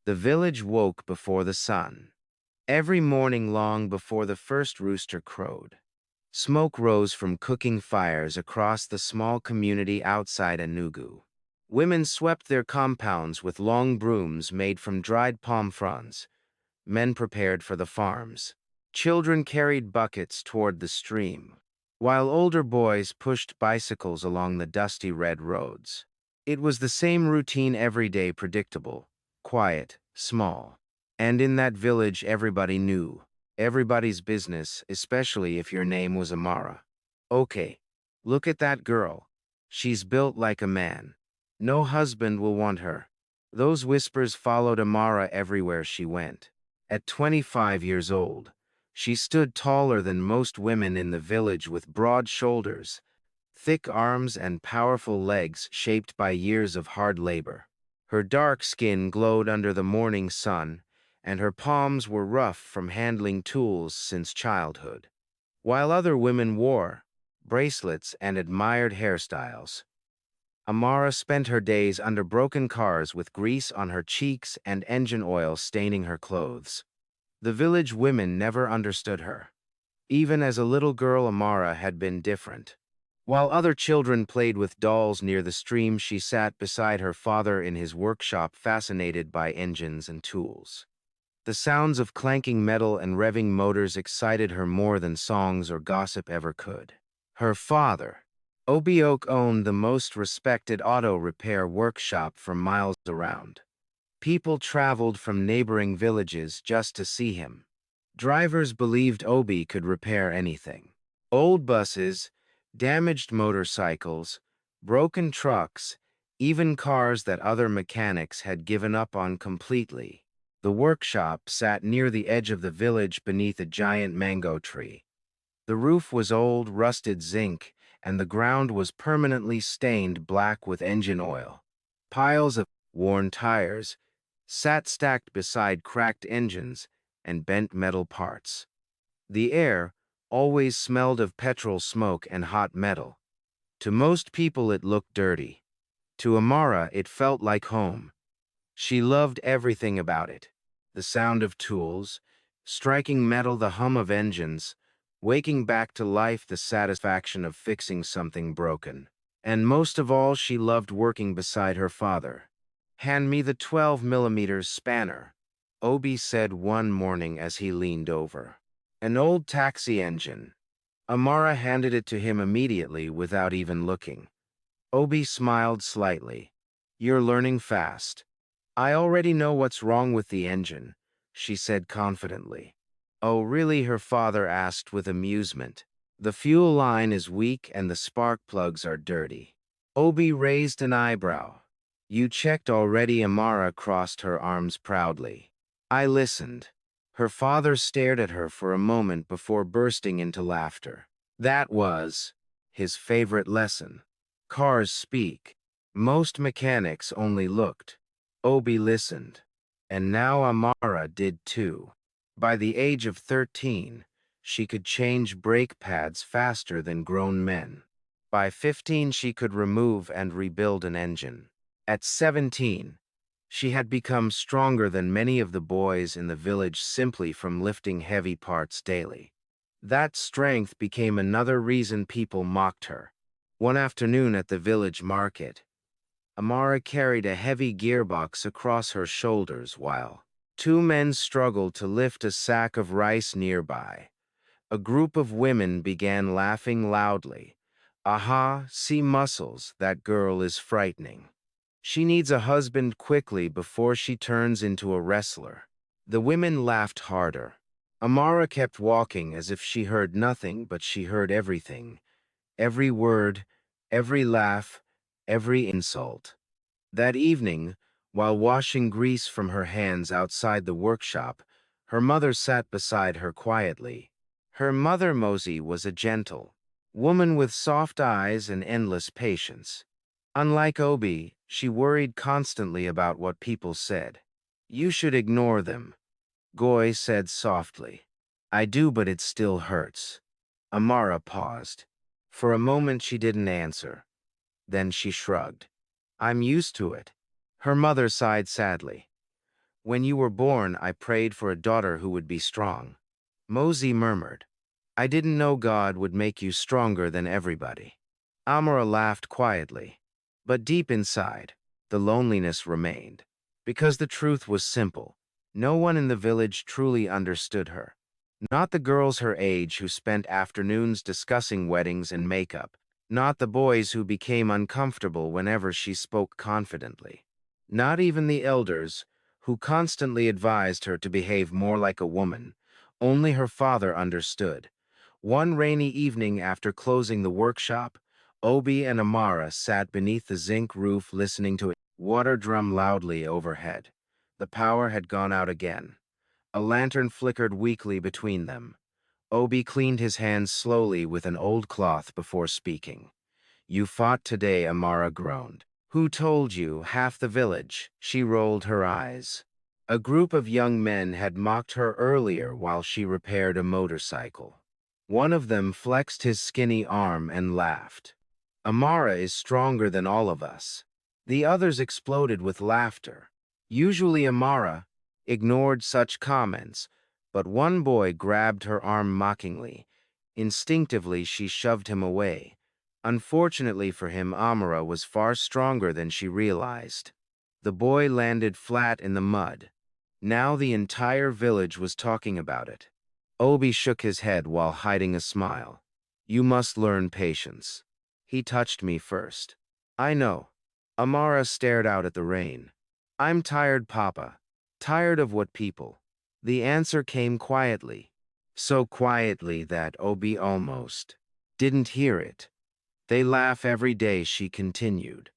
The village woke before the sun. Every morning long before the first rooster crowed, smoke rose from cooking fires across the small community outside Enugu. Women swept their compounds with long brooms made from dried palm fronds. Men prepared for the farms. Children carried buckets toward the stream, while older boys pushed bicycles along the dusty red roads. It was the same routine every day, predictable, quiet, small. And in that village everybody knew. Everybody's business, especially if your name was Amara. Okay, look at that girl. She's built like a man. No husband will want her. Those whispers followed Amara everywhere she went. At 25 years old, she stood taller than most women in the village with broad shoulders, thick arms and powerful legs shaped by years of hard labor. Her dark skin glowed under the morning sun, and her palms were rough from handling tools since childhood. While other women wore bracelets and admired hairstyles, Amara spent her days under broken cars with grease on her cheeks and engine oil staining her clothes. The village women never understood her. Even as a little girl, Amara had been different. While other children played with dolls near the stream, she sat beside her father in his workshop, fascinated by engines and tools. The sounds of clanking metal and revving motors excited her more than songs or gossip ever could. Her father, Obiok, owned the most respected auto repair workshop for miles around. People traveled from neighboring villages just to see him. Drivers believed Obi could repair anything. Old buses, damaged motorcycles, broken trucks, even cars that other mechanics had given up on completely. The workshop sat near the edge of the village beneath a giant mango tree. The roof was old, rusted zinc, and the ground was permanently stained black with engine oil. Piles of worn tires sat stacked beside cracked engines and bent metal parts. The air always smelled of petrol smoke and hot metal. To most people it looked dirty. To Amara it felt like home. She loved everything about it. The sound of tools, striking metal, the hum of engines, waking back to life, the satisfaction of fixing something broken. And most of all, she loved working beside her father. "Hand me the 12mm spanner," Obi said one morning as he leaned over. An old taxi engine. Amara handed it to him immediately without even looking. Obi smiled slightly. "You're learning fast." "I already know what's wrong with the engine," she said confidently. "Oh, really?" her father asked with amusement. "The fuel line is weak and the spark plugs are dirty." Obi raised an eyebrow. "You checked already?" Amara crossed her arms proudly. "I listened." Her father stared at her for a moment before bursting into laughter. That was his favorite lesson. Cars speak. Most mechanics only looked. Obi listened. And now Amara did too. By the age of 13, she could change brake pads faster than grown men. By 15, she could remove and rebuild an engine. At 17, she had become stronger than many of the boys in the village simply from lifting heavy parts daily. That strength became another reason people mocked her. One afternoon at the village market, Amara carried a heavy gearbox across her shoulders while two men struggled to lift a sack of rice nearby. A group of women began laughing loudly. "Aha, see muscles, that girl is frightening. She needs a husband quickly before she turns into a wrestler." The women laughed harder. Amara kept walking as if she heard nothing, but she heard everything. Every word, every laugh, every insult. That evening, while washing grease from her hands outside the workshop, her mother sat beside her quietly. Her mother, Mosey, was a gentle woman with soft eyes and endless patience. Unlike Obi, she worried constantly about what people said. "You should ignore them," Goy said softly. "I do, but it still hurts." Amara paused. For a moment she didn't answer. Then she shrugged. "I'm used to it." Her mother sighed sadly. When you were born, I prayed for a daughter who would be strong. Mosey murmured, I didn't know God would make you stronger than everybody. Amara laughed quietly, but deep inside, the loneliness remained. Because the truth was simple, no one in the village truly understood her. Not the girls her age who spent afternoons discussing weddings and makeup, not the boys who became uncomfortable whenever she spoke confidently. Not even the elders, who constantly advised her to behave more like a woman. Only her father understood. One rainy evening after closing the workshop, Obi and Amara sat beneath the zinc roof listening to a water drum loudly overhead. The power had gone out again. A lantern flickered weakly between them. Obi cleaned his hands slowly with an old cloth before speaking. You fought today, Amara groaned. Who told you? Half the village. She rolled her eyes. A group of young men had mocked her earlier while she repaired a motorcycle. One of them flexed his skinny arm and laughed. Amara is stronger than all of us. The others exploded with laughter. Usually Amara ignored such comments, but one boy grabbed her arm mockingly. Instinctively, she shoved him away. Unfortunately for him, Amara was far stronger than she realized. The boy landed flat in the mud. Now the entire village was talking about it. Obi shook his head while hiding a smile. You must learn patience. He touched me first. I know. Amara stared out at the rain. I'm tired, Papa. Tired of what people. The answer came quietly. So quietly that Obi almost didn't hear it. They laugh every day, she continued.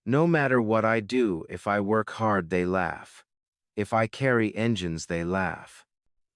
No matter what I do, if I work hard, they laugh. If I carry engines, they laugh.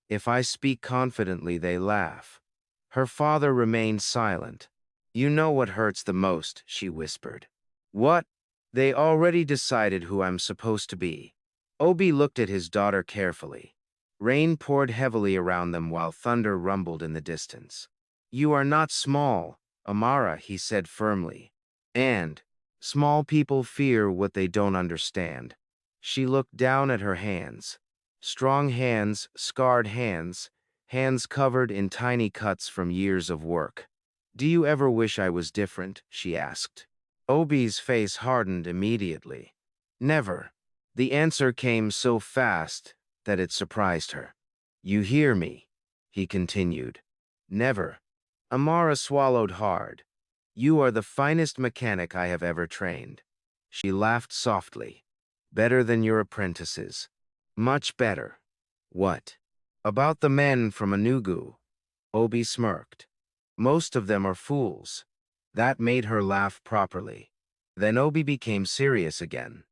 If I speak confidently, they laugh. Her father remained silent. You know what hurts the most, she whispered. What? They already decided who I'm supposed to be. Obi looked at his daughter carefully. Rain poured heavily around them while thunder rumbled in the distance. You are not small, Amara, he said firmly. And small people fear what they don't understand. She looked down at her hands. Strong hands, scarred hands, hands covered in tiny cuts from years of work. Do you ever wish I was different? She asked. Obi's face hardened immediately. Never. The answer came so fast that it surprised her. You hear me? He continued. Never. Amara swallowed hard. You are the finest mechanic I have ever trained. She laughed softly. Better than your apprentices. Much better. What? About the men from Enugu. Obi smirked. Most of them are fools. That made her laugh properly. Then Obi became serious again.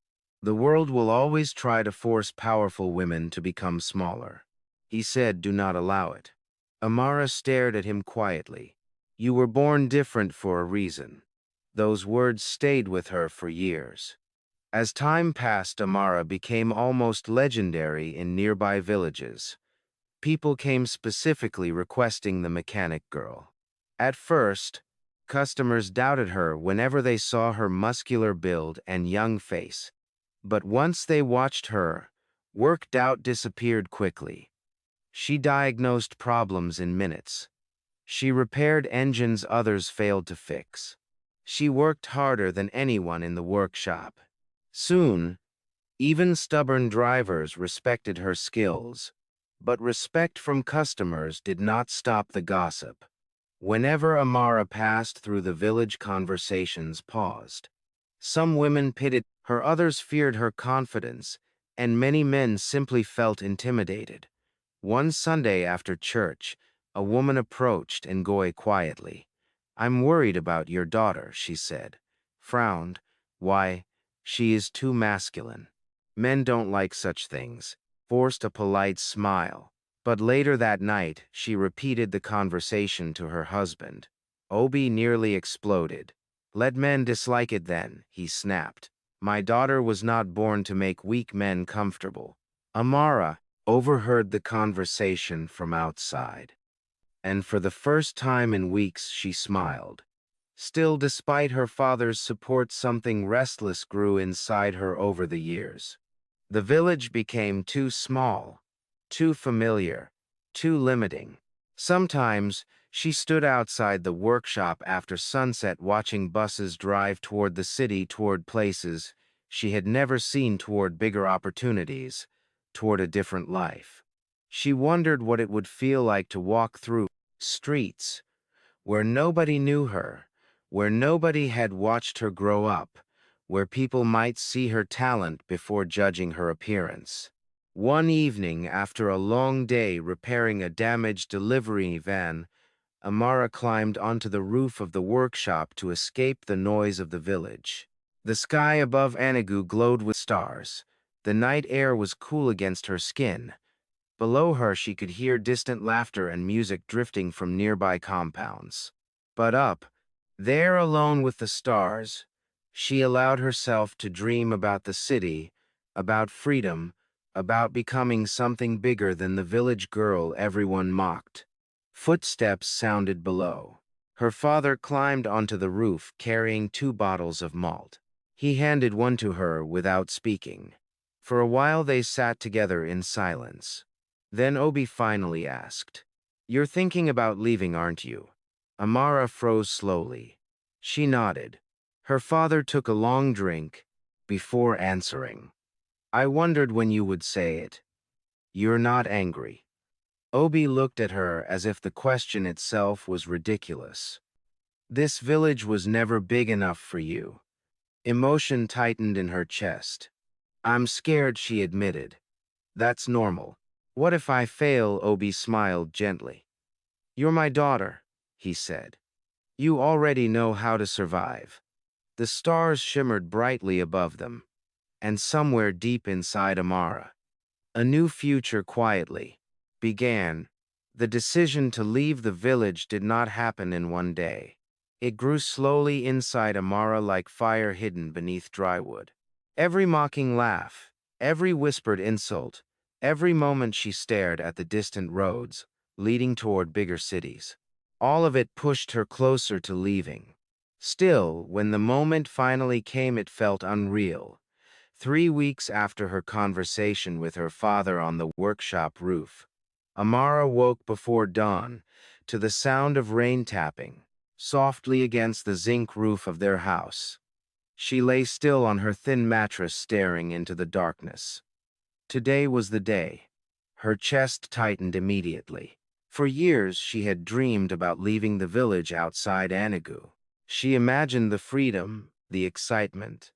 The world will always try to force powerful women to become smaller. He said, do not allow it. Amara stared at him quietly. You were born different for a reason. Those words stayed with her for years. As time passed, Amara became almost legendary in nearby villages. People came specifically requesting the mechanic girl. At first, customers doubted her whenever they saw her muscular build and young face. But once they watched her, work doubt disappeared quickly. She diagnosed problems in minutes. She repaired engines others failed to fix. She worked harder than anyone in the workshop. Soon, even stubborn drivers respected her skills. But respect from customers did not stop the gossip. Whenever Amara passed through the village, conversations paused. Some women pitied her, others feared her confidence, and many men simply felt intimidated. One Sunday after church, a woman approached Ngoy quietly. I'm worried about your daughter, she said. Frowned. Why? She is too masculine. Men don't like such things. Forced a polite smile. But later that night, she repeated the conversation to her husband. Obi nearly exploded. Let men dislike it then, he snapped. My daughter was not born to make weak men comfortable. Amara overheard the conversation from outside. And for the first time in weeks, she smiled. Still, despite her father's support, something restless grew inside her over the years. The village became too small, too familiar, too limiting. Sometimes, she stood outside the workshop after sunset watching buses drive toward the city, toward places she had never seen, toward bigger opportunities, toward a different life. She wondered what it would feel like to walk through streets where nobody knew her, where nobody had watched her grow up, where people might see her talent before judging her appearance. One evening, after a long day repairing a damaged delivery van, Amara climbed onto the roof of the workshop to escape the noise of the village. The sky above Anagu glowed with stars. The night air was cool against her skin. Below her, she could hear distant laughter and music drifting from nearby compounds. But up, there alone with the stars, she allowed herself to dream about the city, about freedom, about becoming something bigger than the village girl everyone mocked. Footsteps sounded below. Her father climbed onto the roof carrying 2 bottles of malt. He handed one to her without speaking. For a while they sat together in silence. Then Obi finally asked, "You're thinking about leaving, aren't you?" Amara froze slowly. She nodded. Her father took a long drink before answering. "I wondered when you would say it. You're not angry." Obi looked at her as if the question itself was ridiculous. "This village was never big enough for you." Emotion tightened in her chest. "I'm scared," she admitted. "That's normal." "What if I fail?" Obi smiled gently. "You're my daughter," he said. "You already know how to survive." The stars shimmered brightly above them, and somewhere deep inside Amara, a new future quietly began. The decision to leave the village did not happen in one day. It grew slowly inside Amara like fire hidden beneath dry wood. Every mocking laugh, every whispered insult, every moment she stared at the distant roads leading toward bigger cities. All of it pushed her closer to leaving. Still, when the moment finally came, it felt unreal. 3 weeks after her conversation with her father on the workshop roof, Amara woke before dawn to the sound of rain tapping softly against the zinc roof of their house. She lay still on her thin mattress, staring into the darkness. Today was the day. Her chest tightened immediately. For years, she had dreamed about leaving the village outside Anagu. She imagined the freedom, the excitement,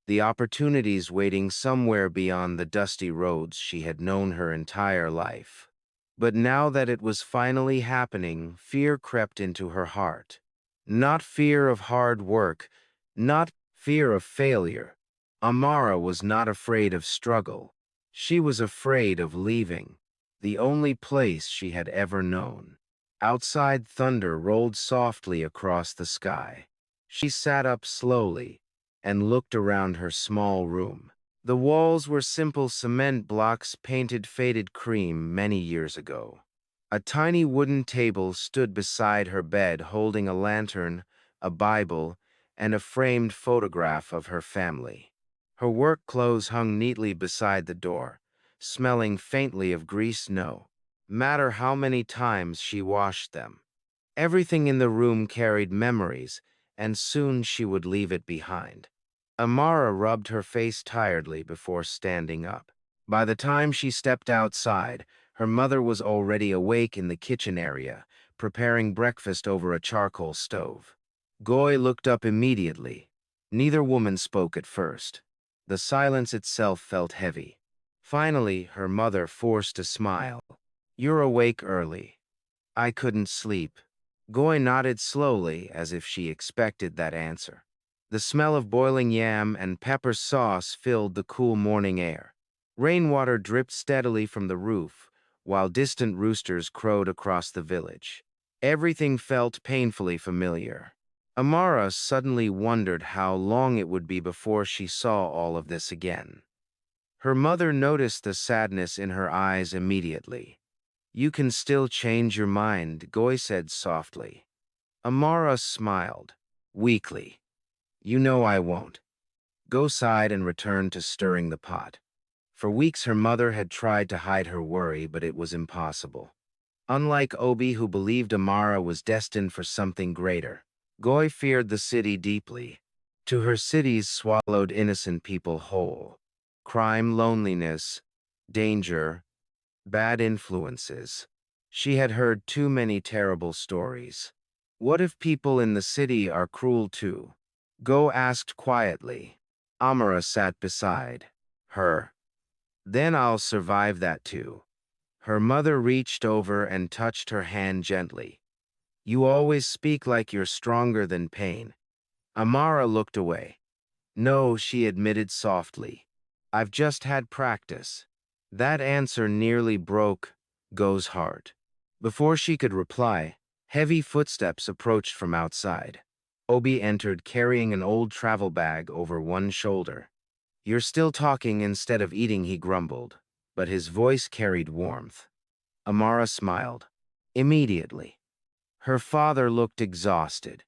the opportunities waiting somewhere beyond the dusty roads she had known her entire life. But now that it was finally happening, fear crept into her heart. Not fear of hard work, not fear of failure. Amara was not afraid of struggle. She was afraid of leaving the only place she had ever known. Outside, thunder rolled softly across the sky. She sat up slowly and looked around her small room. The walls were simple cement blocks painted faded cream many years ago. A tiny wooden table stood beside her bed holding a lantern, a Bible, and a framed photograph of her family. Her work clothes hung neatly beside the door, smelling faintly of grease, no matter how many times she washed them. Everything in the room carried memories, and soon she would leave it behind. Amara rubbed her face tiredly before standing up. By the time she stepped outside, her mother was already awake in the kitchen area, preparing breakfast over a charcoal stove. Goy looked up immediately. Neither woman spoke at first. The silence itself felt heavy. Finally, her mother forced a smile. "You're awake early." "I couldn't sleep." Goy nodded slowly, as if she expected that answer. The smell of boiling yam and pepper sauce filled the cool morning air. Rainwater dripped steadily from the roof, while distant roosters crowed across the village. Everything felt painfully familiar. Amara suddenly wondered how long it would be before she saw all of this again. Her mother noticed the sadness in her eyes immediately. "You can still change your mind," Goy said softly. Amara smiled, weakly. "You know I won't." Go sighed and returned to stirring the pot. For weeks her mother had tried to hide her worry, but it was impossible. Unlike Obi, who believed Amara was destined for something greater, Goy feared the city deeply. To her, cities swallowed innocent people whole. Crime, loneliness, danger, bad influences. She had heard too many terrible stories. What if people in the city are cruel too? Go asked quietly. Amara sat beside her. Then I'll survive that too. Her mother reached over and touched her hand gently. You always speak like you're stronger than pain. Amara looked away. No, she admitted softly. I've just had practice. That answer nearly broke Go's heart. Before she could reply, heavy footsteps approached from outside. Obi entered carrying an old travel bag over one shoulder. You're still talking instead of eating, he grumbled, but his voice carried warmth. Amara smiled. Immediately. Her father looked exhausted.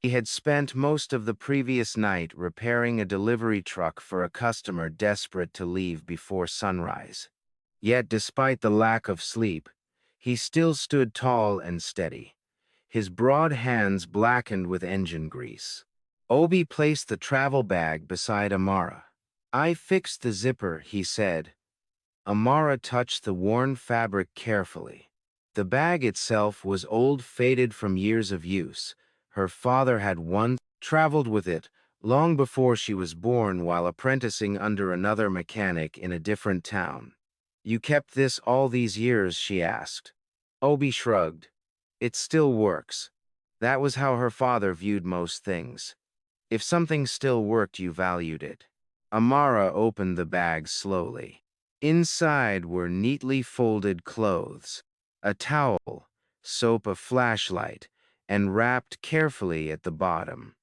He had spent most of the previous night repairing a delivery truck for a customer desperate to leave before sunrise. Yet despite the lack of sleep, he still stood tall and steady, his broad hands blackened with engine grease. Obi placed the travel bag beside Amara. I fixed the zipper, he said. Amara touched the worn fabric carefully. The bag itself was old, faded from years of use. Her father had once traveled with it long before she was born while apprenticing under another mechanic in a different town. You kept this all these years, she asked. Obi shrugged. It still works. That was how her father viewed most things. If something still worked, you valued it. Amara opened the bag slowly. Inside were neatly folded clothes, a towel, soap, a flashlight, and wrapped carefully at the bottom,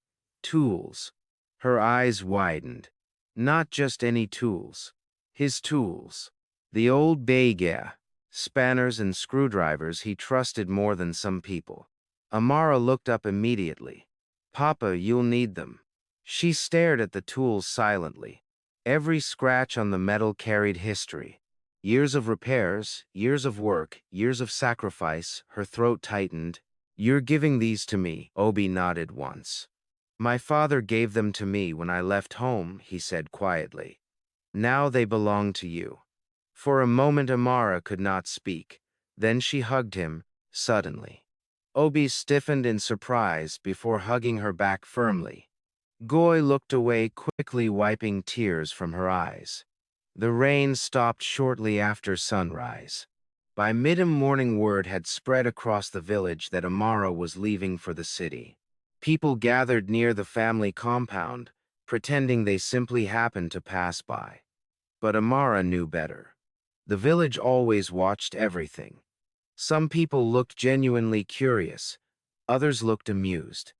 tools. Her eyes widened. Not just any tools. His tools. The old Beiga, spanners and screwdrivers he trusted more than some people. Amara looked up immediately. Papa, you'll need them. She stared at the tools silently. Every scratch on the metal carried history. Years of repairs, years of work, years of sacrifice. Her throat tightened. You're giving these to me, Obi nodded once. My father gave them to me when I left home, he said quietly. Now they belong to you. For a moment Amara could not speak. Then she hugged him, suddenly. Obi stiffened in surprise before hugging her back firmly. Goy looked away quickly, wiping tears from her eyes. The rain stopped shortly after sunrise. By mid-morning word had spread across the village that Amara was leaving for the city. People gathered near the family compound, pretending they simply happened to pass by. But Amara knew better. The village always watched everything. Some people looked genuinely curious, others looked amused.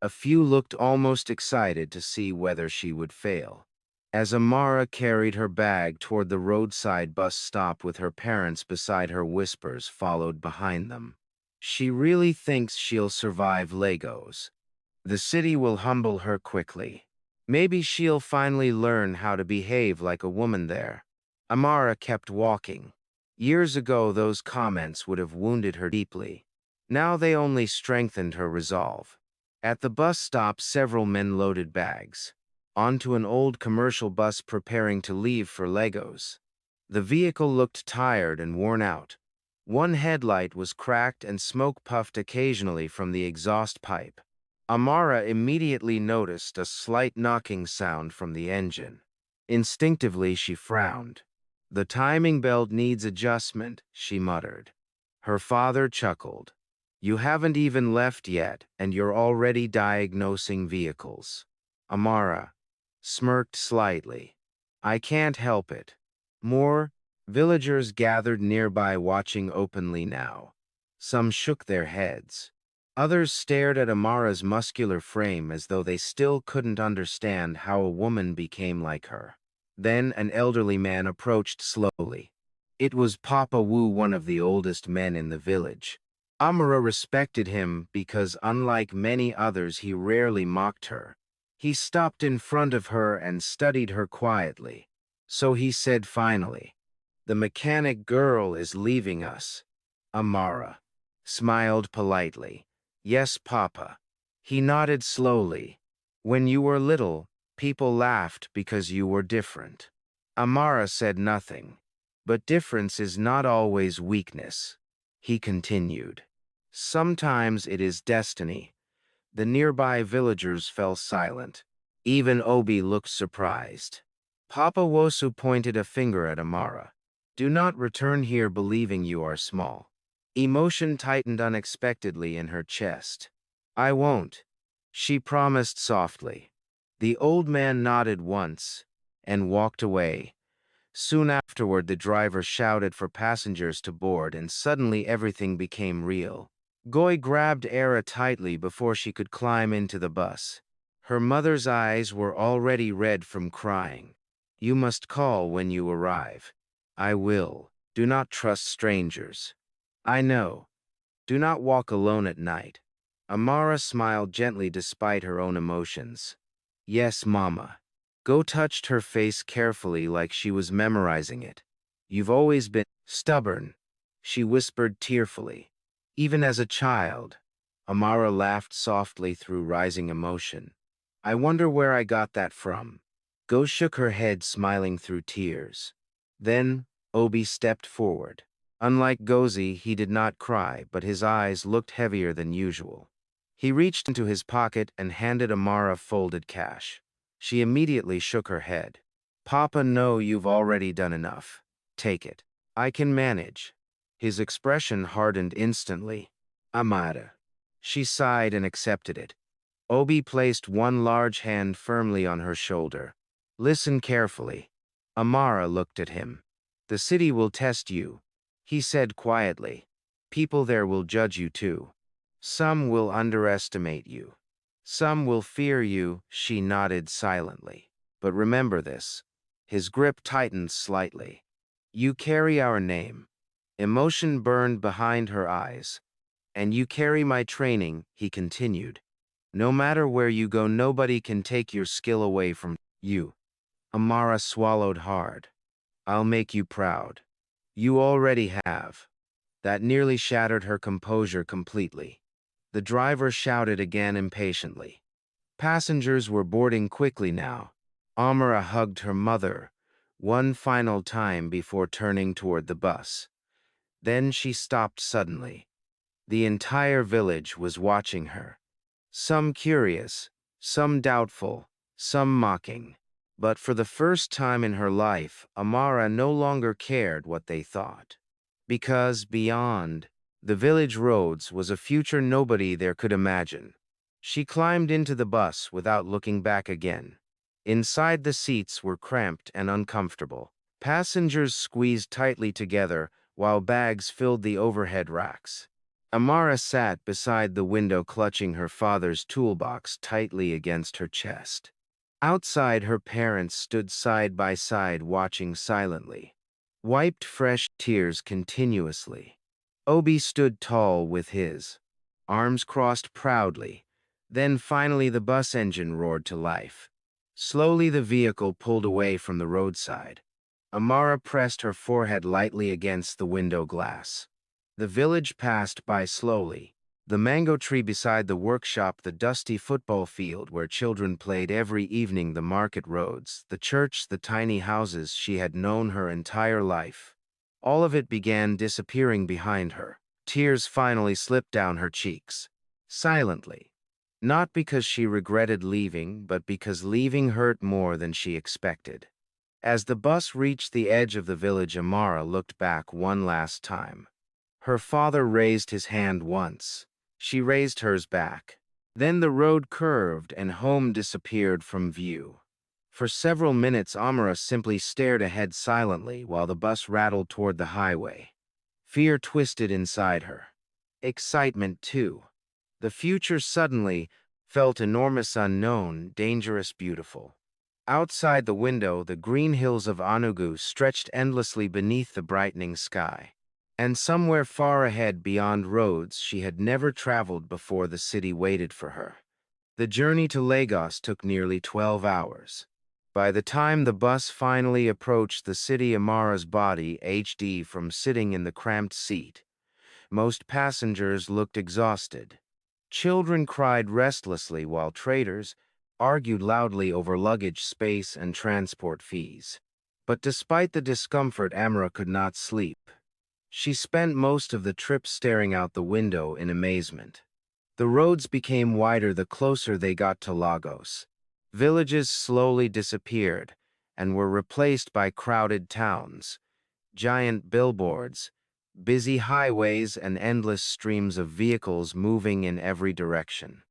A few looked almost excited to see whether she would fail. As Amara carried her bag toward the roadside bus stop with her parents beside her, whispers followed behind them. She really thinks she'll survive Lagos. The city will humble her quickly. Maybe she'll finally learn how to behave like a woman there. Amara kept walking. Years ago, those comments would have wounded her deeply. Now they only strengthened her resolve. At the bus stop, several men loaded bags onto an old commercial bus preparing to leave for Lagos. The vehicle looked tired and worn out. One headlight was cracked and smoke puffed occasionally from the exhaust pipe. Amara immediately noticed a slight knocking sound from the engine. Instinctively, she frowned. The timing belt needs adjustment, she muttered. Her father chuckled. You haven't even left yet, and you're already diagnosing vehicles. Amara smirked slightly. I can't help it. More villagers gathered nearby, watching openly now. Some shook their heads. Others stared at Amara's muscular frame as though they still couldn't understand how a woman became like her. Then an elderly man approached slowly. It was Papa Wu, one of the oldest men in the village. Amara respected him because, unlike many others, he rarely mocked her. He stopped in front of her and studied her quietly. So he said finally, "The mechanic girl is leaving us." Amara smiled politely. "Yes, Papa." He nodded slowly. "When you were little, people laughed because you were different." Amara said nothing. "But difference is not always weakness," he continued. "Sometimes it is destiny." The nearby villagers fell silent. Even Obi looked surprised. Papa Wosu pointed a finger at Amara. "Do not return here believing you are small." Emotion tightened unexpectedly in her chest. "I won't," she promised softly. The old man nodded once and walked away. Soon afterward, the driver shouted for passengers to board, and suddenly everything became real. Goy grabbed Era tightly before she could climb into the bus. Her mother's eyes were already red from crying. "You must call when you arrive." "I will. Do not trust strangers." "I know. Do not walk alone at night." Amara smiled gently despite her own emotions. "Yes, Mama." Go touched her face carefully like she was memorizing it. "You've always been stubborn," she whispered tearfully. "Even as a child." Amara laughed softly through rising emotion. "I wonder where I got that from." Go shook her head, smiling through tears. Then Obi stepped forward. Unlike Gozi, he did not cry, but his eyes looked heavier than usual. He reached into his pocket and handed Amara folded cash. She immediately shook her head. "Papa, no, you've already done enough. Take it. I can manage." His expression hardened instantly. "Amara." She sighed and accepted it. Obi placed one large hand firmly on her shoulder. "Listen carefully." Amara looked at him. "The city will test you," he said quietly. "People there will judge you too. Some will underestimate you. Some will fear you." She nodded silently. "But remember this." His grip tightened slightly. "You carry our name." Emotion burned behind her eyes. "And you carry my training," he continued. "No matter where you go, nobody can take your skill away from you." Amara swallowed hard. "I'll make you proud." "You already have." That nearly shattered her composure completely. The driver shouted again impatiently. Passengers were boarding quickly now. Amara hugged her mother one final time before turning toward the bus. Then she stopped suddenly. The entire village was watching her. Some curious, some doubtful, some mocking. But for the first time in her life, Amara no longer cared what they thought. Because beyond the village roads was a future nobody there could imagine. She climbed into the bus without looking back again. Inside, the seats were cramped and uncomfortable. Passengers squeezed tightly together while bags filled the overhead racks. Amara sat beside the window, clutching her father's toolbox tightly against her chest. Outside, her parents stood side by side, watching silently. Wiped fresh tears continuously. Obi stood tall with his arms crossed proudly. Then finally the bus engine roared to life. Slowly the vehicle pulled away from the roadside. Amara pressed her forehead lightly against the window glass. The village passed by slowly. The mango tree beside the workshop, the dusty football field where children played every evening, the market roads, the church, the tiny houses she had known her entire life. All of it began disappearing behind her. Tears finally slipped down her cheeks. Silently. Not because she regretted leaving, but because leaving hurt more than she expected. As the bus reached the edge of the village, Amara looked back one last time. Her father raised his hand once. She raised hers back. Then the road curved and home disappeared from view. For several minutes, Amara simply stared ahead silently while the bus rattled toward the highway. Fear twisted inside her. Excitement, too. The future suddenly felt enormous, unknown, dangerous, beautiful. Outside the window, the green hills of Anugu stretched endlessly beneath the brightening sky. And somewhere far ahead, beyond roads she had never traveled before, the city waited for her. The journey to Lagos took nearly 12 hours. By the time the bus finally approached the city, Amara's body HD from sitting in the cramped seat. Most passengers looked exhausted. Children cried restlessly while traders argued loudly over luggage space and transport fees. But despite the discomfort, Amara could not sleep. She spent most of the trip staring out the window in amazement. The roads became wider the closer they got to Lagos. Villages slowly disappeared and were replaced by crowded towns, giant billboards, busy highways, and endless streams of vehicles moving in every direction.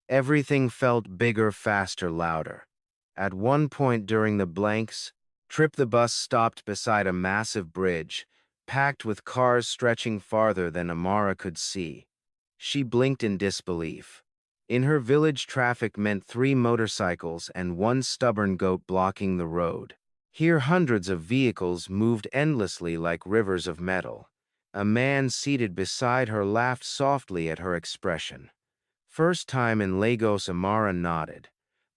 Everything felt bigger, faster, louder. At one point during the blanks trip, the bus stopped beside a massive bridge, packed with cars stretching farther than Amara could see. She blinked in disbelief. In her village, traffic meant 3 motorcycles and 1 stubborn goat blocking the road. Here, hundreds of vehicles moved endlessly like rivers of metal. A man seated beside her laughed softly at her expression. First time in Lagos, Amara nodded.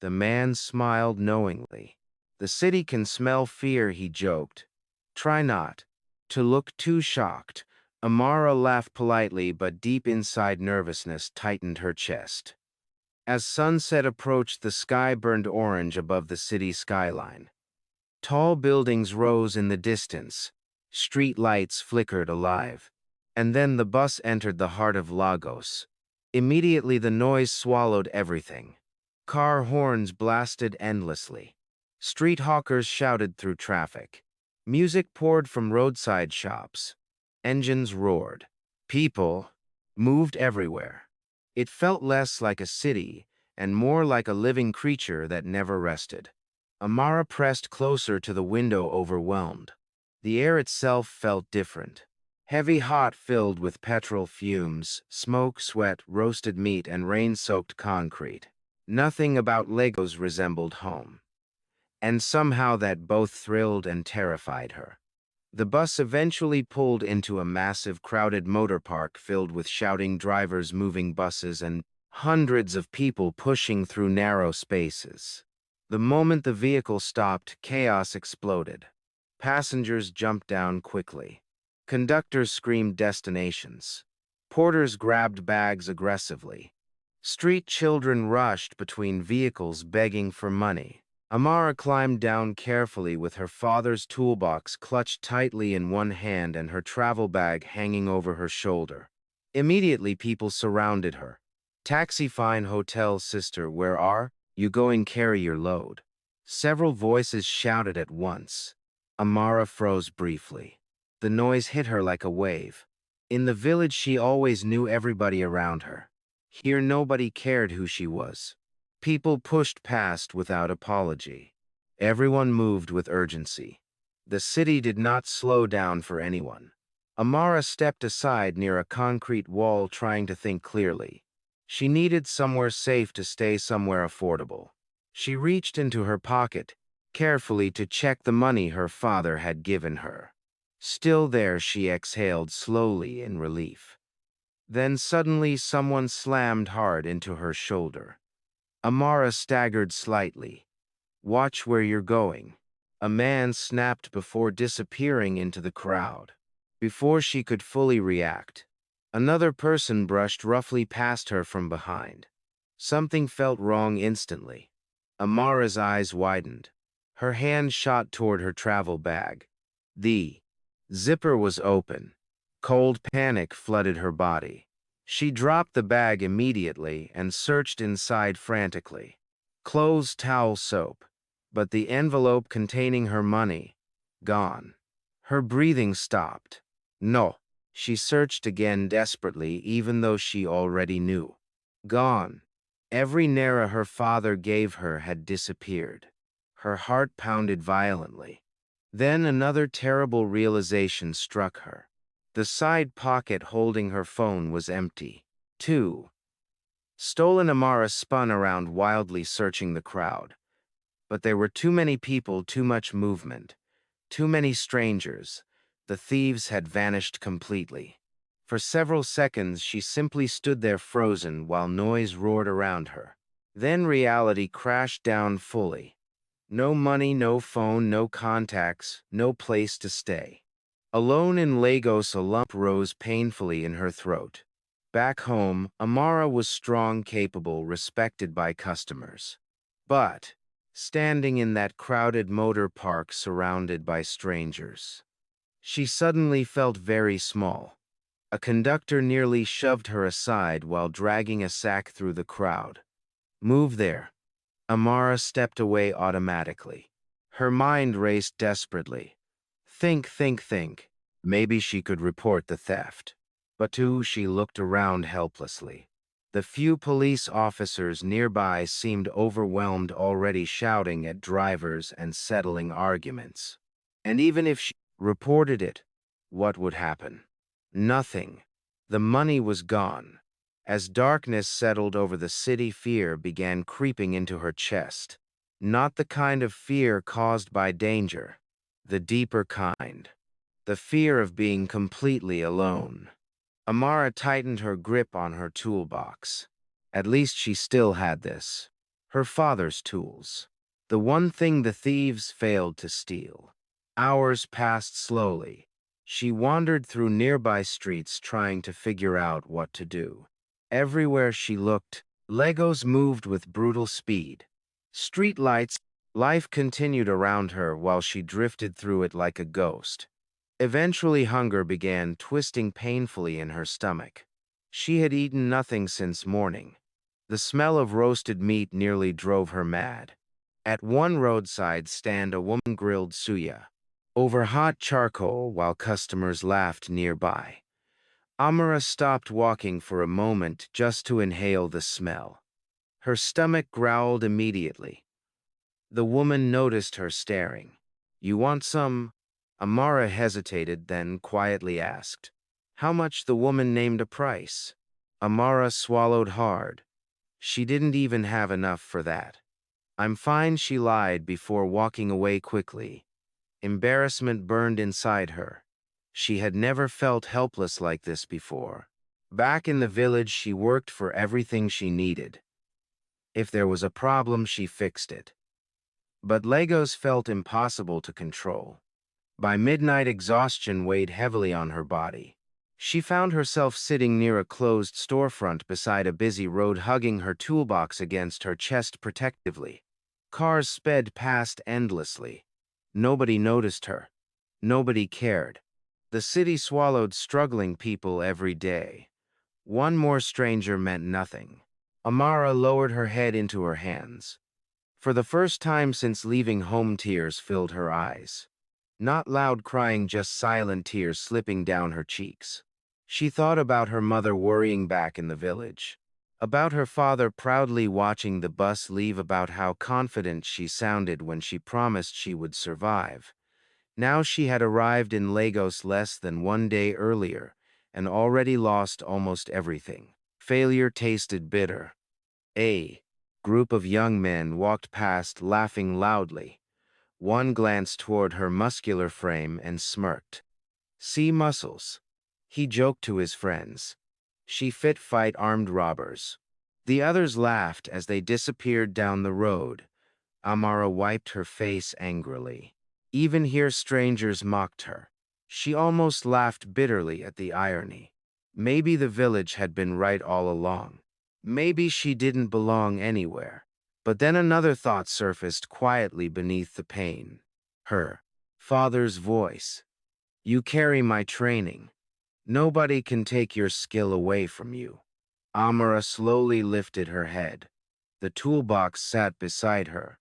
The man smiled knowingly. The city can smell fear, he joked. Try not to look too shocked. Amara laughed politely, but deep inside nervousness tightened her chest. As sunset approached, the sky burned orange above the city skyline. Tall buildings rose in the distance. Street lights flickered alive. And then the bus entered the heart of Lagos. Immediately the noise swallowed everything. Car horns blasted endlessly. Street hawkers shouted through traffic. Music poured from roadside shops. Engines roared. People moved everywhere. It felt less like a city and more like a living creature that never rested. Amara pressed closer to the window, overwhelmed. The air itself felt different. Heavy, hot, filled with petrol fumes, smoke, sweat, roasted meat, and rain-soaked concrete. Nothing about Lagos resembled home. And somehow that both thrilled and terrified her. The bus eventually pulled into a massive, crowded motor park filled with shouting drivers, moving buses, and hundreds of people pushing through narrow spaces. The moment the vehicle stopped, chaos exploded. Passengers jumped down quickly. Conductors screamed destinations. Porters grabbed bags aggressively. Street children rushed between vehicles begging for money. Amara climbed down carefully with her father's toolbox clutched tightly in one hand and her travel bag hanging over her shoulder. Immediately, people surrounded her. Taxi, fine hotel, sister, where are you going? Carry your load. Several voices shouted at once. Amara froze briefly. The noise hit her like a wave. In the village, she always knew everybody around her. Here, nobody cared who she was. People pushed past without apology. Everyone moved with urgency. The city did not slow down for anyone. Amara stepped aside near a concrete wall, trying to think clearly. She needed somewhere safe to stay, somewhere affordable. She reached into her pocket, carefully, to check the money her father had given her. Still there, she exhaled slowly in relief. Then suddenly someone slammed hard into her shoulder. Amara staggered slightly. Watch where you're going. A man snapped before disappearing into the crowd. Before she could fully react, another person brushed roughly past her from behind. Something felt wrong instantly. Amara's eyes widened. Her hand shot toward her travel bag. The zipper was open. Cold panic flooded her body. She dropped the bag immediately and searched inside frantically. Clothes, towel, soap. But the envelope containing her money, gone. Her breathing stopped. No. She searched again desperately, even though she already knew. Gone. Every naira her father gave her had disappeared. Her heart pounded violently. Then another terrible realization struck her. The side pocket holding her phone was empty, too. Stolen. Amara spun around wildly, searching the crowd. But there were too many people, too much movement, too many strangers. The thieves had vanished completely. For several seconds, she simply stood there frozen while noise roared around her. Then reality crashed down fully. No money, no phone, no contacts, no place to stay. Alone in Lagos, a lump rose painfully in her throat. Back home, Amara was strong, capable, respected by customers. But, standing in that crowded motor park surrounded by strangers, she suddenly felt very small. A conductor nearly shoved her aside while dragging a sack through the crowd. Move there. Amara stepped away automatically. Her mind raced desperately. Think. Maybe she could report the theft. But too, she looked around helplessly. The few police officers nearby seemed overwhelmed, already shouting at drivers and settling arguments. And even if she reported it, what would happen? Nothing. The money was gone. As darkness settled over the city, fear began creeping into her chest. Not the kind of fear caused by danger, the deeper kind. The fear of being completely alone. Amara tightened her grip on her toolbox. At least she still had this. Her father's tools. The one thing the thieves failed to steal. Hours passed slowly. She wandered through nearby streets trying to figure out what to do. Everywhere she looked, Legos moved with brutal speed. Street lights, life continued around her while she drifted through it like a ghost. Eventually, hunger began twisting painfully in her stomach. She had eaten nothing since morning. The smell of roasted meat nearly drove her mad. At one roadside stand, a woman grilled suya over hot charcoal while customers laughed nearby. Amara stopped walking for a moment just to inhale the smell. Her stomach growled immediately. The woman noticed her staring. "You want some?" Amara hesitated, then quietly asked. How much? The woman named a price. Amara swallowed hard. She didn't even have enough for that. "I'm fine," she lied before walking away quickly. Embarrassment burned inside her. She had never felt helpless like this before. Back in the village, she worked for everything she needed. If there was a problem, she fixed it. But Legos felt impossible to control. By midnight, exhaustion weighed heavily on her body. She found herself sitting near a closed storefront beside a busy road, hugging her toolbox against her chest protectively. Cars sped past endlessly. Nobody noticed her. Nobody cared. The city swallowed struggling people every day. One more stranger meant nothing. Amara lowered her head into her hands. For the first time since leaving home, tears filled her eyes. Not loud crying, just silent tears slipping down her cheeks. She thought about her mother worrying back in the village, about her father proudly watching the bus leave, about how confident she sounded when she promised she would survive. Now she had arrived in Lagos less than one day earlier and already lost almost everything. Failure tasted bitter. A group of young men walked past, laughing loudly. One glanced toward her muscular frame and smirked. "See muscles," he joked to his friends. "She fit fight armed robbers." The others laughed as they disappeared down the road. Amara wiped her face angrily. Even here, strangers mocked her. She almost laughed bitterly at the irony. Maybe the village had been right all along. Maybe she didn't belong anywhere. But then another thought surfaced quietly beneath the pain. Her father's voice. "You carry my training. Nobody can take your skill away from you." Amara slowly lifted her head. The toolbox sat beside her.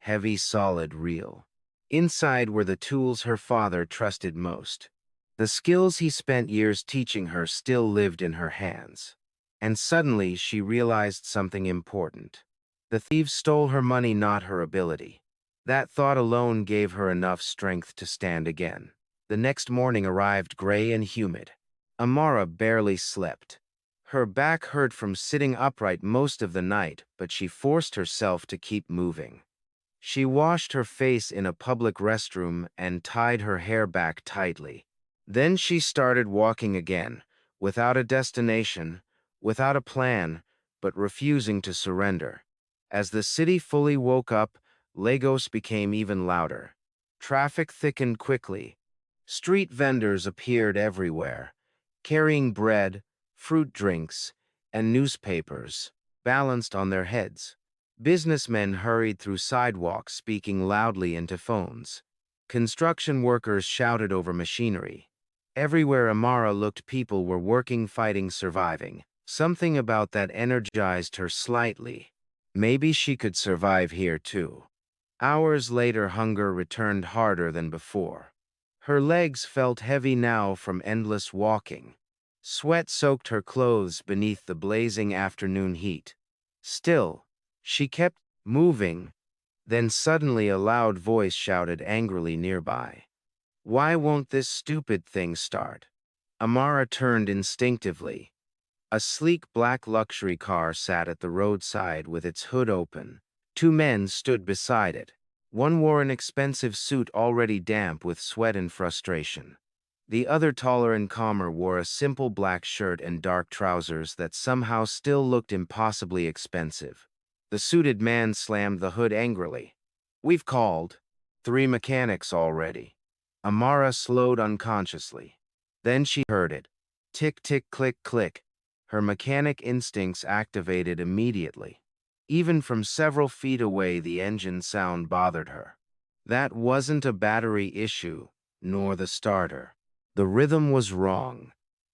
Heavy, solid, real. Inside were the tools her father trusted most. The skills he spent years teaching her still lived in her hands. And suddenly she realized something important. The thieves stole her money, not her ability. That thought alone gave her enough strength to stand again. The next morning arrived, gray and humid. Amara barely slept. Her back hurt from sitting upright most of the night, but she forced herself to keep moving. She washed her face in a public restroom and tied her hair back tightly. Then she started walking again, without a destination, without a plan, but refusing to surrender. As the city fully woke up, Lagos became even louder. Traffic thickened quickly. Street vendors appeared everywhere, carrying bread, fruit drinks, and newspapers, balanced on their heads. Businessmen hurried through sidewalks speaking loudly into phones. Construction workers shouted over machinery. Everywhere Amara looked, people were working, fighting, surviving. Something about that energized her slightly. Maybe she could survive here too. Hours later, hunger returned harder than before. Her legs felt heavy now from endless walking. Sweat soaked her clothes beneath the blazing afternoon heat. Still, she kept moving. Then suddenly a loud voice shouted angrily nearby. "Why won't this stupid thing start?" Amara turned instinctively. A sleek black luxury car sat at the roadside with its hood open. Two men stood beside it. One wore an expensive suit already damp with sweat and frustration. The other, taller and calmer, wore a simple black shirt and dark trousers that somehow still looked impossibly expensive. The suited man slammed the hood angrily. "We've called 3 mechanics already." Amara slowed unconsciously. Then she heard it. Tick, tick, click, click. Her mechanic instincts activated immediately. Even from several feet away, the engine sound bothered her. That wasn't a battery issue, nor the starter. The rhythm was wrong.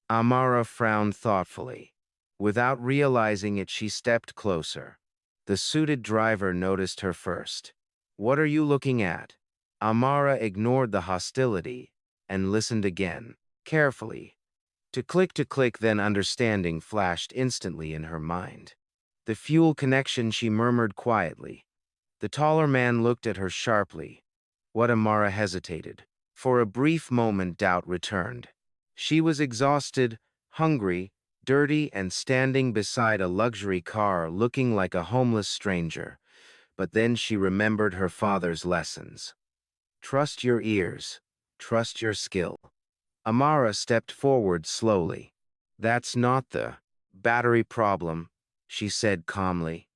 Amara frowned thoughtfully. Without realizing it, she stepped closer. The suited driver noticed her first. "What are you looking at?" Amara ignored the hostility and listened again, carefully. To click, then understanding flashed instantly in her mind. "The fuel connection," she murmured quietly. The taller man looked at her sharply. What? Amara hesitated. For a brief moment, doubt returned. She was exhausted, hungry, dirty, and standing beside a luxury car looking like a homeless stranger. But then she remembered her father's lessons. Trust your ears. Trust your skill. Amara stepped forward slowly. "That's not the battery problem," she said calmly.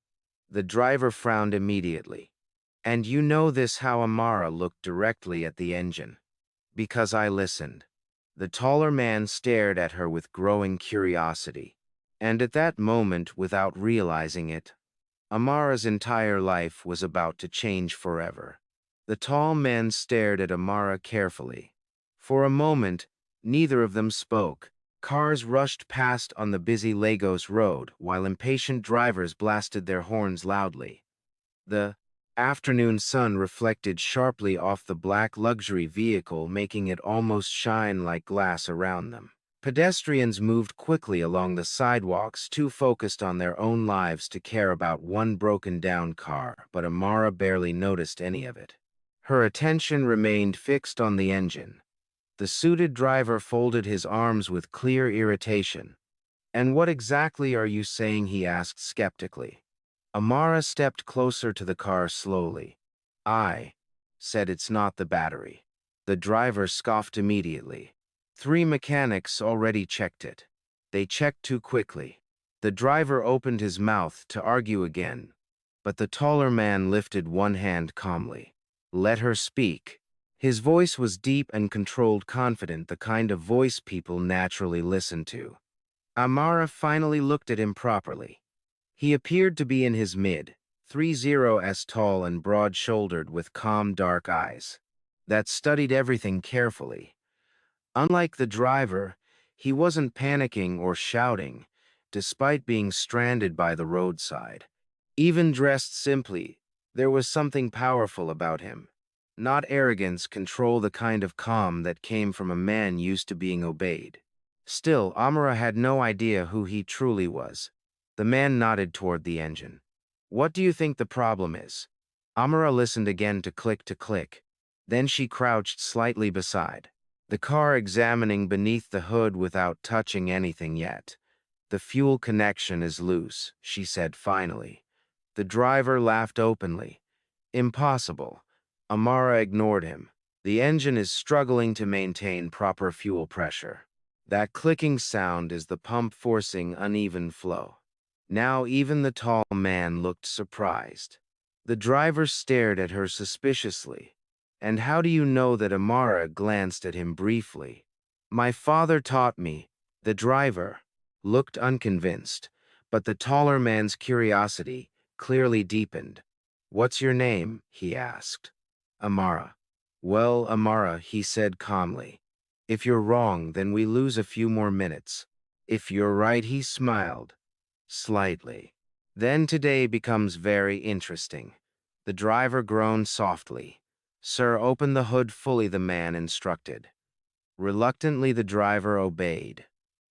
The driver frowned immediately. "And you know this?" How Amara looked directly at the engine. "Because I listened." The taller man stared at her with growing curiosity. And at that moment, without realizing it, Amara's entire life was about to change forever. The tall man stared at Amara carefully. For a moment, neither of them spoke. Cars rushed past on the busy Lagos road, while impatient drivers blasted their horns loudly. The afternoon sun reflected sharply off the black luxury vehicle, making it almost shine like glass around them. Pedestrians moved quickly along the sidewalks, too focused on their own lives to care about one broken-down car, but Amara barely noticed any of it. Her attention remained fixed on the engine. The suited driver folded his arms with clear irritation. "And what exactly are you saying?" he asked skeptically. Amara stepped closer to the car slowly. "I said it's not the battery." The driver scoffed immediately. "3 mechanics already checked it. They checked too quickly." The driver opened his mouth to argue again, but the taller man lifted one hand calmly. "Let her speak." His voice was deep and controlled, confident, the kind of voice people naturally listen to. Amara finally looked at him properly. He appeared to be in his mid-30s, tall and broad-shouldered, with calm dark eyes that studied everything carefully. Unlike the driver, he wasn't panicking or shouting, despite being stranded by the roadside. Even dressed simply, there was something powerful about him. Not arrogance, control, the kind of calm that came from a man used to being obeyed. Still, Amara had no idea who he truly was. The man nodded toward the engine. "What do you think the problem is?" Amara listened again to click. Then she crouched slightly beside the car, examining beneath the hood without touching anything yet. "The fuel connection is loose," she said finally. The driver laughed openly. "Impossible." Amara ignored him. "The engine is struggling to maintain proper fuel pressure. That clicking sound is the pump forcing uneven flow." Now even the tall man looked surprised. The driver stared at her suspiciously. And how do you know that? Amara glanced at him briefly. My father taught me. The driver looked unconvinced, but the taller man's curiosity clearly deepened. What's your name? He asked. Amara. Well, Amara, he said calmly. If you're wrong, then we lose a few more minutes. If you're right, he smiled. Slightly. Then today becomes very interesting. The driver groaned softly. Sir, open the hood fully, the man instructed. Reluctantly, the driver obeyed.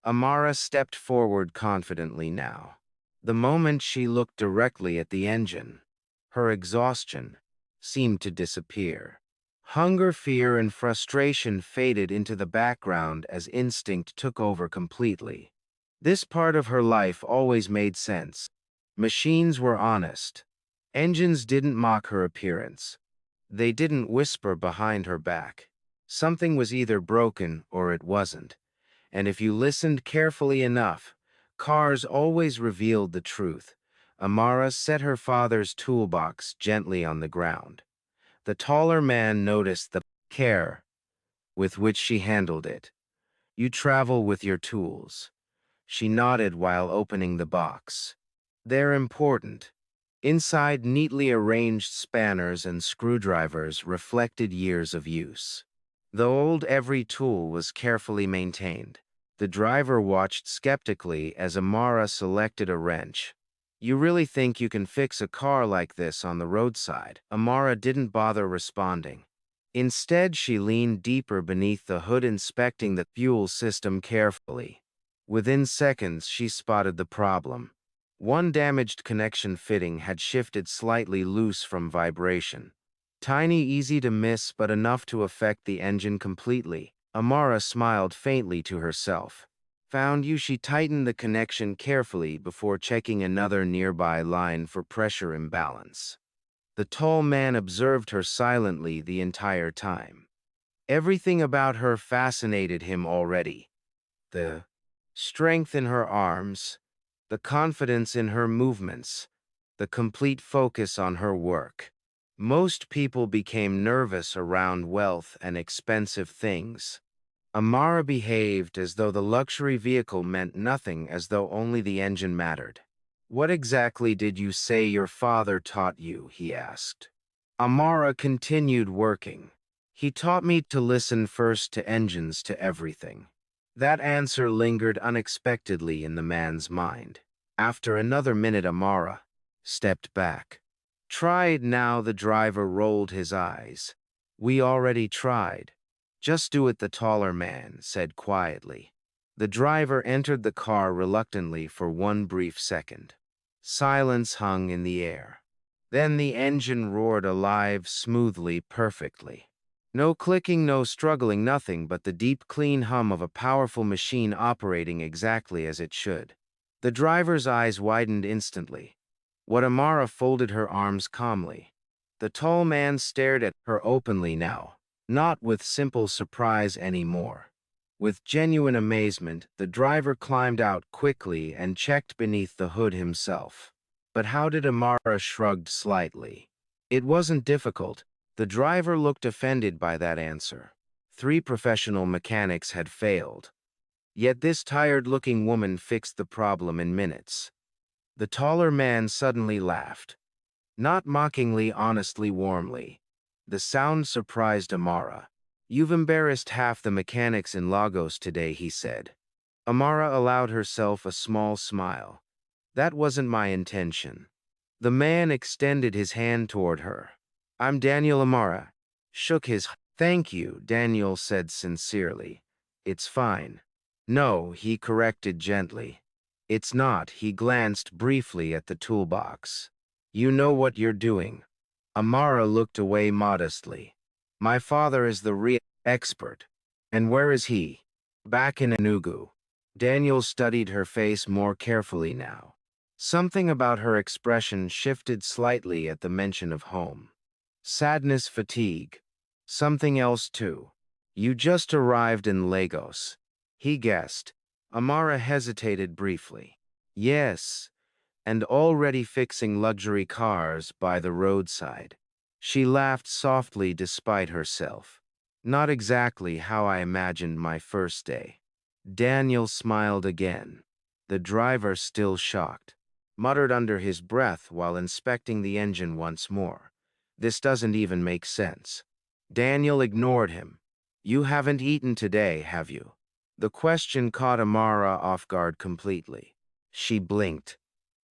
Amara stepped forward confidently now. The moment she looked directly at the engine, her exhaustion seemed to disappear. Hunger, fear, and frustration faded into the background as instinct took over completely. This part of her life always made sense. Machines were honest. Engines didn't mock her appearance. They didn't whisper behind her back. Something was either broken or it wasn't. And if you listened carefully enough, cars always revealed the truth. Amara set her father's toolbox gently on the ground. The taller man noticed the care with which she handled it. You travel with your tools. She nodded while opening the box. They're important. Inside, neatly arranged spanners and screwdrivers reflected years of use. Though old, every tool was carefully maintained. The driver watched skeptically as Amara selected a wrench. You really think you can fix a car like this on the roadside? Amara didn't bother responding. Instead, she leaned deeper beneath the hood, inspecting the fuel system carefully. Within seconds, she spotted the problem. One damaged connection fitting had shifted slightly loose from vibration. Tiny, easy to miss, but enough to affect the engine completely. Amara smiled faintly to herself. Found you? She tightened the connection carefully before checking another nearby line for pressure imbalance. The tall man observed her silently the entire time. Everything about her fascinated him already. The strength in her arms, the confidence in her movements, the complete focus on her work. Most people became nervous around wealth and expensive things. Amara behaved as though the luxury vehicle meant nothing, as though only the engine mattered. What exactly did you say your father taught you? He asked. Amara continued working. He taught me to listen first to engines, to everything. That answer lingered unexpectedly in the man's mind. After another minute, Amara stepped back. Try it now, the driver rolled his eyes. We already tried. Just do it, the taller man said quietly. The driver entered the car reluctantly for one brief second. Silence hung in the air. Then the engine roared alive, smoothly, perfectly. No clicking, no struggling, nothing but the deep, clean hum of a powerful machine operating exactly as it should. The driver's eyes widened instantly. Amara folded her arms calmly. The tall man stared at her openly now, not with simple surprise anymore. With genuine amazement, the driver climbed out quickly and checked beneath the hood himself. But how did? Amara shrugged slightly. It wasn't difficult. The driver looked offended by that answer. 3 professional mechanics had failed. Yet this tired-looking woman fixed the problem in minutes. The taller man suddenly laughed. Not mockingly, honestly, warmly. The sound surprised Amara. You've embarrassed half the mechanics in Lagos today, he said. Amara allowed herself a small smile. That wasn't my intention. The man extended his hand toward her. I'm Daniel. Amara shook his. Thank you, Daniel said sincerely. It's fine. No, he corrected gently. It's not. He glanced briefly at the toolbox. You know what you're doing. Amara looked away modestly. My father is the real expert. And where is he? Back in Enugu. Daniel studied her face more carefully now. Something about her expression shifted slightly at the mention of home. Sadness, fatigue. Something else too. You just arrived in Lagos. He guessed. Amara hesitated briefly. Yes. and already fixing luxury cars by the roadside. She laughed softly despite herself. Not exactly how I imagined my first day. Daniel smiled again. The driver, still shocked, muttered under his breath while inspecting the engine once more. This doesn't even make sense. Daniel ignored him. You haven't eaten today, have you? The question caught Amara off guard completely. She blinked.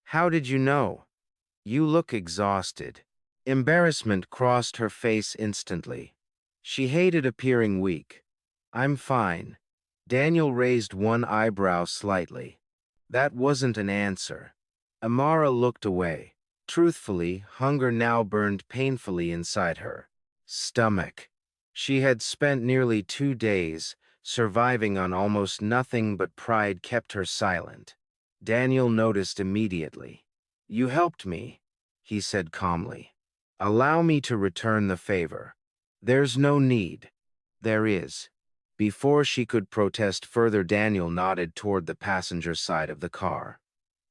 How did you know? You look exhausted. Embarrassment crossed her face instantly. She hated appearing weak. I'm fine. Daniel raised one eyebrow slightly. That wasn't an answer. Amara looked away. Truthfully, hunger now burned painfully inside her stomach. She had spent nearly 2 days surviving on almost nothing, but pride kept her silent. Daniel noticed immediately. You helped me, he said calmly. Allow me to return the favor. There's no need. There is. Before she could protest further, Daniel nodded toward the passenger side of the car.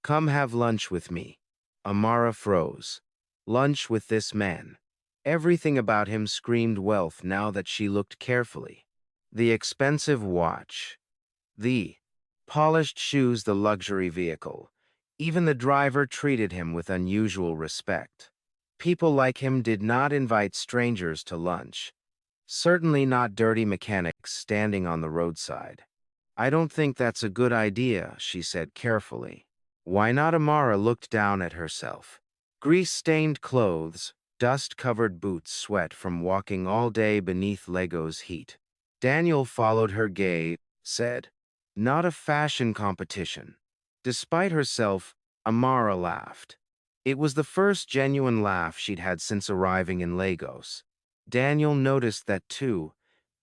Come have lunch with me. Amara froze. Lunch with this man. Everything about him screamed wealth now that she looked carefully. The expensive watch. The polished shoes, the luxury vehicle. Even the driver treated him with unusual respect. People like him did not invite strangers to lunch. Certainly not dirty mechanics standing on the roadside. I don't think that's a good idea, she said carefully. Why not? Amara looked down at herself. Grease-stained clothes, dust-covered boots, sweat from walking all day beneath Lego's heat. Daniel followed her gaze, said, not a fashion competition. Despite herself, Amara laughed. It was the first genuine laugh she'd had since arriving in Lagos. Daniel noticed that too,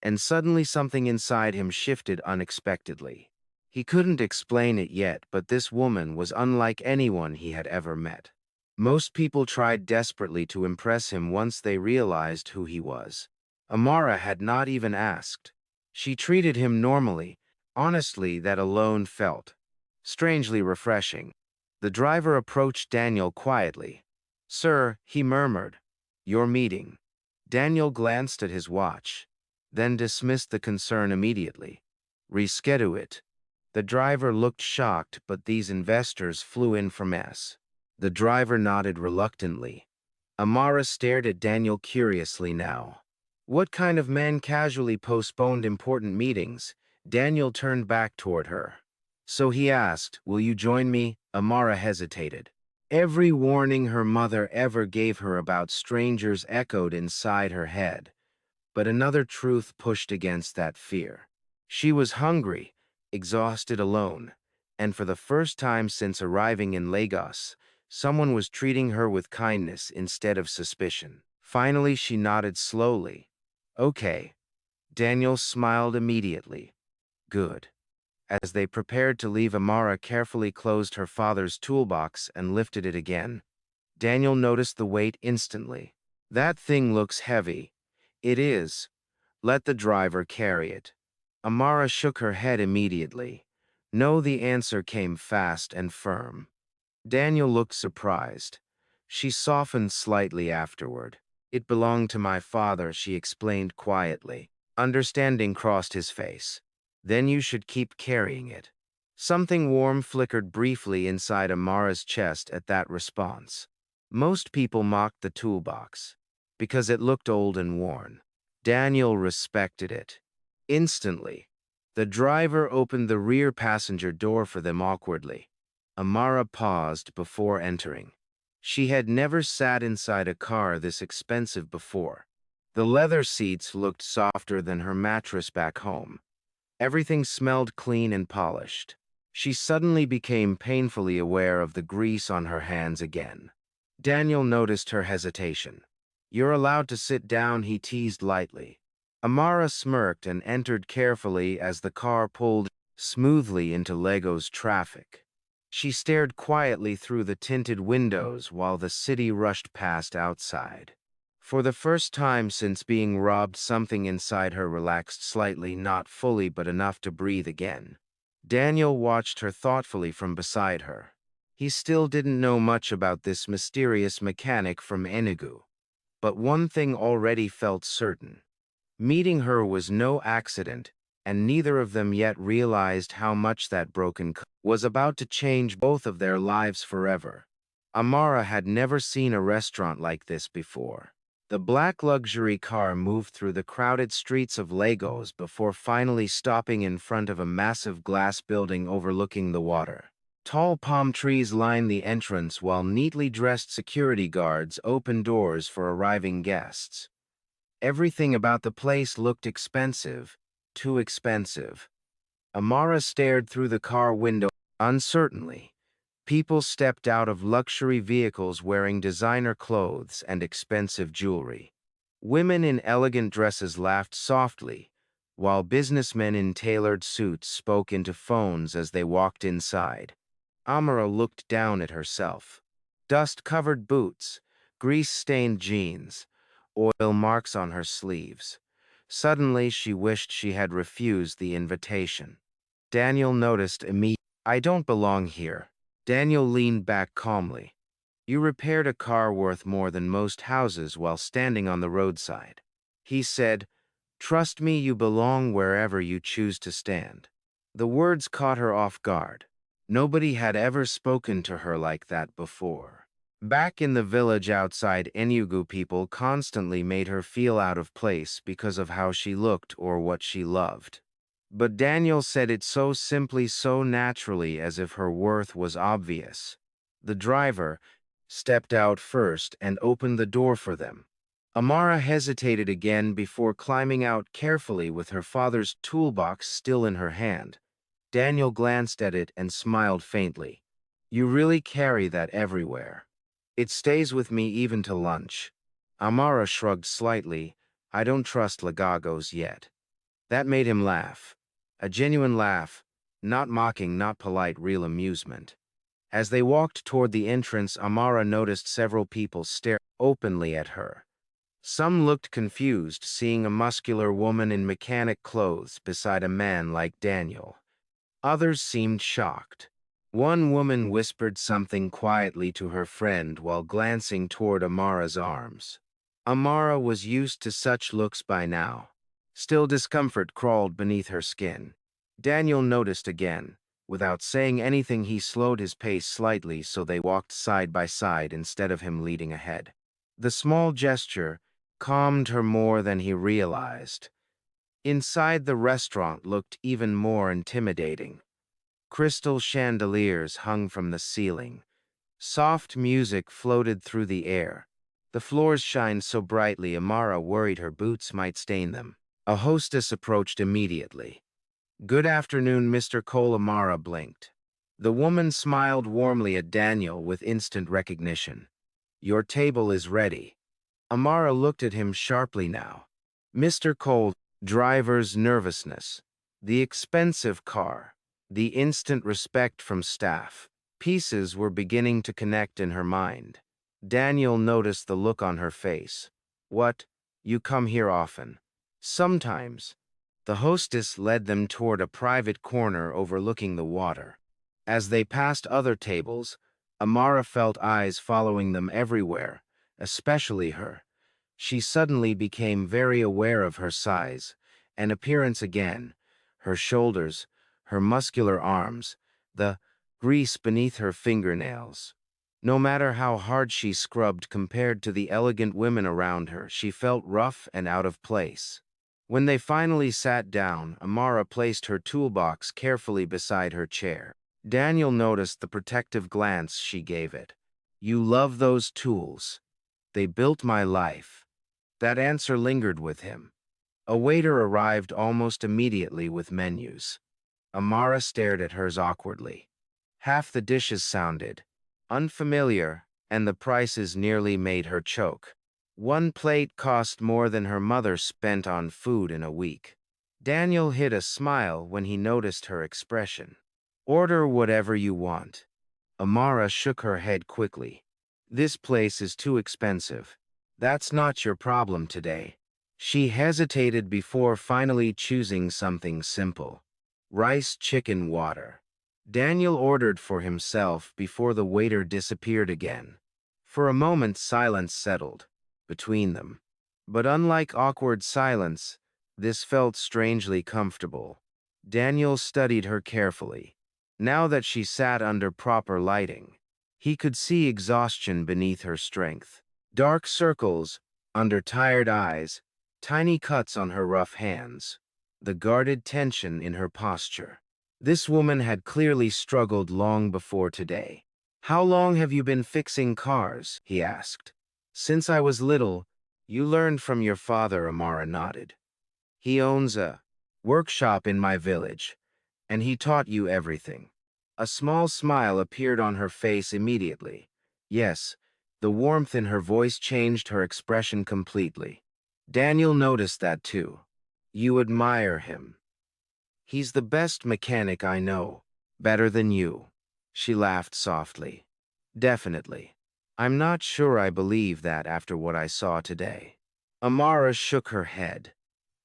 and suddenly something inside him shifted unexpectedly. He couldn't explain it yet, but this woman was unlike anyone he had ever met. Most people tried desperately to impress him once they realized who he was. Amara had not even asked. She treated him normally, honestly. That alone felt strangely refreshing. The driver approached Daniel quietly. Sir, he murmured. Your meeting. Daniel glanced at his watch, then dismissed the concern immediately. Reschedule it. The driver looked shocked, but these investors flew in from S. The driver nodded reluctantly. Amara stared at Daniel curiously now. What kind of man casually postponed important meetings? Daniel turned back toward her. So he asked, will you join me? Amara hesitated. Every warning her mother ever gave her about strangers echoed inside her head. But another truth pushed against that fear. She was hungry, exhausted, alone, and for the first time since arriving in Lagos, someone was treating her with kindness instead of suspicion. Finally, she nodded slowly. Okay. Daniel smiled immediately. Good. As they prepared to leave, Amara carefully closed her father's toolbox and lifted it again. Daniel noticed the weight instantly. That thing looks heavy. It is. Let the driver carry it. Amara shook her head immediately. No, the answer came fast and firm. Daniel looked surprised. She softened slightly afterward. It belonged to my father, she explained quietly. Understanding crossed his face. Then you should keep carrying it. Something warm flickered briefly inside Amara's chest at that response. Most people mocked the toolbox because it looked old and worn. Daniel respected it. Instantly, the driver opened the rear passenger door for them awkwardly. Amara paused before entering. She had never sat inside a car this expensive before. The leather seats looked softer than her mattress back home. Everything smelled clean and polished. She suddenly became painfully aware of the grease on her hands again. Daniel noticed her hesitation. You're allowed to sit down, he teased lightly. Amara smirked and entered carefully as the car pulled smoothly into Lagos traffic. She stared quietly through the tinted windows while the city rushed past outside. For the first time since being robbed, something inside her relaxed slightly, not fully but enough to breathe again. Daniel watched her thoughtfully from beside her. He still didn't know much about this mysterious mechanic from Enugu. But one thing already felt certain. Meeting her was no accident, and neither of them yet realized how much that was about to change both of their lives forever. Amara had never seen a restaurant like this before. The black luxury car moved through the crowded streets of Lagos before finally stopping in front of a massive glass building overlooking the water. Tall palm trees lined the entrance while neatly dressed security guards opened doors for arriving guests. Everything about the place looked expensive, too expensive. Amara stared through the car window uncertainly. People stepped out of luxury vehicles wearing designer clothes and expensive jewelry. Women in elegant dresses laughed softly, while businessmen in tailored suits spoke into phones as they walked inside. Amara looked down at herself. Dust-covered boots, grease-stained jeans, oil marks on her sleeves. Suddenly, she wished she had refused the invitation. Daniel noticed immediately. "I don't belong here." Daniel leaned back calmly. "You repaired a car worth more than most houses while standing on the roadside." He said, "Trust me, you belong wherever you choose to stand." The words caught her off guard. Nobody had ever spoken to her like that before. Back in the village outside Enugu, people constantly made her feel out of place because of how she looked or what she loved. But Daniel said it so simply, so naturally, as if her worth was obvious. The driver stepped out first and opened the door for them. Amara hesitated again before climbing out carefully with her father's toolbox still in her hand. Daniel glanced at it and smiled faintly. "You really carry that everywhere." "It stays with me even to lunch." Amara shrugged slightly. "I don't trust Lagagos yet." That made him laugh. A genuine laugh, not mocking, not polite, real amusement. As they walked toward the entrance, Amara noticed several people stare openly at her. Some looked confused, seeing a muscular woman in mechanic clothes beside a man like Daniel. Others seemed shocked. One woman whispered something quietly to her friend while glancing toward Amara's arms. Amara was used to such looks by now. Still, discomfort crawled beneath her skin. Daniel noticed again. Without saying anything, he slowed his pace slightly so they walked side by side instead of him leading ahead. The small gesture calmed her more than he realized. Inside, the restaurant looked even more intimidating. Crystal chandeliers hung from the ceiling. Soft music floated through the air. The floors shined so brightly Amara worried her boots might stain them. A hostess approached immediately. "Good afternoon, Mr. Cole." Amara blinked. The woman smiled warmly at Daniel with instant recognition. "Your table is ready." Amara looked at him sharply now. Mr. Cole, driver's nervousness, the expensive car, the instant respect from staff. Pieces were beginning to connect in her mind. Daniel noticed the look on her face. "What? You come here often?" "Sometimes." The hostess led them toward a private corner overlooking the water. As they passed other tables, Amara felt eyes following them everywhere, especially her. She suddenly became very aware of her size and appearance again, her shoulders, her muscular arms, the grease beneath her fingernails. No matter how hard she scrubbed compared to the elegant women around her, she felt rough and out of place. When they finally sat down, Amara placed her toolbox carefully beside her chair. Daniel noticed the protective glance she gave it. "You love those tools. They built my life." That answer lingered with him. A waiter arrived almost immediately with menus. Amara stared at hers awkwardly. Half the dishes sounded unfamiliar, and the prices nearly made her choke. One plate cost more than her mother spent on food in a week. Daniel hid a smile when he noticed her expression. "Order whatever you want." Amara shook her head quickly. "This place is too expensive." "That's not your problem today." She hesitated before finally choosing something simple. Rice, chicken, water. Daniel ordered for himself before the waiter disappeared again. For a moment silence settled between them. But unlike awkward silence, this felt strangely comfortable. Daniel studied her carefully. Now that she sat under proper lighting, he could see exhaustion beneath her strength. Dark circles under tired eyes, tiny cuts on her rough hands, the guarded tension in her posture. This woman had clearly struggled long before today. "How long have you been fixing cars?" he asked. "Since I was little." "You learned from your father," Amara nodded. "He owns a workshop in my village, and he taught you everything." A small smile appeared on her face immediately. Yes, the warmth in her voice changed her expression completely. Daniel noticed that too. "You admire him." "He's the best mechanic I know. Better than you." She laughed softly. "Definitely. I'm not sure I believe that after what I saw today." Amara shook her head.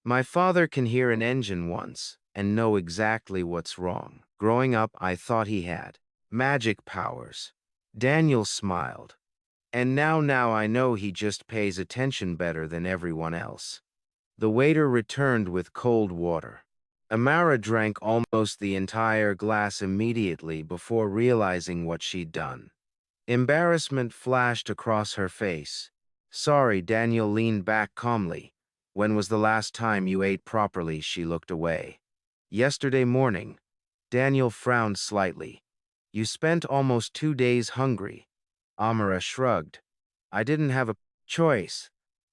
"My father can hear an engine once and know exactly what's wrong. Growing up, I thought he had magic powers." Daniel smiled. "And now I know he just pays attention better than everyone else." The waiter returned with cold water. Amara drank almost the entire glass immediately before realizing what she'd done. Embarrassment flashed across her face. "Sorry," Daniel leaned back calmly. "When was the last time you ate properly?" She looked away. "Yesterday morning." Daniel frowned slightly. "You spent almost 2 days hungry." Amara shrugged. "I didn't have a choice."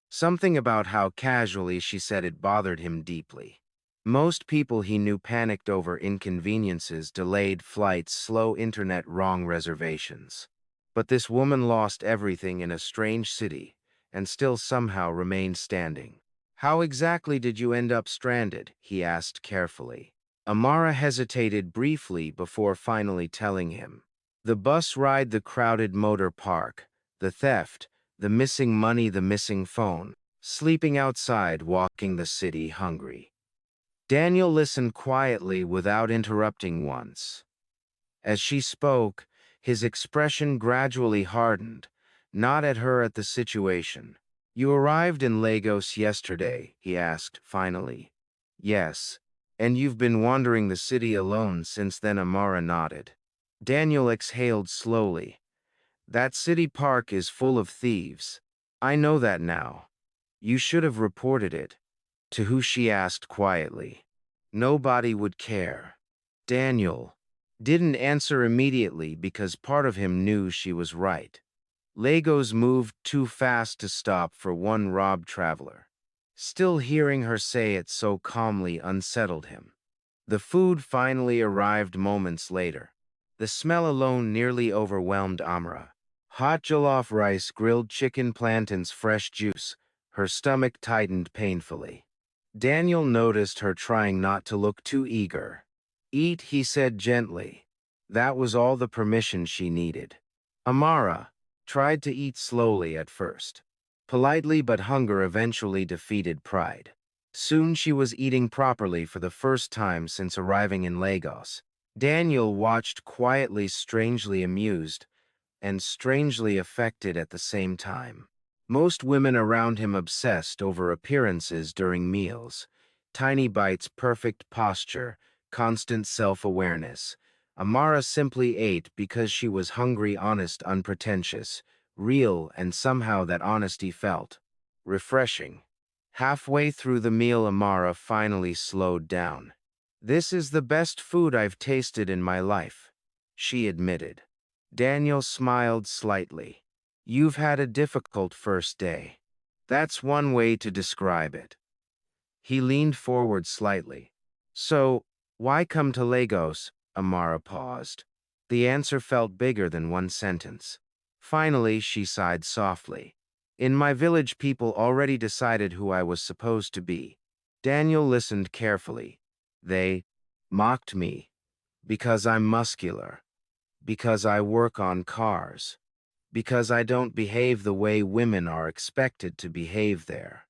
Something about how casually she said it bothered him deeply. Most people he knew panicked over inconveniences, delayed flights, slow internet, wrong reservations. But this woman lost everything in a strange city and still somehow remained standing. "How exactly did you end up stranded?" he asked carefully. Amara hesitated briefly before finally telling him. "The bus ride, the crowded motor park, the theft, the missing money, the missing phone, sleeping outside, walking the city hungry." Daniel listened quietly without interrupting once. As she spoke, his expression gradually hardened, not at her, at the situation. "You arrived in Lagos yesterday?" he asked finally. "Yes. And you've been wandering the city alone since then?" Amara nodded. Daniel exhaled slowly. "That city park is full of thieves. I know that now." "You should have reported it." "To who?" she asked quietly. "Nobody would care." Daniel didn't answer immediately because part of him knew she was right. Lagos moved too fast to stop for one robbed traveler. Still, hearing her say it so calmly unsettled him. The food finally arrived moments later. The smell alone nearly overwhelmed Amra. Hot jollof rice, grilled chicken, plantains, fresh juice. Her stomach tightened painfully. Daniel noticed her trying not to look too eager. "Eat," he said gently. That was all the permission she needed. Amara tried to eat slowly at first, politely, but hunger eventually defeated pride. Soon she was eating properly for the first time since arriving in Lagos. Daniel watched quietly, strangely amused, and strangely affected at the same time. Most women around him obsessed over appearances during meals. Tiny bites, perfect posture, constant self-awareness. Amara simply ate because she was hungry, honest, unpretentious, real, and somehow that honesty felt refreshing. Halfway through the meal, Amara finally slowed down. "This is the best food I've tasted in my life," she admitted. Daniel smiled slightly. "You've had a difficult first day." "That's one way to describe it." He leaned forward slightly. "So, why come to Lagos?" Amara paused. The answer felt bigger than one sentence. Finally, she sighed softly. "In my village, people already decided who I was supposed to be." Daniel listened carefully. "They mocked me because I'm muscular, because I work on cars, because I don't behave the way women are expected to behave there."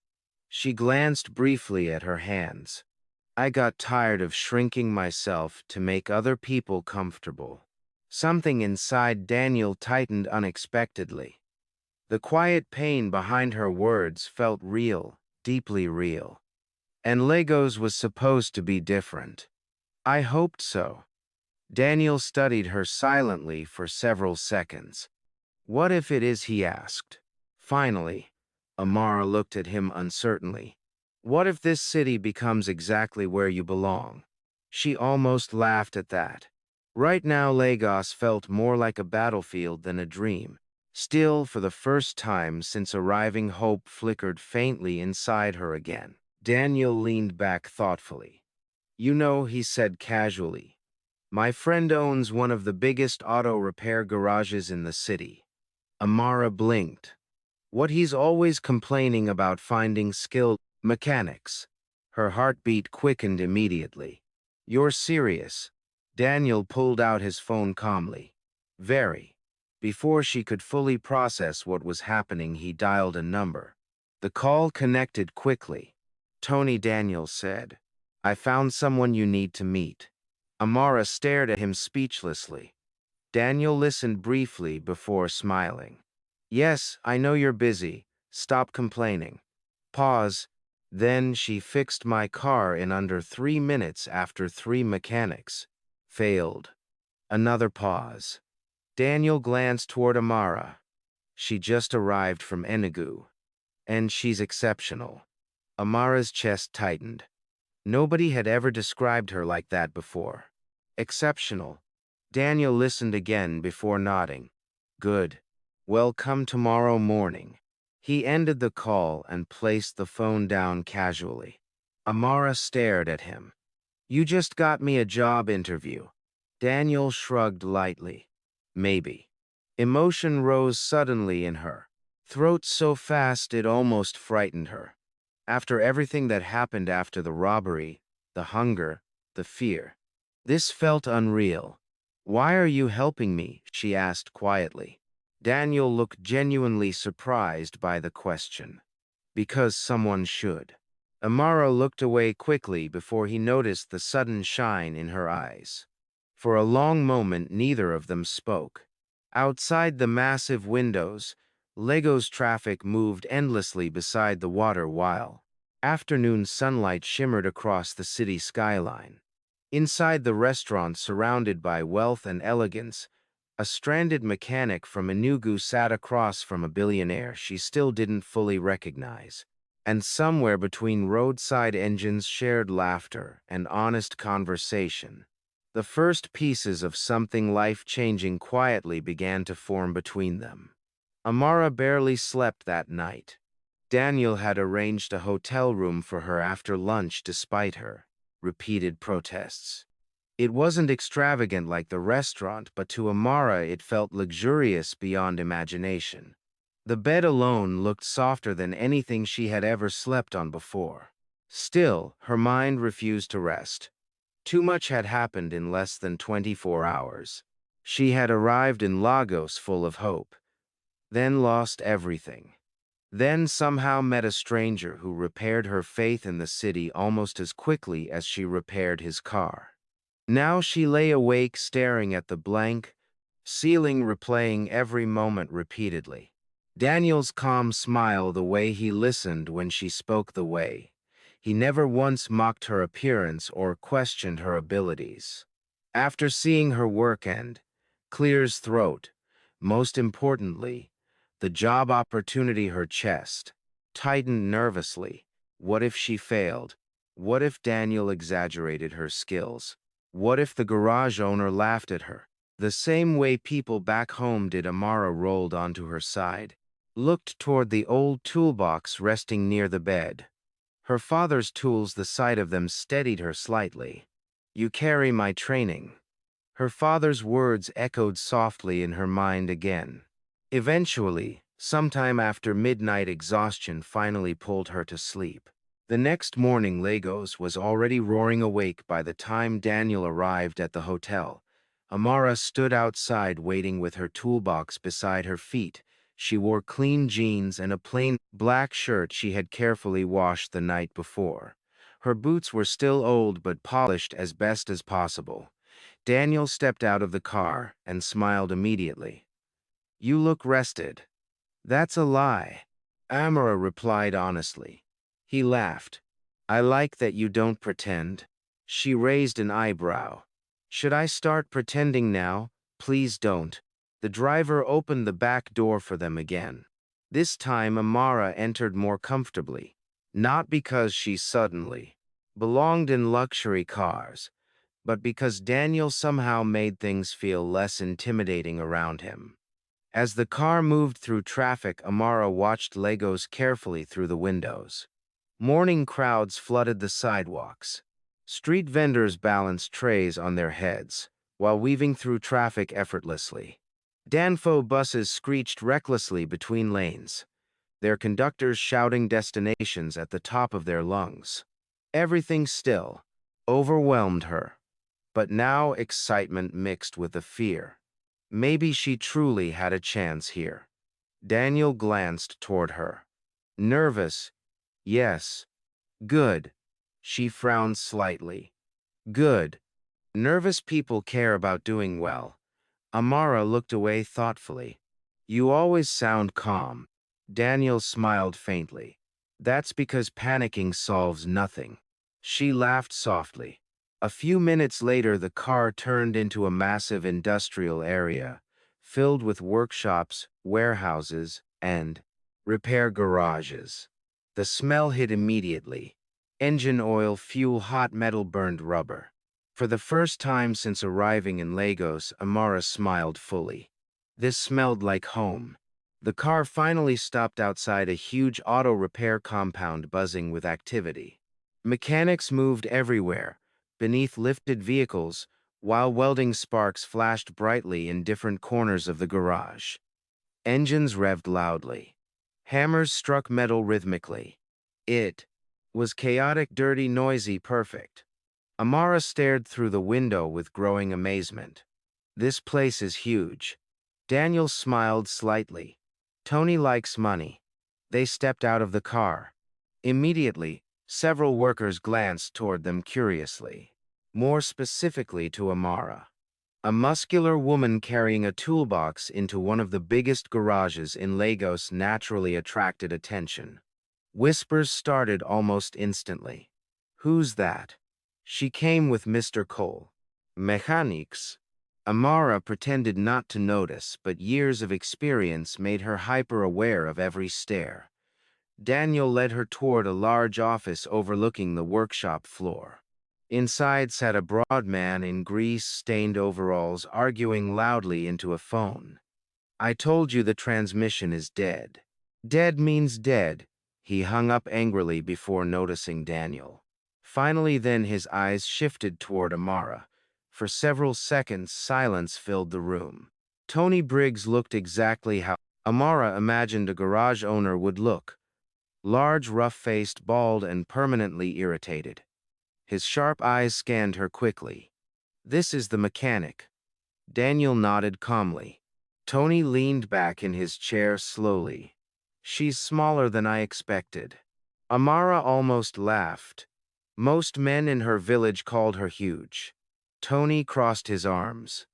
She glanced briefly at her hands. I got tired of shrinking myself to make other people comfortable. Something inside Daniel tightened unexpectedly. The quiet pain behind her words felt real, deeply real. And Legos was supposed to be different. I hoped so. Daniel studied her silently for several seconds. What if it is, he asked. Finally, Amara looked at him uncertainly. What if this city becomes exactly where you belong? She almost laughed at that. Right now, Lagos felt more like a battlefield than a dream. Still, for the first time since arriving, hope flickered faintly inside her again. Daniel leaned back thoughtfully. You know, he said casually, my friend owns one of the biggest auto repair garages in the city. Amara blinked. What, he's always complaining about finding skilled mechanics. Her heartbeat quickened immediately. You're serious? Daniel pulled out his phone calmly. Very. Before she could fully process what was happening, he dialed a number. The call connected quickly. Tony, Daniel said. I found someone you need to meet. Amara stared at him speechlessly. Daniel listened briefly before smiling. Yes, I know you're busy. Stop complaining. Pause. Then she fixed my car in under 3 minutes after 3 mechanics. Failed. Another pause. Daniel glanced toward Amara. She just arrived from Enugu. And she's exceptional. Amara's chest tightened. Nobody had ever described her like that before. Exceptional. Daniel listened again before nodding. Good. Well, come tomorrow morning. He ended the call and placed the phone down casually. Amara stared at him. You just got me a job interview. Daniel shrugged lightly. Maybe. Emotion rose suddenly in her throat so fast it almost frightened her. After everything that happened after the robbery, the hunger, the fear, this felt unreal. Why are you helping me? She asked quietly. Daniel looked genuinely surprised by the question. Because someone should. Amara looked away quickly before he noticed the sudden shine in her eyes. For a long moment, neither of them spoke. Outside the massive windows, Legos traffic moved endlessly beside the water while afternoon sunlight shimmered across the city skyline. Inside the restaurant surrounded by wealth and elegance, a stranded mechanic from Enugu sat across from a billionaire she still didn't fully recognize. And somewhere between roadside engines shared laughter and honest conversation. The first pieces of something life-changing quietly began to form between them. Amara barely slept that night. Daniel had arranged a hotel room for her after lunch despite her repeated protests. It wasn't extravagant like the restaurant, but to Amara it felt luxurious beyond imagination. The bed alone looked softer than anything she had ever slept on before. Still, her mind refused to rest. Too much had happened in less than 24 hours. She had arrived in Lagos full of hope, then lost everything. Then somehow met a stranger who repaired her faith in the city almost as quickly as she repaired his car. Now she lay awake staring at the blank ceiling, replaying every moment repeatedly. Daniel's calm smile, the way he listened when she spoke, the way he never once mocked her appearance or questioned her abilities. After seeing her work and Clear's throat, most importantly, the job opportunity, her chest tightened nervously. What if she failed? What if Daniel exaggerated her skills? What if the garage owner laughed at her? The same way people back home did. Amara rolled onto her side, looked toward the old toolbox resting near the bed. Her father's tools, the sight of them steadied her slightly. You carry my training. Her father's words echoed softly in her mind again. Eventually, sometime after midnight, exhaustion finally pulled her to sleep. The next morning, Lagos was already roaring awake by the time Daniel arrived at the hotel. Amara stood outside waiting with her toolbox beside her feet. She wore clean jeans and a plain black shirt she had carefully washed the night before. Her boots were still old but polished as best as possible. Daniel stepped out of the car and smiled immediately. "You look rested." "That's a lie," Amara replied honestly. He laughed. "I like that you don't pretend." She raised an eyebrow. "Should I start pretending now?" "Please don't." The driver opened the back door for them again. This time Amara entered more comfortably, not because she suddenly belonged in luxury cars, but because Daniel somehow made things feel less intimidating around him. As the car moved through traffic, Amara watched Legos carefully through the windows. Morning crowds flooded the sidewalks. Street vendors balanced trays on their heads, while weaving through traffic effortlessly. Danfo buses screeched recklessly between lanes, their conductors shouting destinations at the top of their lungs. Everything still overwhelmed her, but now excitement mixed with the fear. Maybe she truly had a chance here. Daniel glanced toward her. "Nervous?" "Yes." "Good." She frowned slightly. "Good. Nervous people care about doing well." Amara looked away thoughtfully. "You always sound calm." Daniel smiled faintly. "That's because panicking solves nothing." She laughed softly. A few minutes later, the car turned into a massive industrial area, filled with workshops, warehouses, and repair garages. The smell hit immediately. Engine oil, fuel, hot metal, burned rubber. For the first time since arriving in Lagos, Amara smiled fully. This smelled like home. The car finally stopped outside a huge auto repair compound buzzing with activity. Mechanics moved everywhere, beneath lifted vehicles, while welding sparks flashed brightly in different corners of the garage. Engines revved loudly. Hammers struck metal rhythmically. It was chaotic, dirty, noisy, perfect. Amara stared through the window with growing amazement. "This place is huge." Daniel smiled slightly. "Tony likes money." They stepped out of the car. Immediately, several workers glanced toward them curiously. More specifically to Amara. A muscular woman carrying a toolbox into one of the biggest garages in Lagos naturally attracted attention. Whispers started almost instantly. "Who's that?" "She came with Mr. Cole." "Mechanics." Amara pretended not to notice, but years of experience made her hyper-aware of every stare. Daniel led her toward a large office overlooking the workshop floor. Inside sat a broad man in grease-stained overalls arguing loudly into a phone. "I told you the transmission is dead." "Dead means dead." He hung up angrily before noticing Daniel. Finally, then his eyes shifted toward Amara. For several seconds, silence filled the room. Tony Briggs looked exactly how Amara imagined a garage owner would look. Large, rough-faced, bald, and permanently irritated. His sharp eyes scanned her quickly. "This is the mechanic." Daniel nodded calmly. Tony leaned back in his chair slowly. "She's smaller than I expected." Amara almost laughed. Most men in her village called her huge. Tony crossed his arms.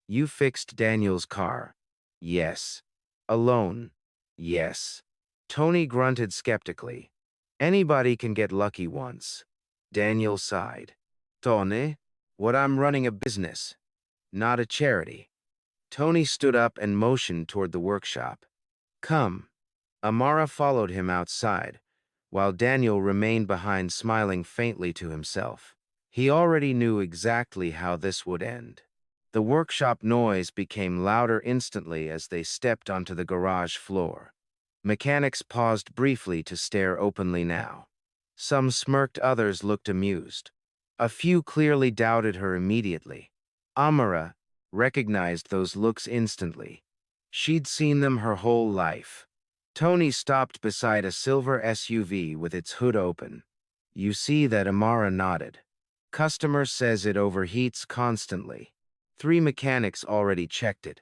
"You fixed Daniel's car." "Yes." "Alone." "Yes." Tony grunted skeptically. "Anybody can get lucky once." Daniel sighed. "Tony, what, I'm running a business, not a charity." Tony stood up and motioned toward the workshop. "Come." Amara followed him outside, while Daniel remained behind smiling faintly to himself. He already knew exactly how this would end. The workshop noise became louder instantly as they stepped onto the garage floor. Mechanics paused briefly to stare openly now. Some smirked, others looked amused. A few clearly doubted her immediately. Amara recognized those looks instantly. She'd seen them her whole life. Tony stopped beside a silver SUV with its hood open. "You see that?" Amara nodded. "Customer says it overheats constantly." 3 mechanics already checked it.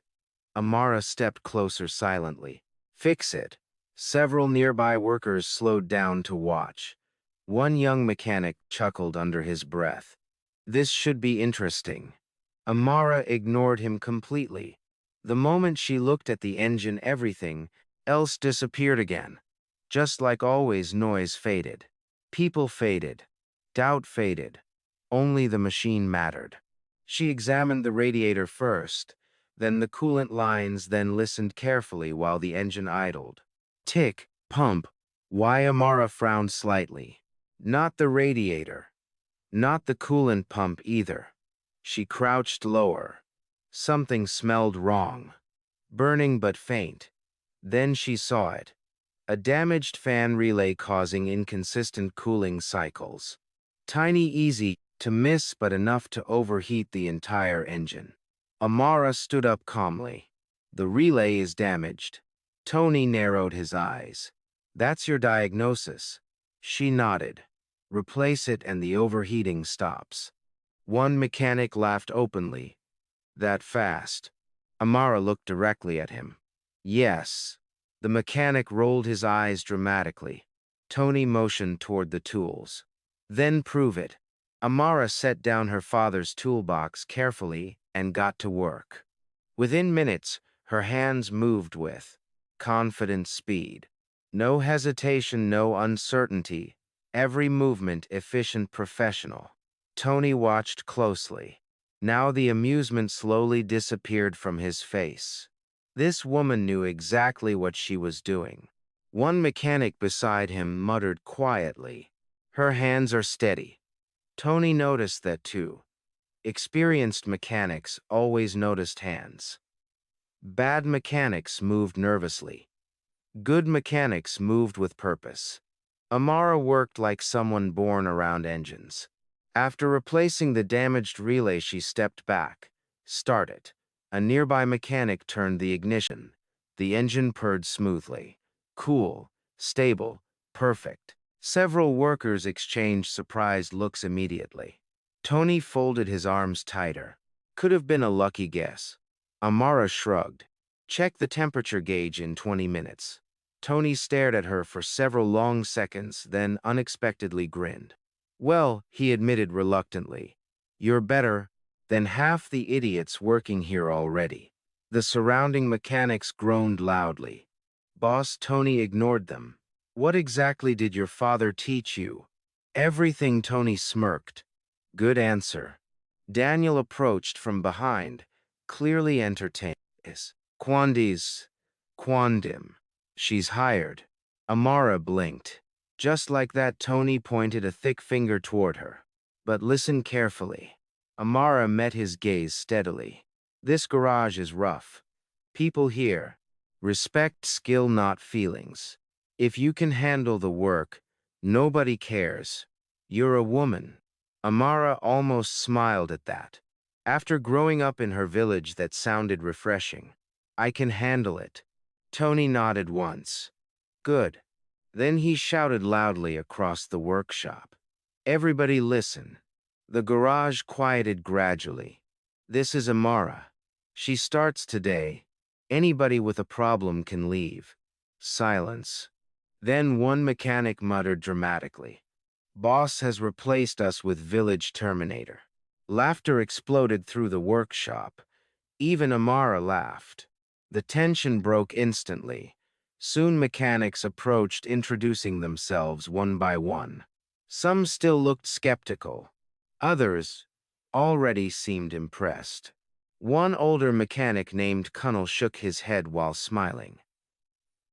Amara stepped closer silently. "Fix it." Several nearby workers slowed down to watch. One young mechanic chuckled under his breath. This should be interesting. Amara ignored him completely. The moment she looked at the engine, everything else disappeared again. Just like always, noise faded. People faded. Doubt faded. Only the machine mattered. She examined the radiator first, then the coolant lines, then listened carefully while the engine idled. Tick, pump. Why? Amara frowned slightly. Not the radiator. Not the coolant pump either. She crouched lower. Something smelled wrong. Burning but faint. Then she saw it. A damaged fan relay causing inconsistent cooling cycles. Tiny, easy to miss, but enough to overheat the entire engine. Amara stood up calmly. The relay is damaged. Tony narrowed his eyes. That's your diagnosis. She nodded. Replace it and the overheating stops. One mechanic laughed openly. That fast? Amara looked directly at him. Yes. The mechanic rolled his eyes dramatically. Tony motioned toward the tools. Then prove it. Amara set down her father's toolbox carefully and got to work. Within minutes, her hands moved with confident speed. No hesitation, no uncertainty. Every movement efficient, professional. Tony watched closely. Now the amusement slowly disappeared from his face. This woman knew exactly what she was doing. One mechanic beside him muttered quietly, "Her hands are steady." Tony noticed that too. Experienced mechanics always noticed hands. Bad mechanics moved nervously. Good mechanics moved with purpose. Amara worked like someone born around engines. After replacing the damaged relay, she stepped back. Start it. A nearby mechanic turned the ignition. The engine purred smoothly. Cool, stable, perfect. Several workers exchanged surprised looks immediately. Tony folded his arms tighter. Could have been a lucky guess. Amara shrugged. Check the temperature gauge in 20 minutes. Tony stared at her for several long seconds, then unexpectedly grinned. Well, he admitted reluctantly, you're better than half the idiots working here already. The surrounding mechanics groaned loudly. Boss Tony ignored them. What exactly did your father teach you? Everything, Tony smirked. Good answer. Daniel approached from behind, clearly entertained. Quandi's. Quandim. She's hired. Amara blinked. Just like that, Tony pointed a thick finger toward her. But listen carefully. Amara met his gaze steadily. This garage is rough. People here respect skill, not feelings. If you can handle the work, nobody cares. You're a woman. Amara almost smiled at that. After growing up in her village, that sounded refreshing. I can handle it. Tony nodded once. Good. Then he shouted loudly across the workshop. Everybody listen. The garage quieted gradually. This is Amara. She starts today. Anybody with a problem can leave. Silence. Then one mechanic muttered dramatically. Boss has replaced us with Village Terminator. Laughter exploded through the workshop. Even Amara laughed. The tension broke instantly. Soon mechanics approached, introducing themselves one by one. Some still looked skeptical. Others already seemed impressed. One older mechanic named Cunnell shook his head while smiling.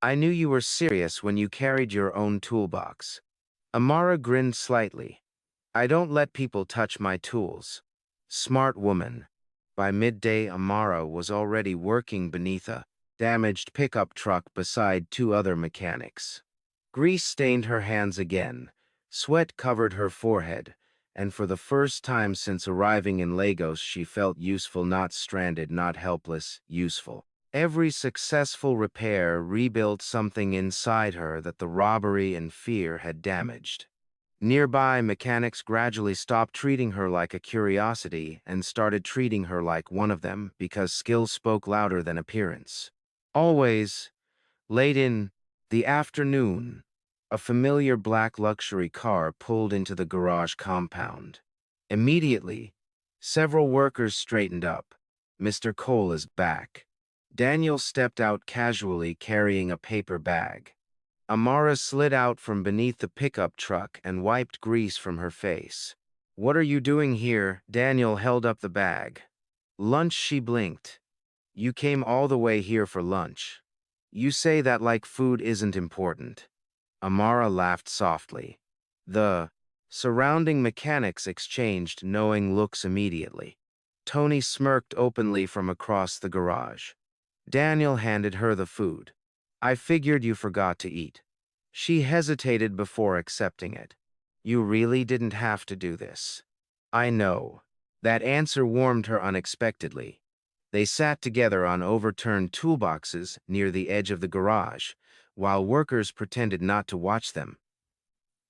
I knew you were serious when you carried your own toolbox. Amara grinned slightly. I don't let people touch my tools. Smart woman. By midday, Amara was already working beneath a damaged pickup truck beside two other mechanics. Grease stained her hands again. Sweat covered her forehead, and for the first time since arriving in Lagos, she felt useful, not stranded, not helpless, useful. Every successful repair rebuilt something inside her that the robbery and fear had damaged. Nearby, mechanics gradually stopped treating her like a curiosity and started treating her like one of them because skill spoke louder than appearance. Always, late in the afternoon, A familiar black luxury car pulled into the garage compound. Immediately, several workers straightened up. Mr. Cole is back. Daniel stepped out casually carrying a paper bag. Amara slid out from beneath the pickup truck and wiped grease from her face. "What are you doing here?" Daniel held up the bag. "Lunch," she blinked. "You came all the way here for lunch. You say that like food isn't important." Amara laughed softly. The surrounding mechanics exchanged knowing looks immediately. Tony smirked openly from across the garage. Daniel handed her the food. "I figured you forgot to eat." She hesitated before accepting it. "You really didn't have to do this." "I know." That answer warmed her unexpectedly. They sat together on overturned toolboxes near the edge of the garage, while workers pretended not to watch them.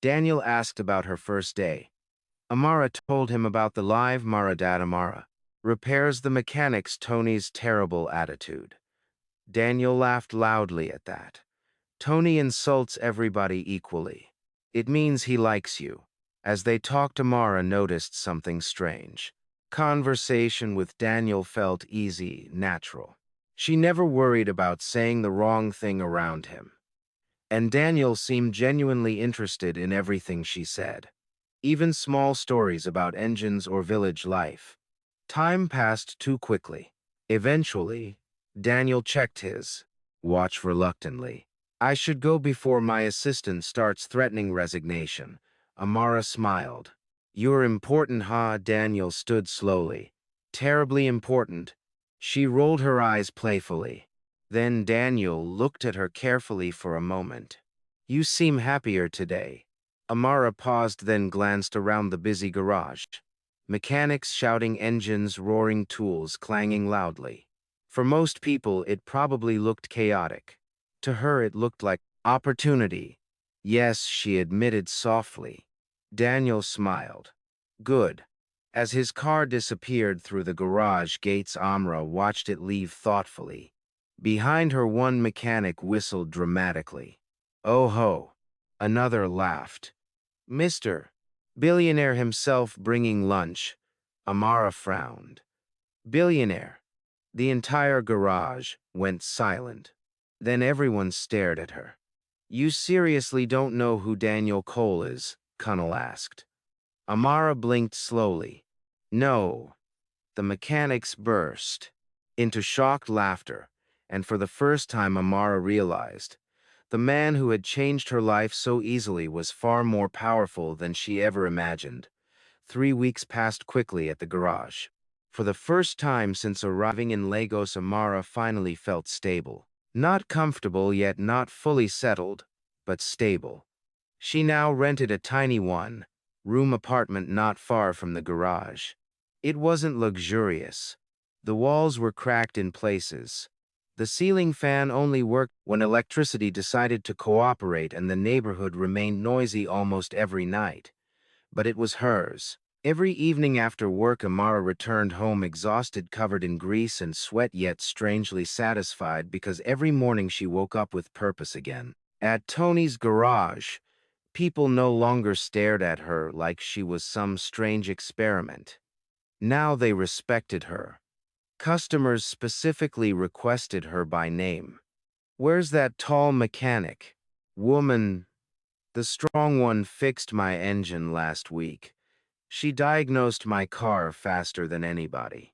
Daniel asked about her first day. Amara told him about the live Maradad. Amara repairs the mechanics Tony's terrible attitude. Daniel laughed loudly at that. Tony insults everybody equally. It means he likes you. As they talked, Amara noticed something strange. Conversation with Daniel felt easy, natural. She never worried about saying the wrong thing around him. And Daniel seemed genuinely interested in everything she said, even small stories about engines or village life. Time passed too quickly. Eventually, Daniel checked his watch reluctantly. "I should go before my assistant starts threatening resignation." Amara smiled. "You're important, huh?" Daniel stood slowly. "Terribly important." She rolled her eyes playfully. Then Daniel looked at her carefully for a moment. "You seem happier today." Amara paused, then glanced around the busy garage. Mechanics shouting, engines roaring, tools clanging loudly. For most people, it probably looked chaotic. To her, it looked like opportunity. "Yes," she admitted softly. Daniel smiled. "Good." As his car disappeared through the garage gates, Amra watched it leave thoughtfully. Behind her, one mechanic whistled dramatically. "Oh ho!" Another laughed. "Mr. Billionaire himself bringing lunch." Amara frowned. "Billionaire." The entire garage went silent. Then everyone stared at her. "You seriously don't know who Daniel Cole is?" Connell asked. Amara blinked slowly. "No." The mechanics burst into shocked laughter, and for the first time Amara realized the man who had changed her life so easily was far more powerful than she ever imagined. 3 weeks passed quickly at the garage. For the first time since arriving in Lagos, Amara finally felt stable. Not comfortable, yet not fully settled, but stable. She now rented a tiny one-room apartment not far from the garage. It wasn't luxurious. The walls were cracked in places. The ceiling fan only worked when electricity decided to cooperate, and the neighborhood remained noisy almost every night. But it was hers. Every evening after work, Amara returned home exhausted, covered in grease and sweat, yet strangely satisfied because every morning she woke up with purpose again. At Tony's garage, people no longer stared at her like she was some strange experiment. Now they respected her. Customers specifically requested her by name. "Where's that tall mechanic?" "Woman, the strong one fixed my engine last week. She diagnosed my car faster than anybody."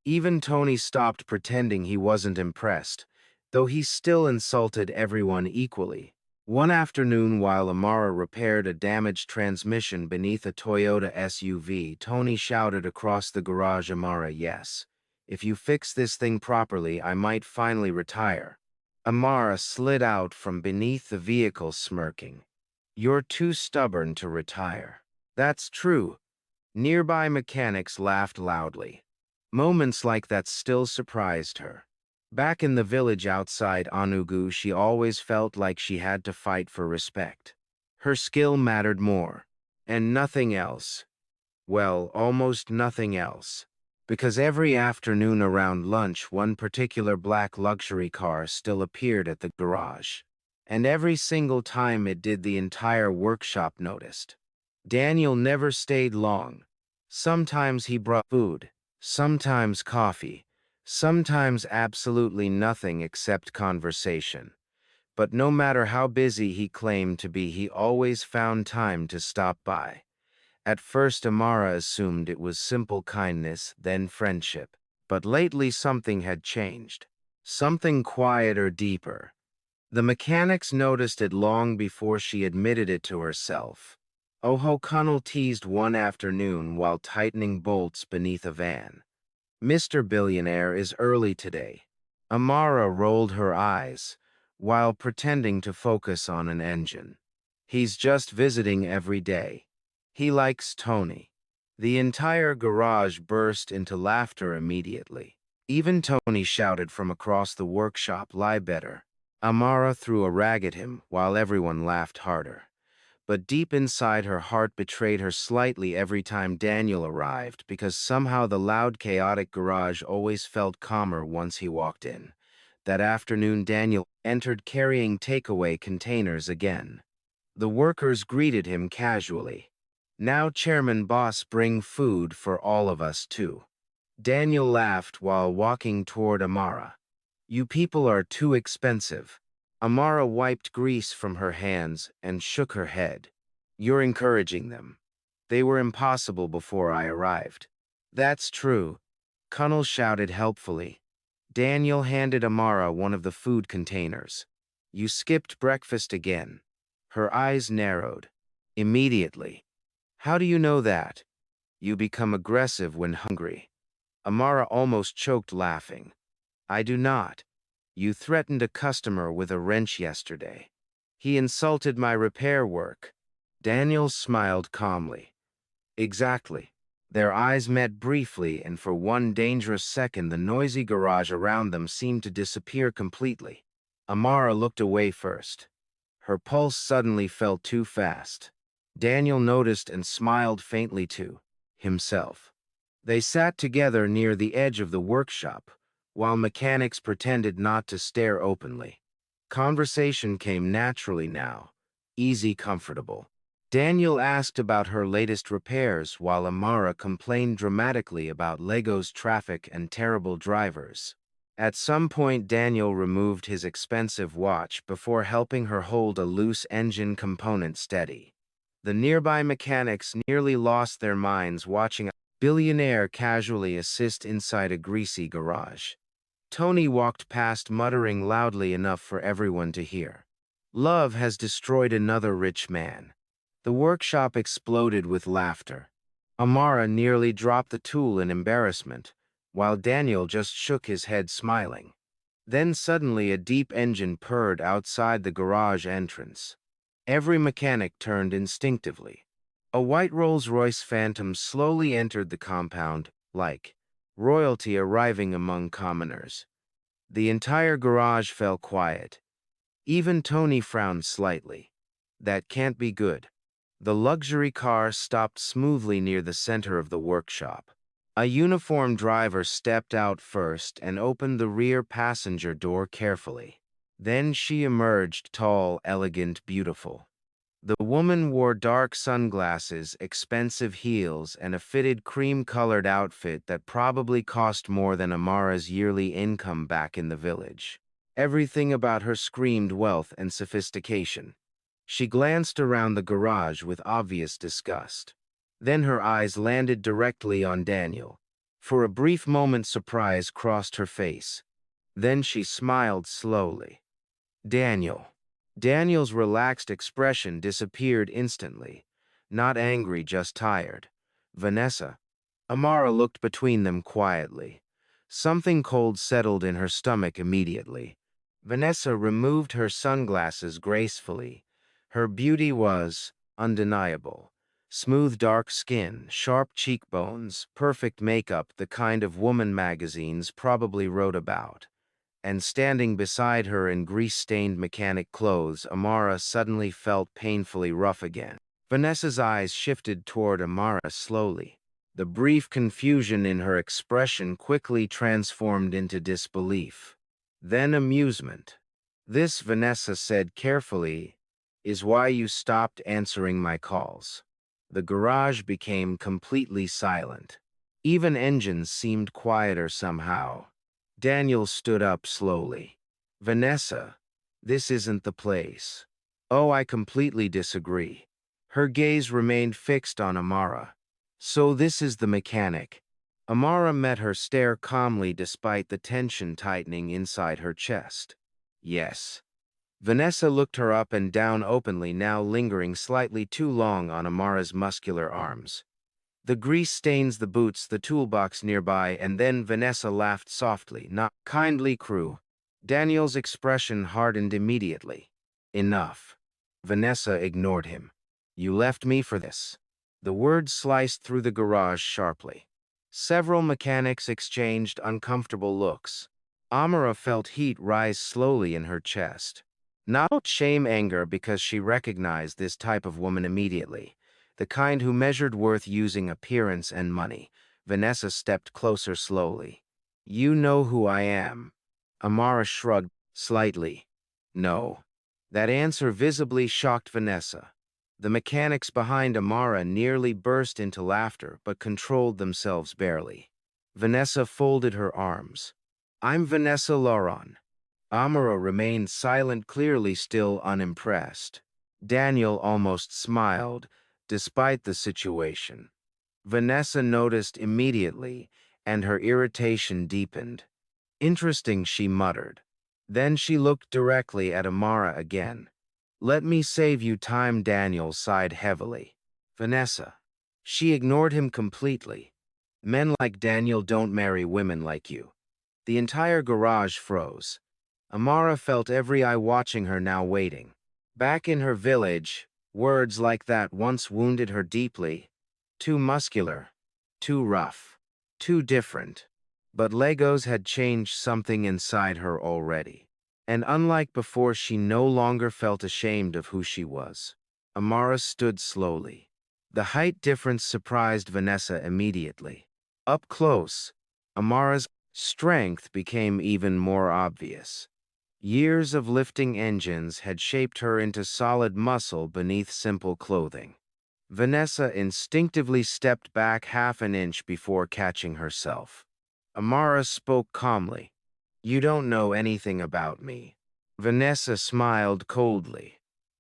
Even Tony stopped pretending he wasn't impressed, though he still insulted everyone equally. One afternoon, while Amara repaired a damaged transmission beneath a Toyota SUV, Tony shouted across the garage, "Amara, yes. If you fix this thing properly, I might finally retire." Amara slid out from beneath the vehicle, smirking. "You're too stubborn to retire." "That's true." Nearby mechanics laughed loudly. Moments like that still surprised her. Back in the village outside Enugu, she always felt like she had to fight for respect. Her skill mattered more. And nothing else. Well, almost nothing else. Because every afternoon around lunch, one particular black luxury car still appeared at the garage. And every single time it did, the entire workshop noticed. Daniel never stayed long. Sometimes he brought food, sometimes coffee, sometimes absolutely nothing except conversation. But no matter how busy he claimed to be, he always found time to stop by. At first, Amara assumed it was simple kindness, then friendship. But lately something had changed. Something quieter, deeper. The mechanics noticed it long before she admitted it to herself. O'Connell teased one afternoon while tightening bolts beneath a van. "Mr. Billionaire is early today." Amara rolled her eyes while pretending to focus on an engine. "He's just visiting every day. He likes Tony." The entire garage burst into laughter immediately. Even Tony shouted from across the workshop, "Lie better." Amara threw a rag at him while everyone laughed harder. But deep inside, her heart betrayed her slightly every time Daniel arrived, because somehow the loud, chaotic garage always felt calmer once he walked in. That afternoon, Daniel entered carrying takeaway containers again. The workers greeted him casually. "Now, Chairman Boss, bring food for all of us, too." Daniel laughed while walking toward Amara. "You people are too expensive." Amara wiped grease from her hands and shook her head. "You're encouraging them. They were impossible before I arrived." "That's true," Connell shouted helpfully. Daniel handed Amara one of the food containers. "You skipped breakfast again." Her eyes narrowed. "Immediately." "How do you know that?" "You become aggressive when hungry." Amara almost choked laughing. "I do not. You threatened a customer with a wrench yesterday. He insulted my repair work." Daniel smiled calmly. "Exactly." Their eyes met briefly, and for one dangerous second, the noisy garage around them seemed to disappear completely. Amara looked away first. Her pulse suddenly felt too fast. Daniel noticed and smiled faintly to himself. They sat together near the edge of the workshop, while mechanics pretended not to stare openly. Conversation came naturally now, easy, comfortable. Daniel asked about her latest repairs, while Amara complained dramatically about Lego's traffic and terrible drivers. At some point, Daniel removed his expensive watch before helping her hold a loose engine component steady. The nearby mechanics nearly lost their minds watching a billionaire casually assist inside a greasy garage. Tony walked past, muttering loudly enough for everyone to hear. "Love has destroyed another rich man." The workshop exploded with laughter. Amara nearly dropped the tool in embarrassment, while Daniel just shook his head, smiling. Then suddenly a deep engine purred outside the garage entrance. Every mechanic turned instinctively. A white Rolls-Royce Phantom slowly entered the compound, like royalty arriving among commoners. The entire garage fell quiet. Even Tony frowned slightly. "That can't be good." The luxury car stopped smoothly near the center of the workshop. A uniformed driver stepped out first and opened the rear passenger door carefully. Then she emerged, tall, elegant, beautiful. The woman wore dark sunglasses, expensive heels, and a fitted cream-colored outfit that probably cost more than Amara's yearly income back in the village. Everything about her screamed wealth and sophistication. She glanced around the garage with obvious disgust. Then her eyes landed directly on Daniel. For a brief moment, surprise crossed her face. Then she smiled slowly. "Daniel." Daniel's relaxed expression disappeared instantly. Not angry, just tired. "Vanessa." Amara looked between them quietly. Something cold settled in her stomach immediately. Vanessa removed her sunglasses gracefully. Her beauty was undeniable. Smooth dark skin, sharp cheekbones, perfect makeup, the kind of woman magazines probably wrote about. And standing beside her in grease-stained mechanic clothes, Amara suddenly felt painfully rough again. Vanessa's eyes shifted toward Amara slowly. The brief confusion in her expression quickly transformed into disbelief. Then amusement. This, Vanessa said carefully, is why you stopped answering my calls. The garage became completely silent. Even engines seemed quieter somehow. Daniel stood up slowly. Vanessa, this isn't the place. Oh, I completely disagree. Her gaze remained fixed on Amara. So this is the mechanic. Amara met her stare calmly despite the tension tightening inside her chest. Yes. Vanessa looked her up and down openly, now lingering slightly too long on Amara's muscular arms. The grease stains the boots, the toolbox nearby, and then Vanessa laughed softly, not kindly, crew. Daniel's expression hardened immediately. Enough. Vanessa ignored him. You left me for this. The words sliced through the garage sharply. Several mechanics exchanged uncomfortable looks. Amara felt heat rise slowly in her chest. Not shame, anger, because she recognized this type of woman immediately. The kind who measured worth using appearance and money. Vanessa stepped closer slowly. You know who I am. Amara shrugged slightly. No. That answer visibly shocked Vanessa. The mechanics behind Amara nearly burst into laughter, but controlled themselves barely. Vanessa folded her arms. I'm Vanessa Lauron. Amara remained silent, clearly still unimpressed. Daniel almost smiled, despite the situation. Vanessa noticed immediately, and her irritation deepened. Interesting, she muttered. Then she looked directly at Amara again. Let me save you time, Daniel sighed heavily. Vanessa. She ignored him completely. Men like Daniel don't marry women like you. The entire garage froze. Amara felt every eye watching her, now waiting. Back in her village, words like that once wounded her deeply. Too muscular, too rough, too different. But Legos had changed something inside her already. And unlike before, she no longer felt ashamed of who she was. Amara stood slowly. The height difference surprised Vanessa immediately. Up close, Amara's strength became even more obvious. Years of lifting engines had shaped her into solid muscle beneath simple clothing. Vanessa instinctively stepped back half an inch before catching herself. Amara spoke calmly. You don't know anything about me. Vanessa smiled coldly.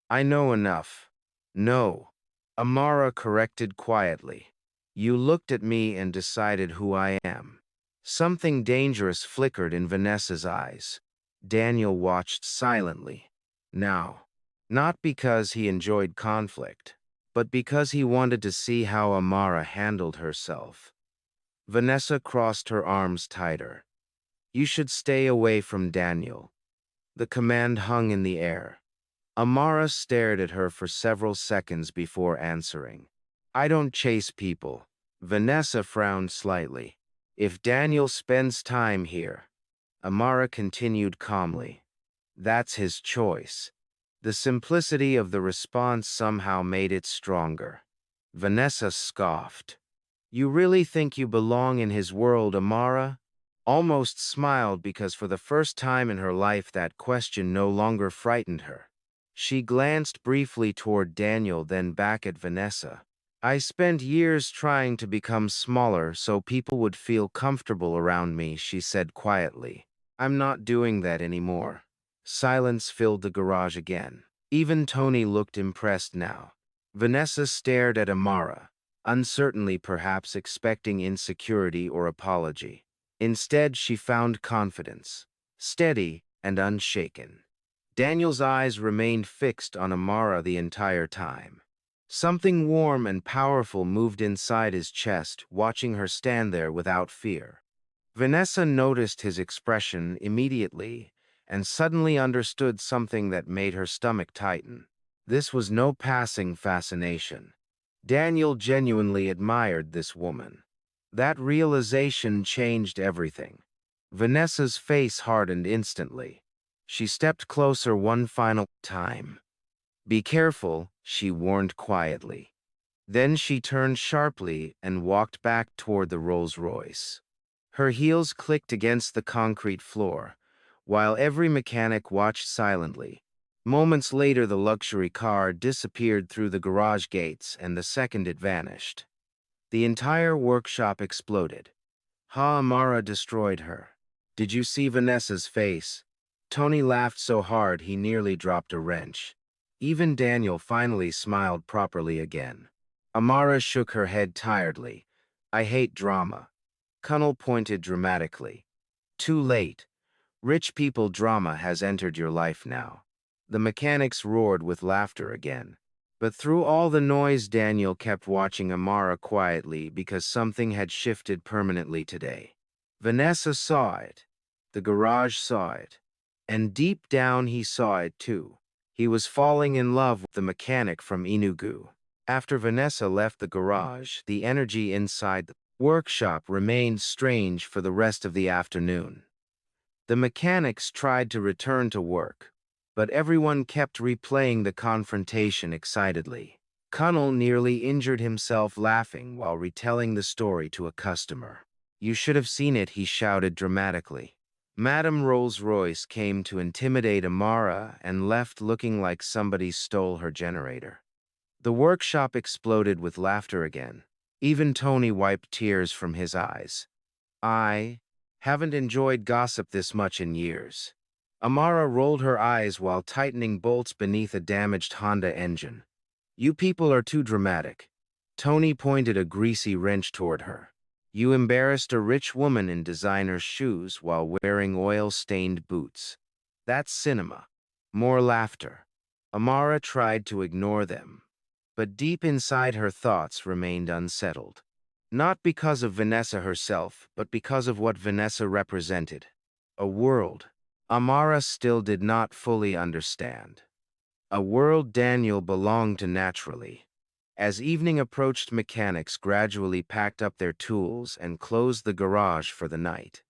I know enough. No. Amara corrected quietly. You looked at me and decided who I am. Something dangerous flickered in Vanessa's eyes. Daniel watched silently. Now, not because he enjoyed conflict, but because he wanted to see how Amara handled herself. Vanessa crossed her arms tighter. You should stay away from Daniel. The command hung in the air. Amara stared at her for several seconds before answering. I don't chase people. Vanessa frowned slightly. If Daniel spends time here, Amara continued calmly. That's his choice. The simplicity of the response somehow made it stronger. Vanessa scoffed. You really think you belong in his world, Amara? Almost smiled because for the first time in her life that question no longer frightened her. She glanced briefly toward Daniel, then back at Vanessa. I spent years trying to become smaller so people would feel comfortable around me, she said quietly. I'm not doing that anymore. Silence filled the garage again. Even Tony looked impressed now. Vanessa stared at Amara, uncertainly, perhaps expecting insecurity or apology. Instead, she found confidence, steady and unshaken. Daniel's eyes remained fixed on Amara the entire time. Something warm and powerful moved inside his chest, watching her stand there without fear. Vanessa noticed his expression immediately and suddenly understood something that made her stomach tighten. This was no passing fascination. Daniel genuinely admired this woman. That realization changed everything. Vanessa's face hardened instantly. She stepped closer one final time. Be careful, she warned quietly. Then she turned sharply and walked back toward the Rolls-Royce. Her heels clicked against the concrete floor, while every mechanic watched silently. Moments later, the luxury car disappeared through the garage gates, and the second it vanished, the entire workshop exploded. Ha! Amara destroyed her. Did you see Vanessa's face? Tony laughed so hard he nearly dropped a wrench. Even Daniel finally smiled properly again. Amara shook her head tiredly. I hate drama. Connell pointed dramatically. Too late. Rich people drama has entered your life now. The mechanics roared with laughter again. But through all the noise, Daniel kept watching Amara quietly because something had shifted permanently today. Vanessa saw it. The garage saw it. And deep down he saw it too. He was falling in love with the mechanic from Enugu. After Vanessa left the garage, the energy inside the workshop remained strange for the rest of the afternoon. The mechanics tried to return to work, but everyone kept replaying the confrontation excitedly. Connell nearly injured himself laughing while retelling the story to a customer. You should have seen it, he shouted dramatically. Madame Rolls-Royce came to intimidate Amara and left looking like somebody stole her generator. The workshop exploded with laughter again. Even Tony wiped tears from his eyes. I haven't enjoyed gossip this much in years. Amara rolled her eyes while tightening bolts beneath a damaged Honda engine. You people are too dramatic. Tony pointed a greasy wrench toward her. You embarrassed a rich woman in designer shoes while wearing oil-stained boots. That's cinema. More laughter. Amara tried to ignore them, but deep inside her thoughts remained unsettled. Not because of Vanessa herself, but because of what Vanessa represented. A world Amara still did not fully understand. A world Daniel belonged to naturally. As evening approached, mechanics gradually packed up their tools and closed the garage for the night.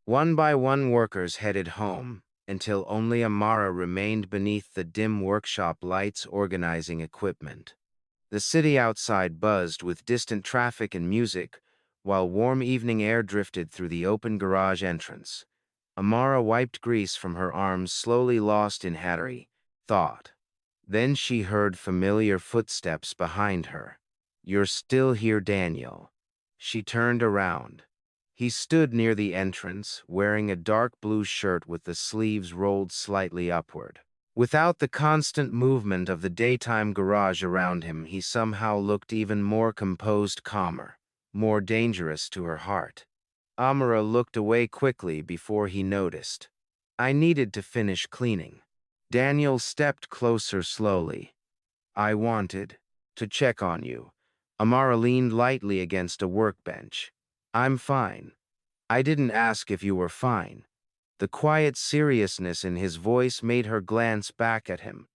One by one, workers headed home, until only Amara remained beneath the dim workshop lights organizing equipment. The city outside buzzed with distant traffic and music, while warm evening air drifted through the open garage entrance. Amara wiped grease from her arms, slowly lost in Hattery thought. Then she heard familiar footsteps behind her. You're still here, Daniel. She turned around. He stood near the entrance, wearing a dark blue shirt with the sleeves rolled slightly upward. Without the constant movement of the daytime garage around him, he somehow looked even more composed, calmer, more dangerous to her heart. Amara looked away quickly before he noticed. I needed to finish cleaning. Daniel stepped closer slowly. I wanted to check on you. Amara leaned lightly against a workbench. I'm fine. I didn't ask if you were fine. The quiet seriousness in his voice made her glance back at him.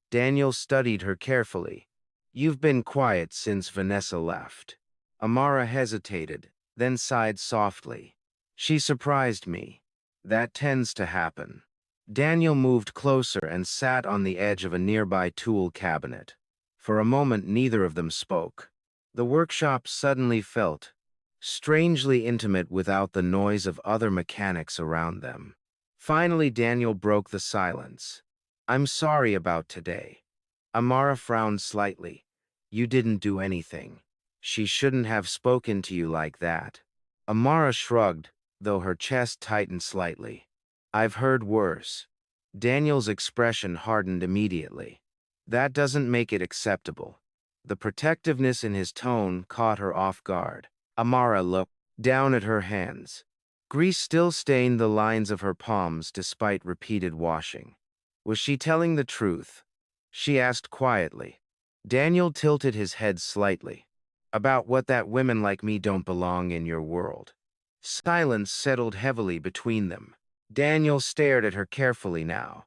Daniel studied her carefully. You've been quiet since Vanessa left. Amara hesitated, then sighed softly. She surprised me. That tends to happen. Daniel moved closer and sat on the edge of a nearby tool cabinet. For a moment, neither of them spoke. The workshop suddenly felt strangely intimate without the noise of other mechanics around them. Finally, Daniel broke the silence. I'm sorry about today. Amara frowned slightly. You didn't do anything. She shouldn't have spoken to you like that. Amara shrugged, though her chest tightened slightly. I've heard worse. Daniel's expression hardened immediately. That doesn't make it acceptable. The protectiveness in his tone caught her off guard. Amara looked down at her hands. Grease still stained the lines of her palms despite repeated washing. Was she telling the truth? She asked quietly. Daniel tilted his head slightly. About what that women like me don't belong in your world. Silence settled heavily between them. Daniel stared at her carefully now,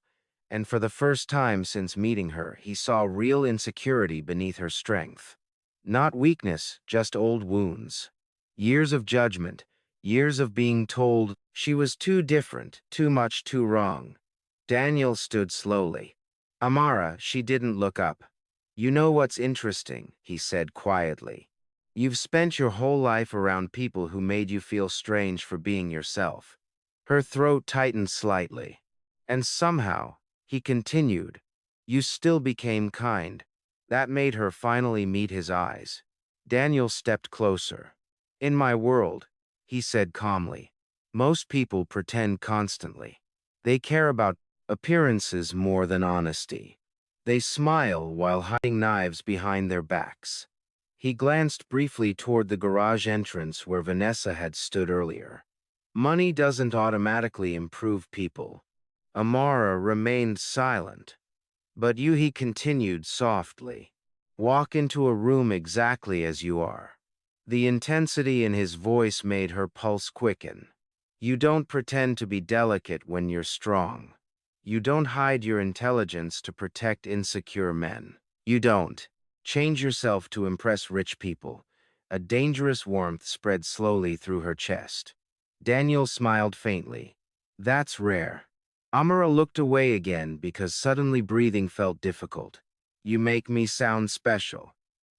and for the first time since meeting her, he saw real insecurity beneath her strength. Not weakness, just old wounds. Years of judgment, years of being told she was too different, too much, too wrong. Daniel stood slowly. Amara, she didn't look up. You know what's interesting, he said quietly. You've spent your whole life around people who made you feel strange for being yourself. Her throat tightened slightly. And somehow, he continued, you still became kind. That made her finally meet his eyes. Daniel stepped closer. In my world, he said calmly, most people pretend constantly. They care about appearances more than honesty. They smile while hiding knives behind their backs. He glanced briefly toward the garage entrance where Vanessa had stood earlier. Money doesn't automatically improve people. Amara remained silent. But you, he continued softly. Walk into a room exactly as you are. The intensity in his voice made her pulse quicken. You don't pretend to be delicate when you're strong. You don't hide your intelligence to protect insecure men. You don't change yourself to impress rich people. A dangerous warmth spread slowly through her chest. Daniel smiled faintly. That's rare. Amara looked away again because suddenly breathing felt difficult. You make me sound special.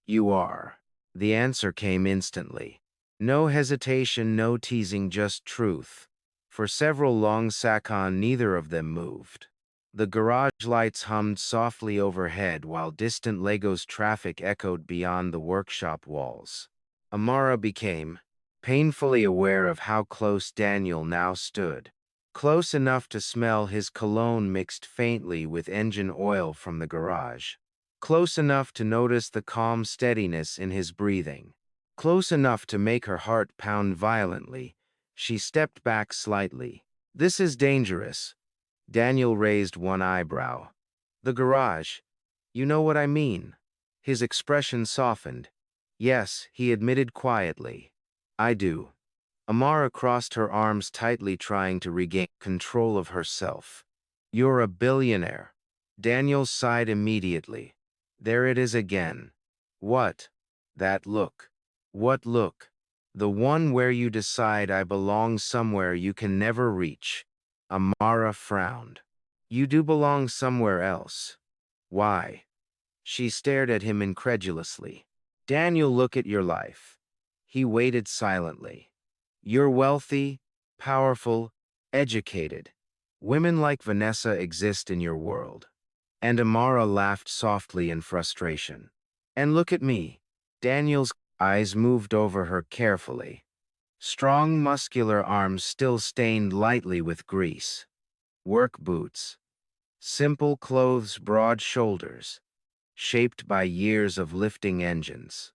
You are. The answer came instantly. No hesitation, no teasing, just truth. For several long seconds, neither of them moved. The garage lights hummed softly overhead while distant Legos traffic echoed beyond the workshop walls. Amara became painfully aware of how close Daniel now stood. Close enough to smell his cologne mixed faintly with engine oil from the garage. Close enough to notice the calm steadiness in his breathing. Close enough to make her heart pound violently. She stepped back slightly. This is dangerous. Daniel raised one eyebrow. The garage. You know what I mean. His expression softened. Yes, he admitted quietly. I do. Amara crossed her arms tightly, trying to regain control of herself. You're a billionaire. Daniel sighed immediately. There it is again. What? That look. What look? The one where you decide I belong somewhere you can never reach. Amara frowned. You do belong somewhere else. Why? She stared at him incredulously. Daniel, look at your life. He waited silently. You're wealthy, powerful, educated. Women like Vanessa exist in your world. And Amara laughed softly in frustration. And look at me. Daniel's eyes moved over her carefully. Strong, muscular arms still stained lightly with grease. Work boots. Simple clothes, broad shoulders, shaped by years of lifting engines.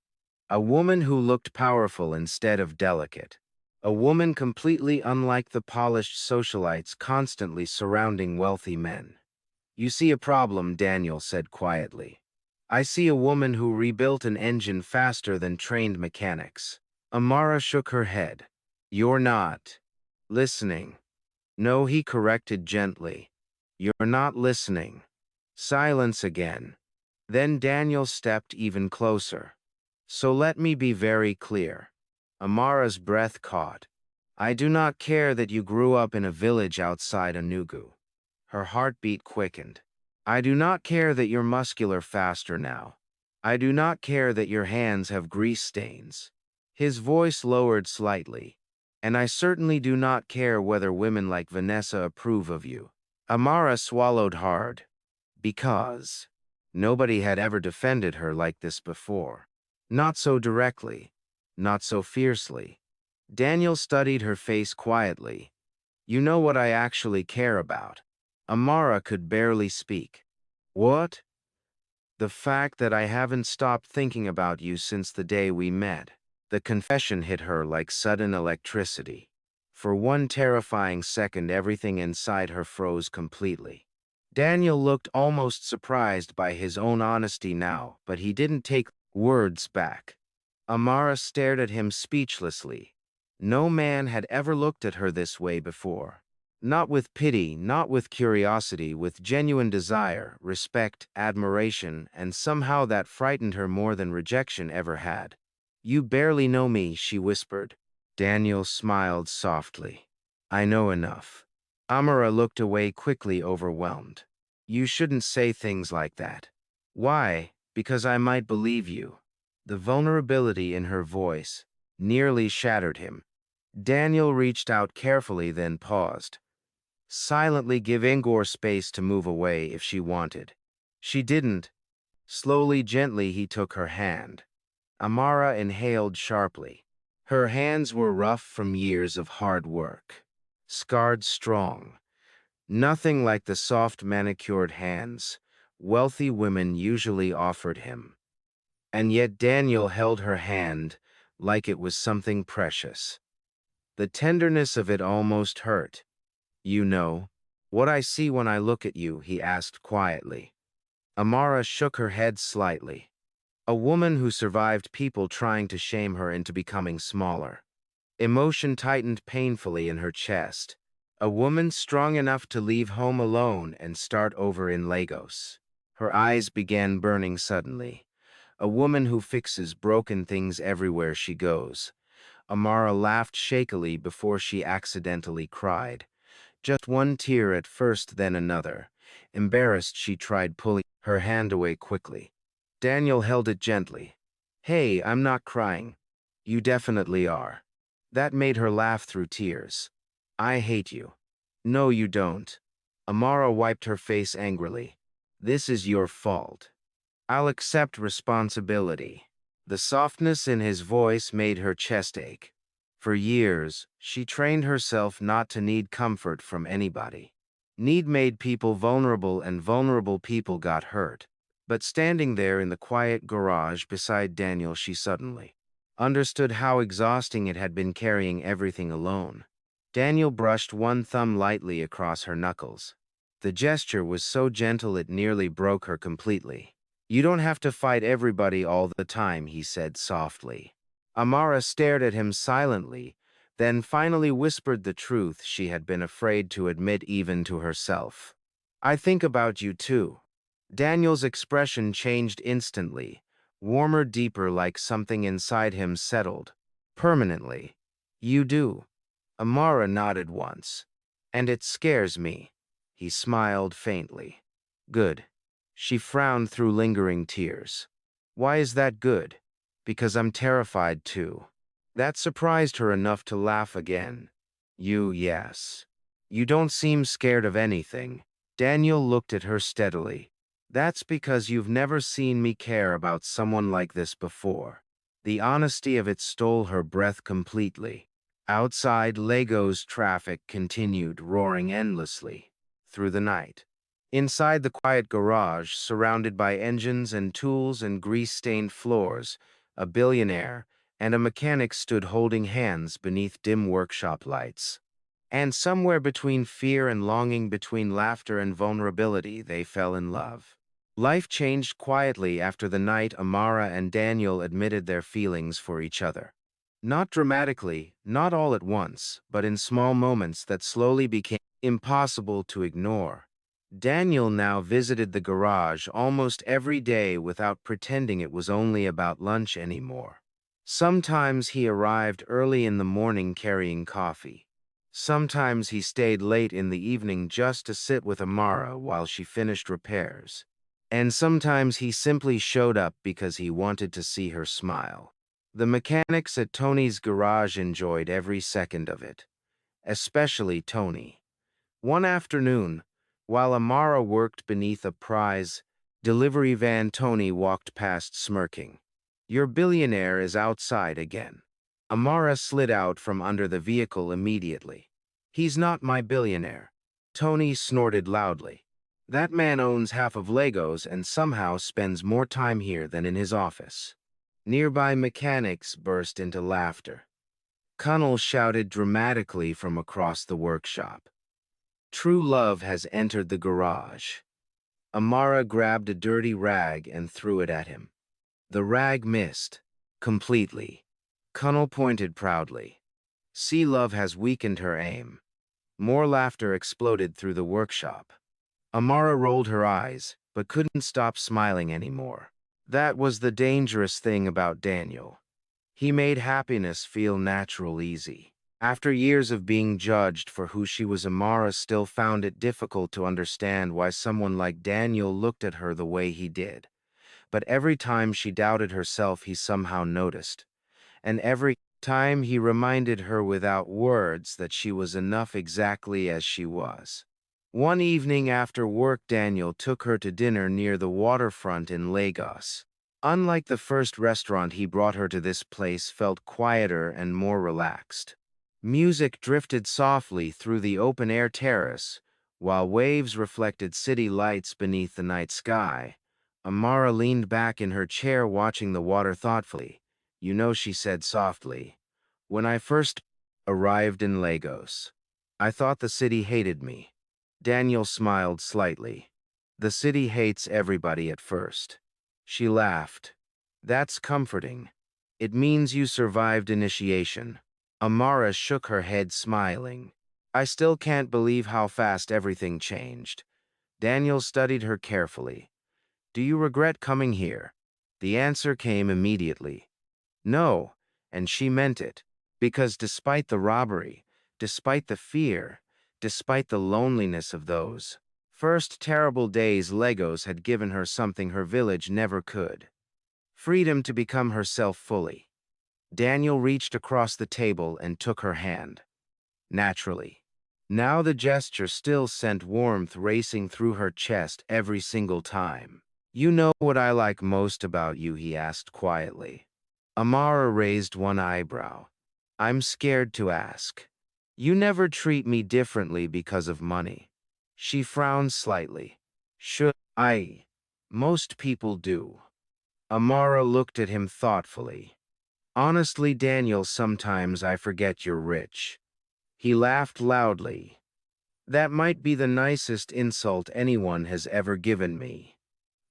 A woman who looked powerful instead of delicate. A woman completely unlike the polished socialites constantly surrounding wealthy men. You see a problem, Daniel said quietly. I see a woman who rebuilt an engine faster than trained mechanics. Amara shook her head. You're not listening. No, he corrected gently. You're not listening. Silence again. Then Daniel stepped even closer. So let me be very clear. Amara's breath caught. I do not care that you grew up in a village outside Enugu. Her heartbeat quickened. I do not care that you're muscular faster now. I do not care that your hands have grease stains. His voice lowered slightly. And I certainly do not care whether women like Vanessa approve of you. Amara swallowed hard. Because nobody had ever defended her like this before. Not so directly. Not so fiercely. Daniel studied her face quietly. You know what I actually care about. Amara could barely speak. What? The fact that I haven't stopped thinking about you since the day we met. The confession hit her like sudden electricity. For one terrifying second, everything inside her froze completely. Daniel looked almost surprised by his own honesty now, but he didn't take words back. Amara stared at him speechlessly. No man had ever looked at her this way before. Not with pity, not with curiosity, with genuine desire, respect, admiration, and somehow that frightened her more than rejection ever had. You barely know me, she whispered. Daniel smiled softly. I know enough. Amara looked away quickly, overwhelmed. You shouldn't say things like that. Why? Because I might believe you. The vulnerability in her voice nearly shattered him. Daniel reached out carefully, then paused. silently give Ingor space to move away if she wanted. She didn't. Slowly, gently, he took her hand. Amara inhaled sharply. Her hands were rough from years of hard work, scarred strong, nothing like the soft manicured hands wealthy women usually offered him. And yet Daniel held her hand like it was something precious. The tenderness of it almost hurt. You know, what I see when I look at you, he asked quietly. Amara shook her head slightly. A woman who survived people trying to shame her into becoming smaller. Emotion tightened painfully in her chest. A woman strong enough to leave home alone and start over in Lagos. Her eyes began burning suddenly. A woman who fixes broken things everywhere she goes. Amara laughed shakily before she accidentally cried. Just one tear at first, then another. Embarrassed, she tried pulling her hand away quickly. Daniel held it gently. Hey, I'm not crying. You definitely are. That made her laugh through tears. I hate you. No, you don't. Amara wiped her face angrily. This is your fault. I'll accept responsibility. The softness in his voice made her chest ache. For years, she trained herself not to need comfort from anybody. Need made people vulnerable, and vulnerable people got hurt. But standing there in the quiet garage beside Daniel, she suddenly understood how exhausting it had been carrying everything alone. Daniel brushed one thumb lightly across her knuckles. The gesture was so gentle it nearly broke her completely. You don't have to fight everybody all the time, he said softly. Amara stared at him silently, then finally whispered the truth she had been afraid to admit even to herself. I think about you too. Daniel's expression changed instantly, warmer, deeper, like something inside him settled. Permanently. You do. Amara nodded once. And it scares me. He smiled faintly. Good. She frowned through lingering tears. Why is that good? Because I'm terrified too. That surprised her enough to laugh again. Yes. You don't seem scared of anything. Daniel looked at her steadily. That's because you've never seen me care about someone like this before. The honesty of it stole her breath completely. Outside, Lagos traffic continued roaring endlessly through the night. Inside the quiet garage, surrounded by engines and tools and grease-stained floors, a billionaire and a mechanic stood holding hands beneath dim workshop lights. And somewhere between fear and longing, between laughter and vulnerability, they fell in love. Life changed quietly after the night Amara and Daniel admitted their feelings for each other. Not dramatically, not all at once, but in small moments that slowly became impossible to ignore. Daniel now visited the garage almost every day without pretending it was only about lunch anymore. Sometimes he arrived early in the morning carrying coffee. Sometimes he stayed late in the evening just to sit with Amara while she finished repairs. And sometimes he simply showed up because he wanted to see her smile. The mechanics at Tony's garage enjoyed every second of it, especially Tony. One afternoon, while Amara worked beneath a prize delivery van, Tony walked past smirking. Your billionaire is outside again. Amara slid out from under the vehicle immediately. He's not my billionaire. Tony snorted loudly. That man owns half of Lagos and somehow spends more time here than in his office. Nearby mechanics burst into laughter. Connell shouted dramatically from across the workshop. True love has entered the garage. Amara grabbed a dirty rag and threw it at him. The rag missed. Completely. Connell pointed proudly. See, love has weakened her aim. More laughter exploded through the workshop. Amara rolled her eyes, but couldn't stop smiling anymore. That was the dangerous thing about Daniel. He made happiness feel natural, easy. After years of being judged for who she was, Amara still found it difficult to understand why someone like Daniel looked at her the way he did. But every time she doubted herself, he somehow noticed. And every Time he reminded her without words that she was enough exactly as she was. One evening after work, Daniel took her to dinner near the waterfront in Lagos. Unlike the first restaurant he brought her to, this place felt quieter and more relaxed. Music drifted softly through the open-air terrace, while waves reflected city lights beneath the night sky. Amara leaned back in her chair watching the water thoughtfully. "You know," she said softly, "when I first arrived in Lagos, I thought the city hated me." Daniel smiled slightly. "The city hates everybody at first." She laughed. "That's comforting. It means you survived initiation." Amara shook her head, smiling. "I still can't believe how fast everything changed." Daniel studied her carefully. "Do you regret coming here?" The answer came immediately. "No," and she meant it, because despite the robbery, despite the fear, despite the loneliness of those first terrible days, Lagos had given her something her village never could: freedom to become herself fully. Daniel reached across the table and took her hand. Naturally. Now the gesture still sent warmth racing through her chest every single time. "You know what I like most about you?" he asked quietly. Amara raised one eyebrow. "I'm scared to ask." "You never treat me differently because of money." She frowned slightly. "Should I?" "Most people do." Amara looked at him thoughtfully. "Honestly, Daniel, sometimes I forget you're rich." He laughed loudly. "That might be the nicest insult anyone has ever given me."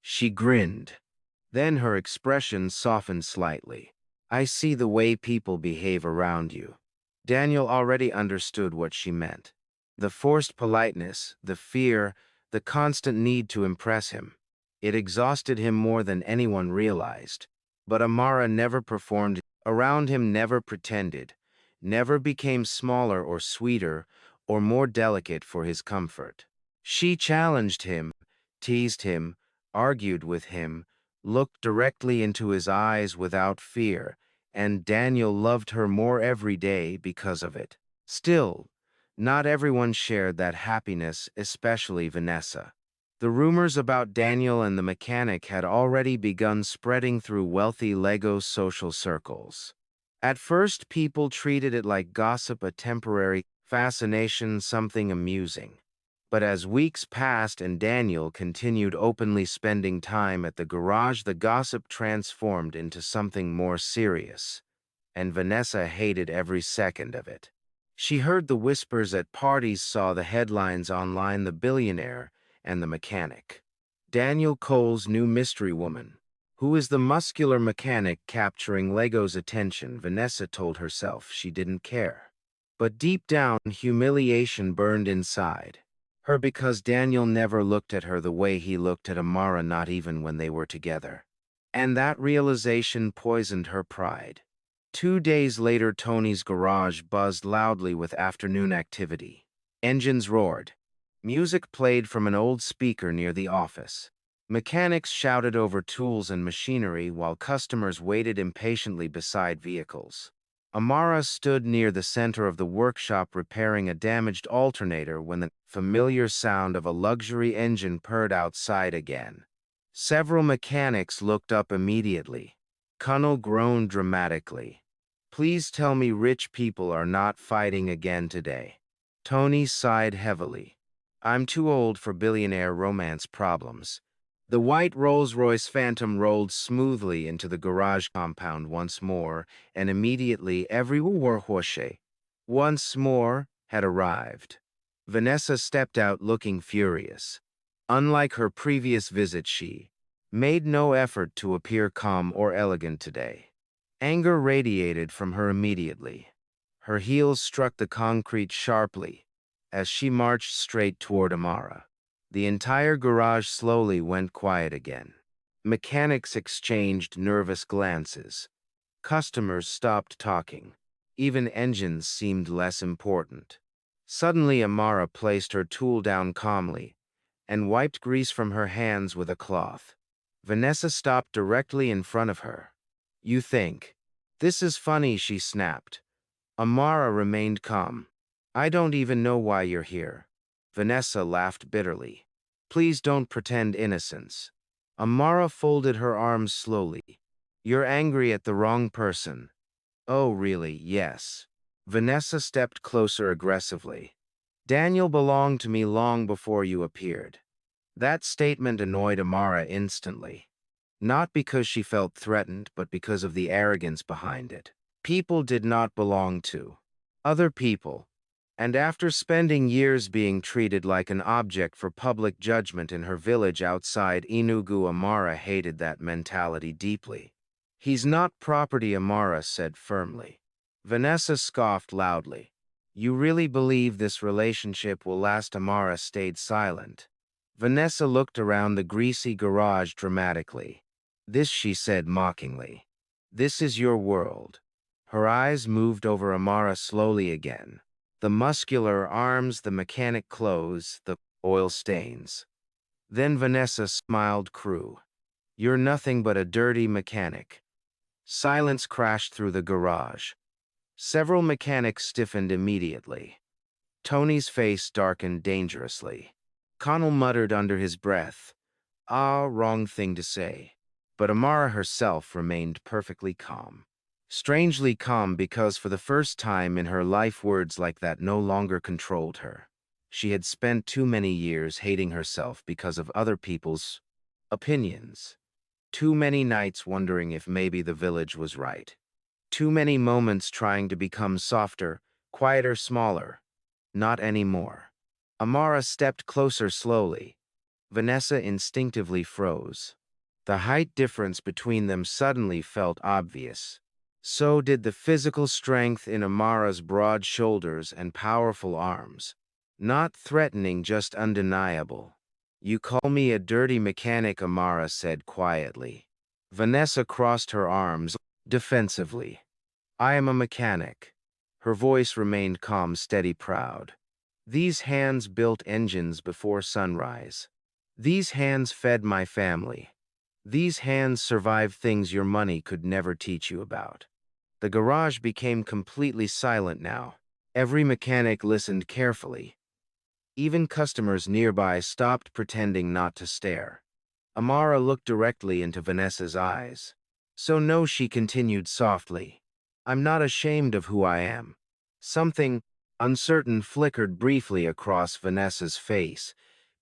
She grinned. Then her expression softened slightly. "I see the way people behave around you." Daniel already understood what she meant. The forced politeness, the fear, the constant need to impress him. It exhausted him more than anyone realized. But Amara never performed around him, never pretended, never became smaller or sweeter or more delicate for his comfort. She challenged him, teased him, argued with him, looked directly into his eyes without fear, and Daniel loved her more every day because of it. Still, not everyone shared that happiness, especially Vanessa. The rumors about Daniel and the mechanic had already begun spreading through wealthy Lagos social circles. At first, people treated it like gossip, a temporary fascination, something amusing. But as weeks passed and Daniel continued openly spending time at the garage, the gossip transformed into something more serious, and Vanessa hated every second of it. She heard the whispers at parties, saw the headlines online: the billionaire and the mechanic. Daniel Cole's new mystery woman. Who is the muscular mechanic capturing Lego's attention? Vanessa told herself she didn't care. But deep down, humiliation burned inside her because Daniel never looked at her the way he looked at Amara, not even when they were together. And that realization poisoned her pride. 2 days later, Tony's garage buzzed loudly with afternoon activity. Engines roared. Music played from an old speaker near the office. Mechanics shouted over tools and machinery while customers waited impatiently beside vehicles. Amara stood near the center of the workshop repairing a damaged alternator when the familiar sound of a luxury engine purred outside again. Several mechanics looked up immediately. Connell groaned dramatically. "Please tell me rich people are not fighting again today." Tony sighed heavily. "I'm too old for billionaire romance problems." The white Rolls-Royce Phantom rolled smoothly into the garage compound once more, and immediately every warhorse once more had arrived. Vanessa stepped out looking furious. Unlike her previous visit, she made no effort to appear calm or elegant today. Anger radiated from her immediately. Her heels struck the concrete sharply as she marched straight toward Amara. The entire garage slowly went quiet again. Mechanics exchanged nervous glances. Customers stopped talking. Even engines seemed less important. Suddenly, Amara placed her tool down calmly and wiped grease from her hands with a cloth. Vanessa stopped directly in front of her. "You think This is funny, she snapped. Amara remained calm. I don't even know why you're here. Vanessa laughed bitterly. Please don't pretend innocence. Amara folded her arms slowly. You're angry at the wrong person. Oh, really? Yes. Vanessa stepped closer aggressively. Daniel belonged to me long before you appeared. That statement annoyed Amara instantly. Not because she felt threatened, but because of the arrogance behind it. People did not belong to other people. And after spending years being treated like an object for public judgment in her village outside Enugu, Amara hated that mentality deeply. He's not property, Amara said firmly. Vanessa scoffed loudly. You really believe this relationship will last? Amara stayed silent. Vanessa looked around the greasy garage dramatically. This, she said mockingly. This is your world. Her eyes moved over Amara slowly again. The muscular arms, the mechanic clothes, the oil stains. Then Vanessa smiled crew. You're nothing but a dirty mechanic. Silence crashed through the garage. Several mechanics stiffened immediately. Tony's face darkened dangerously. Connell muttered under his breath, Ah, wrong thing to say. But Amara herself remained perfectly calm. Strangely calm because for the first time in her life words like that no longer controlled her. She had spent too many years hating herself because of other people's opinions. Too many nights wondering if maybe the village was right. Too many moments trying to become softer, quieter, smaller. Not anymore. Amara stepped closer slowly. Vanessa instinctively froze. The height difference between them suddenly felt obvious. So did the physical strength in Amara's broad shoulders and powerful arms. Not threatening, just undeniable. You call me a dirty mechanic, Amara said quietly. Vanessa crossed her arms defensively. I am a mechanic. Her voice remained calm, steady, proud. These hands built engines before sunrise. These hands fed my family. These hands survived things your money could never teach you about. The garage became completely silent now. Every mechanic listened carefully. Even customers nearby stopped pretending not to stare. Amara looked directly into Vanessa's eyes. So no, she continued softly. I'm not ashamed of who I am. Something uncertain flickered briefly across Vanessa's face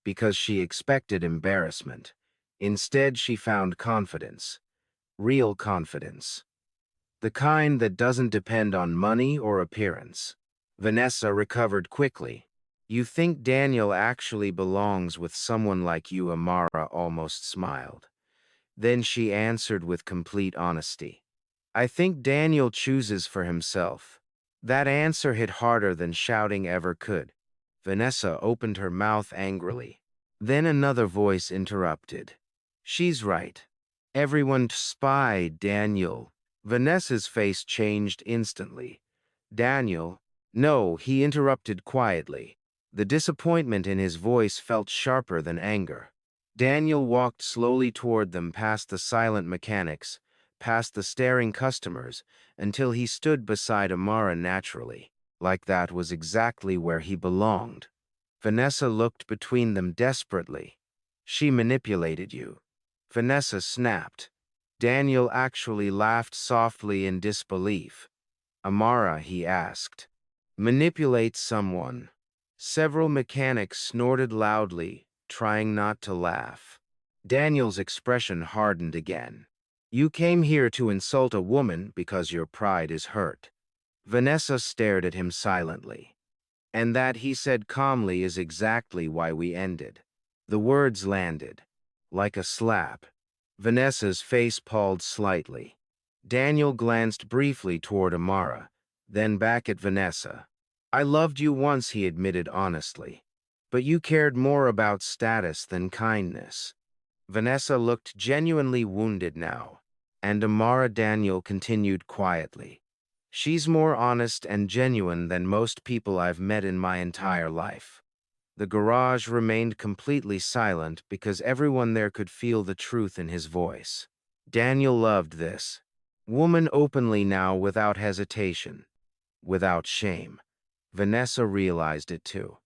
because she expected embarrassment. Instead, she found confidence. Real confidence. The kind that doesn't depend on money or appearance. Vanessa recovered quickly. You think Daniel actually belongs with someone like you? Amara almost smiled. Then she answered with complete honesty. I think Daniel chooses for himself. That answer hit harder than shouting ever could. Vanessa opened her mouth angrily. Then another voice interrupted. She's right. Everyone spy Daniel. Vanessa's face changed instantly. Daniel? No, he interrupted quietly. The disappointment in his voice felt sharper than anger. Daniel walked slowly toward them past the silent mechanics, past the staring customers, until he stood beside Amara naturally, like that was exactly where he belonged. Vanessa looked between them desperately. She manipulated you. Vanessa snapped. Daniel actually laughed softly in disbelief. Amara, he asked. Manipulate someone. Several mechanics snorted loudly, trying not to laugh. Daniel's expression hardened again. You came here to insult a woman because your pride is hurt. Vanessa stared at him silently. And that, he said calmly, is exactly why we ended. The words landed. Like a slap. Vanessa's face palled slightly. Daniel glanced briefly toward Amara, then back at Vanessa. I loved you once, he admitted honestly. But you cared more about status than kindness. Vanessa looked genuinely wounded now, and Amara Daniel continued quietly. She's more honest and genuine than most people I've met in my entire life. The garage remained completely silent because everyone there could feel the truth in his voice. Daniel loved this. Woman openly now without hesitation, without shame. Vanessa realized it too.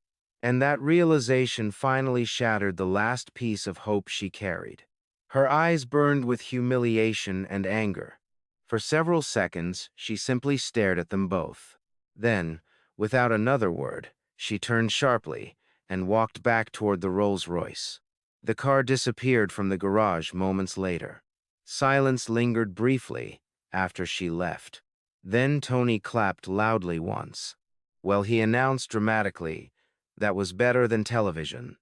And that realization finally shattered the last piece of hope she carried. Her eyes burned with humiliation and anger. For several seconds, she simply stared at them both. Then, without another word, she turned sharply and walked back toward the Rolls-Royce. The car disappeared from the garage moments later. Silence lingered briefly after she left. Then Tony clapped loudly once. Well, he announced dramatically, that was better than television.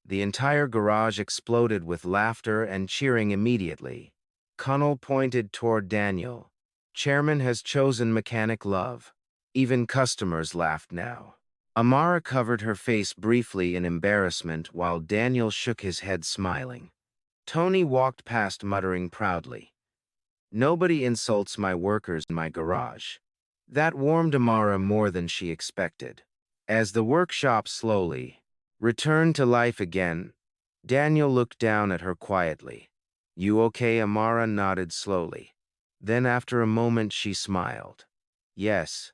The entire garage exploded with laughter and cheering immediately. Connell pointed toward Daniel. Chairman has chosen Mechanic Love. Even customers laughed now. Amara covered her face briefly in embarrassment while Daniel shook his head smiling. Tony walked past muttering proudly, "Nobody insults my workers in my garage." That warmed Amara more than she expected. As the workshop slowly returned to life again, Daniel looked down at her quietly. "You okay?" Amara nodded slowly. Then after a moment she smiled. Yes,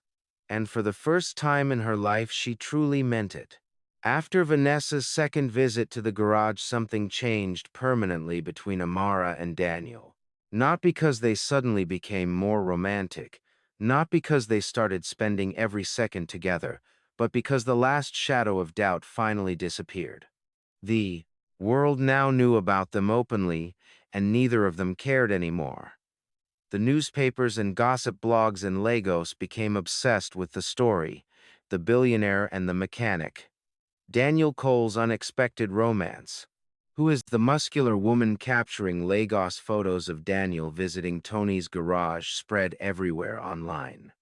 and for the first time in her life she truly meant it. After Vanessa's second visit to the garage, something changed permanently between Amara and Daniel. Not because they suddenly became more romantic, not because they started spending every second together, but because the last shadow of doubt finally disappeared. The world now knew about them openly, and neither of them cared anymore. The newspapers and gossip blogs in Lagos became obsessed with the story, the billionaire and the mechanic. Daniel Cole's unexpected romance. Who is the muscular woman capturing Lagos? Photos of Daniel visiting Tony's garage spread everywhere online.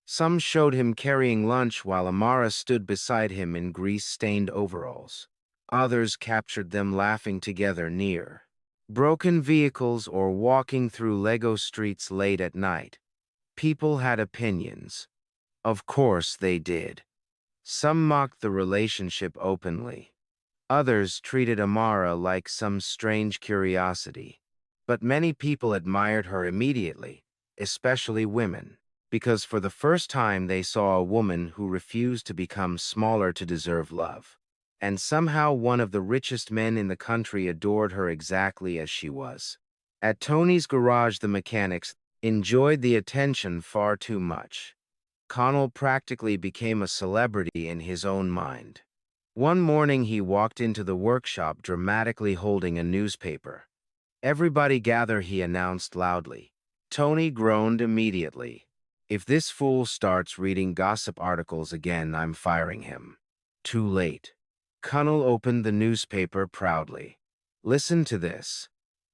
Some showed him carrying lunch while Amara stood beside him in grease-stained overalls. Others captured them laughing together near broken vehicles or walking through Lagos streets late at night. People had opinions. Of course they did. Some mocked the relationship openly. Others treated Amara like some strange curiosity. But many people admired her immediately, especially women, because for the first time they saw a woman who refused to become smaller to deserve love. And somehow one of the richest men in the country adored her exactly as she was. At Tony's garage, the mechanics enjoyed the attention far too much. Connell practically became a celebrity in his own mind. One morning he walked into the workshop dramatically holding a newspaper. "Everybody gather," he announced loudly. Tony groaned immediately. "If this fool starts reading gossip articles again, I'm firing him." Too late. Connell opened the newspaper proudly. "Listen to this."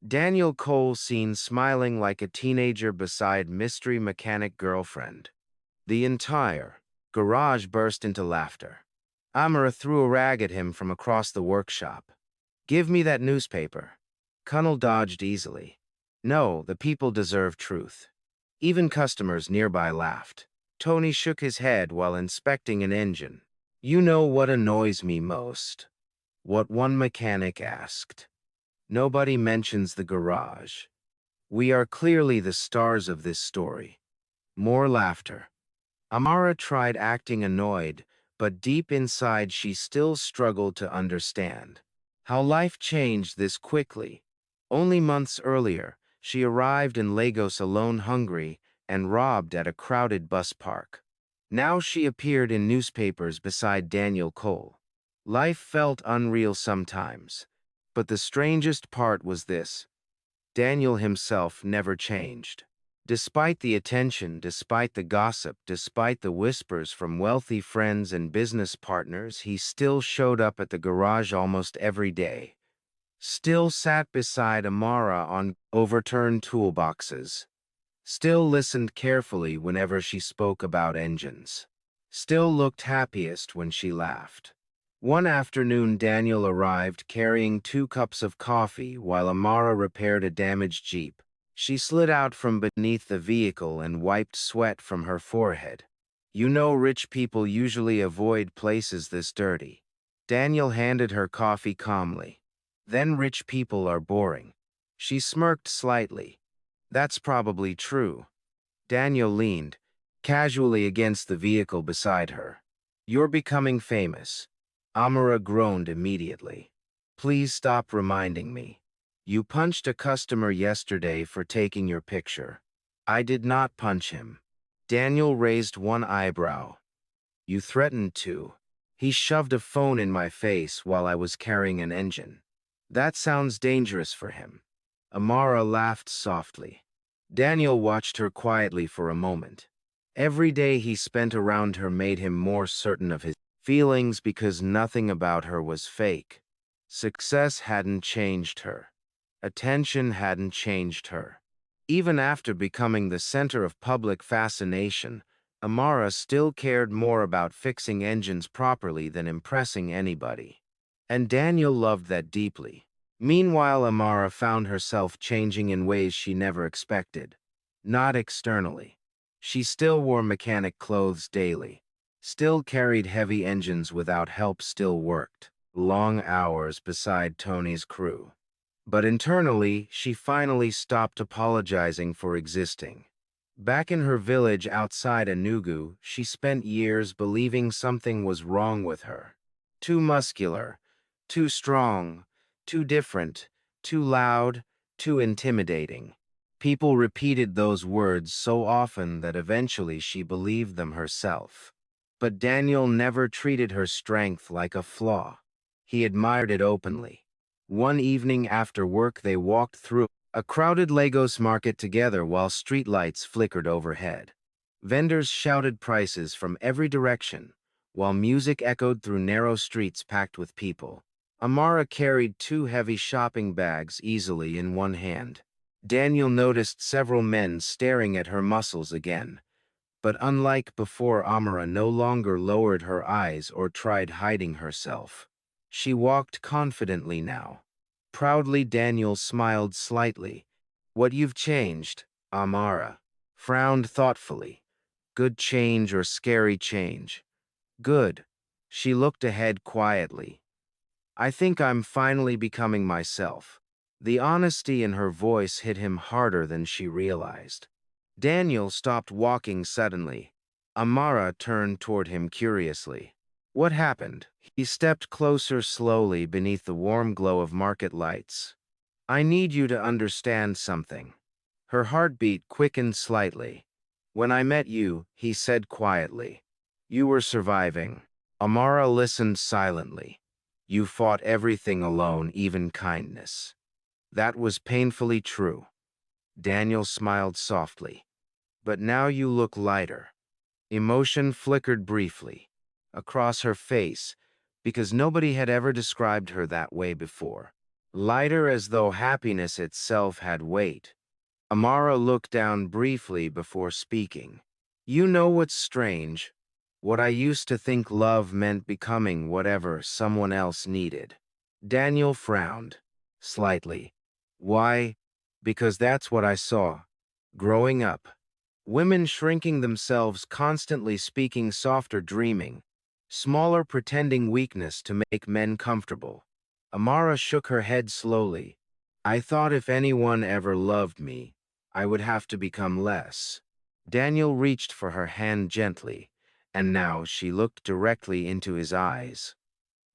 Daniel Cole seen smiling like a teenager beside mystery mechanic girlfriend. The entire garage burst into laughter. Amara threw a rag at him from across the workshop. "Give me that newspaper." Connell dodged easily. "No, the people deserve truth." Even customers nearby laughed. Tony shook his head while inspecting an engine. "You know what annoys me most?" What one mechanic asked. "Nobody mentions the garage. We are clearly the stars of this story." More laughter. Amara tried acting annoyed, but deep inside she still struggled to understand how life changed this quickly. Only months earlier, she arrived in Lagos alone, hungry, and robbed at a crowded bus park. Now she appeared in newspapers beside Daniel Cole. Life felt unreal sometimes, but the strangest part was this: Daniel himself never changed. Despite the attention, despite the gossip, despite the whispers from wealthy friends and business partners, he still showed up at the garage almost every day. Still sat beside Amara on overturned toolboxes. Still listened carefully whenever she spoke about engines. Still looked happiest when she laughed. One afternoon, Daniel arrived carrying 2 cups of coffee while Amara repaired a damaged Jeep. She slid out from beneath the vehicle and wiped sweat from her forehead. "You know, rich people usually avoid places this dirty." Daniel handed her coffee calmly. "Then rich people are boring." She smirked slightly. "That's probably true. Daniel leaned casually against the vehicle beside her. You're becoming famous. Amara groaned immediately. Please stop reminding me. You punched a customer yesterday for taking your picture. I did not punch him. Daniel raised one eyebrow. You threatened to. He shoved a phone in my face while I was carrying an engine. That sounds dangerous for him. Amara laughed softly. Daniel watched her quietly for a moment. Every day he spent around her made him more certain of his feelings because nothing about her was fake. Success hadn't changed her. Attention hadn't changed her. Even after becoming the center of public fascination, Amara still cared more about fixing engines properly than impressing anybody. And Daniel loved that deeply. Meanwhile, Amara found herself changing in ways she never expected. Not externally. She still wore mechanic clothes daily, still carried heavy engines without help, still worked long hours beside Tony's crew. But internally, she finally stopped apologizing for existing. Back in her village outside Enugu, she spent years believing something was wrong with her. Too muscular, too strong, too different, too loud, too intimidating. People repeated those words so often that eventually she believed them herself. But Daniel never treated her strength like a flaw. He admired it openly. One evening after work, they walked through a crowded Lagos market together while streetlights flickered overhead. Vendors shouted prices from every direction, while music echoed through narrow streets packed with people. Amara carried two heavy shopping bags easily in one hand. Daniel noticed several men staring at her muscles again, but unlike before, Amara no longer lowered her eyes or tried hiding herself. She walked confidently now. Proudly, Daniel smiled slightly. What you've changed, Amara. Frowned thoughtfully. Good change or scary change? Good. She looked ahead quietly. I think I'm finally becoming myself. The honesty in her voice hit him harder than she realized. Daniel stopped walking suddenly. Amara turned toward him curiously. What happened? He stepped closer slowly beneath the warm glow of market lights. I need you to understand something. Her heartbeat quickened slightly. When I met you, he said quietly, you were surviving. Amara listened silently. You fought everything alone, even kindness. That was painfully true. Daniel smiled softly. But now you look lighter. Emotion flickered briefly across her face because nobody had ever described her that way before. Lighter, as though happiness itself had weight. Amara looked down briefly before speaking. You know what's strange? What I used to think love meant becoming whatever someone else needed. Daniel frowned slightly. Why? Because that's what I saw. Growing up. Women shrinking themselves, constantly speaking softer, dreaming. Smaller, pretending weakness to make men comfortable. Amara shook her head slowly. I thought if anyone ever loved me, I would have to become less. Daniel reached for her hand gently, and now she looked directly into his eyes.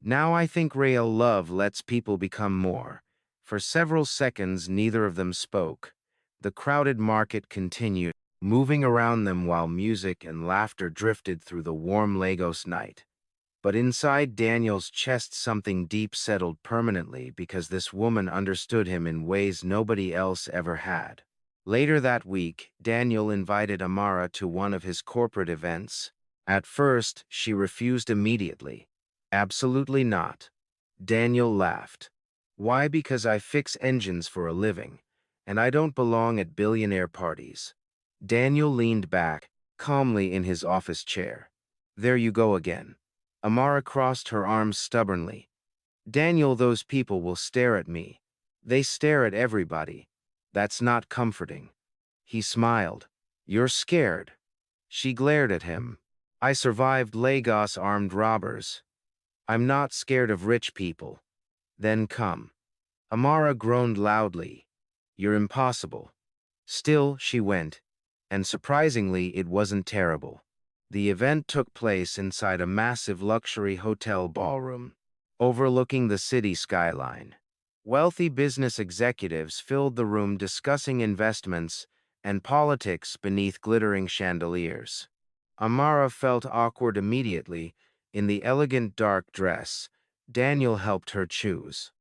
Now I think real love lets people become more. For several seconds, neither of them spoke. The crowded market continued, moving around them while music and laughter drifted through the warm Lagos night. But inside Daniel's chest, something deep settled permanently because this woman understood him in ways nobody else ever had. Later that week, Daniel invited Amara to one of his corporate events. At first, she refused immediately. Absolutely not. Daniel laughed. Why? Because I fix engines for a living, and I don't belong at billionaire parties. Daniel leaned back, calmly in his office chair. There you go again. Amara crossed her arms stubbornly. Daniel, those people will stare at me. They stare at everybody. That's not comforting. He smiled. You're scared. She glared at him. I survived Lagos armed robbers. I'm not scared of rich people. Then come. Amara groaned loudly. You're impossible. Still, she went. And surprisingly, it wasn't terrible. The event took place inside a massive luxury hotel ballroom, overlooking the city skyline. Wealthy business executives filled the room discussing investments and politics beneath glittering chandeliers. Amara felt awkward immediately in the elegant dark dress Daniel helped her choose.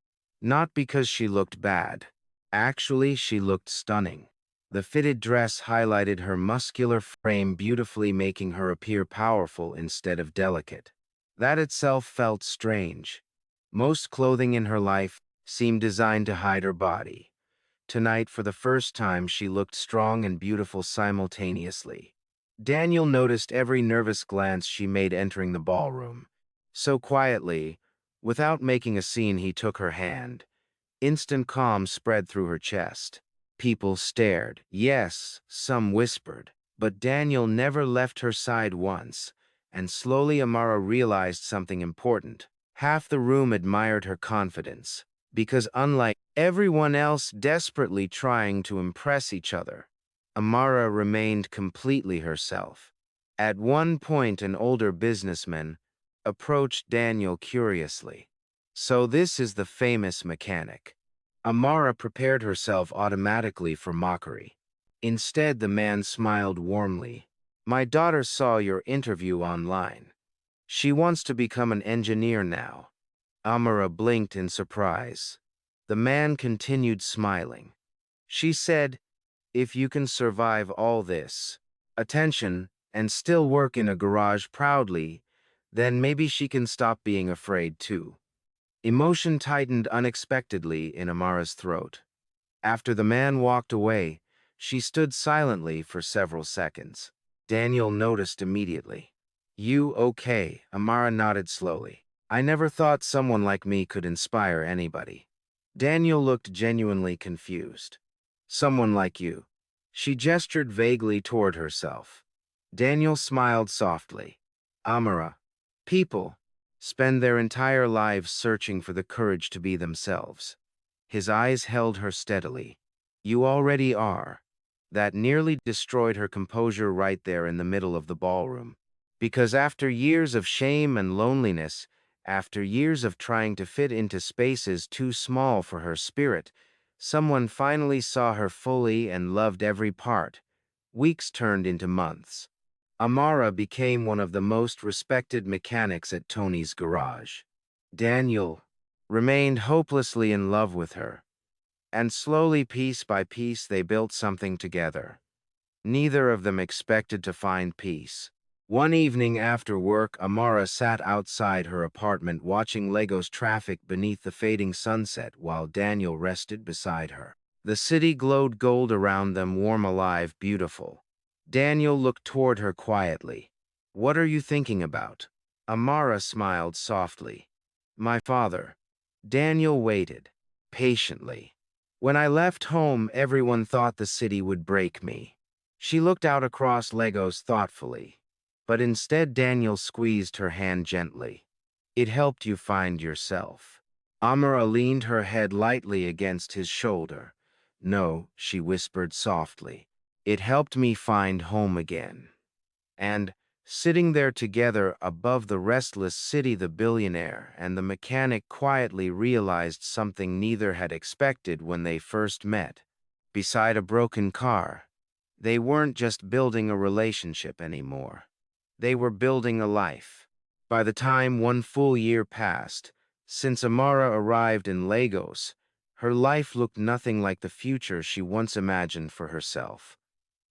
Not because she looked bad. Actually, she looked stunning. The fitted dress highlighted her muscular frame beautifully, making her appear powerful instead of delicate. That itself felt strange. Most clothing in her life seemed designed to hide her body. Tonight, for the first time, she looked strong and beautiful simultaneously. Daniel noticed every nervous glance she made entering the ballroom. So quietly, without making a scene, he took her hand. Instant calm spread through her chest. People stared. Yes, some whispered. But Daniel never left her side once, and slowly Amara realized something important. Half the room admired her confidence, because unlike everyone else desperately trying to impress each other, Amara remained completely herself. At one point, an older businessman approached Daniel curiously. "So this is the famous mechanic." Amara prepared herself automatically for mockery. Instead, the man smiled warmly. "My daughter saw your interview online. She wants to become an engineer now." Amara blinked in surprise. The man continued smiling. "She said, if you can survive all this attention and still work in a garage proudly, then maybe she can stop being afraid too." Emotion tightened unexpectedly in Amara's throat. After the man walked away, she stood silently for several seconds. Daniel noticed immediately. "You okay?" Amara nodded slowly. "I never thought someone like me could inspire anybody." Daniel looked genuinely confused. "Someone like you." She gestured vaguely toward herself. Daniel smiled softly. "Amara, people spend their entire lives searching for the courage to be themselves." His eyes held her steadily. "You already are." That nearly destroyed her composure right there in the middle of the ballroom. Because after years of shame and loneliness, after years of trying to fit into spaces too small for her spirit, someone finally saw her fully and loved every part. Weeks turned into months. Amara became one of the most respected mechanics at Tony's garage. Daniel remained hopelessly in love with her, and slowly, piece by piece, they built something together. Neither of them expected to find peace. One evening after work, Amara sat outside her apartment watching Lagos traffic beneath the fading sunset while Daniel rested beside her. The city glowed gold around them, warm, alive, beautiful. Daniel looked toward her quietly. "What are you thinking about?" Amara smiled softly. "My father." Daniel waited, patiently. "When I left home, everyone thought the city would break me." She looked out across Lagos thoughtfully. But instead, Daniel squeezed her hand gently. "It helped you find yourself." Amara leaned her head lightly against his shoulder. "No," she whispered softly. "It helped me find home again." And, sitting there together above the restless city, the billionaire and the mechanic quietly realized something neither had expected when they first met. Beside a broken car, they weren't just building a relationship anymore. They were building a life. By the time one full year passed, since Amara arrived in Lagos, her life looked nothing like the future she once imagined for herself.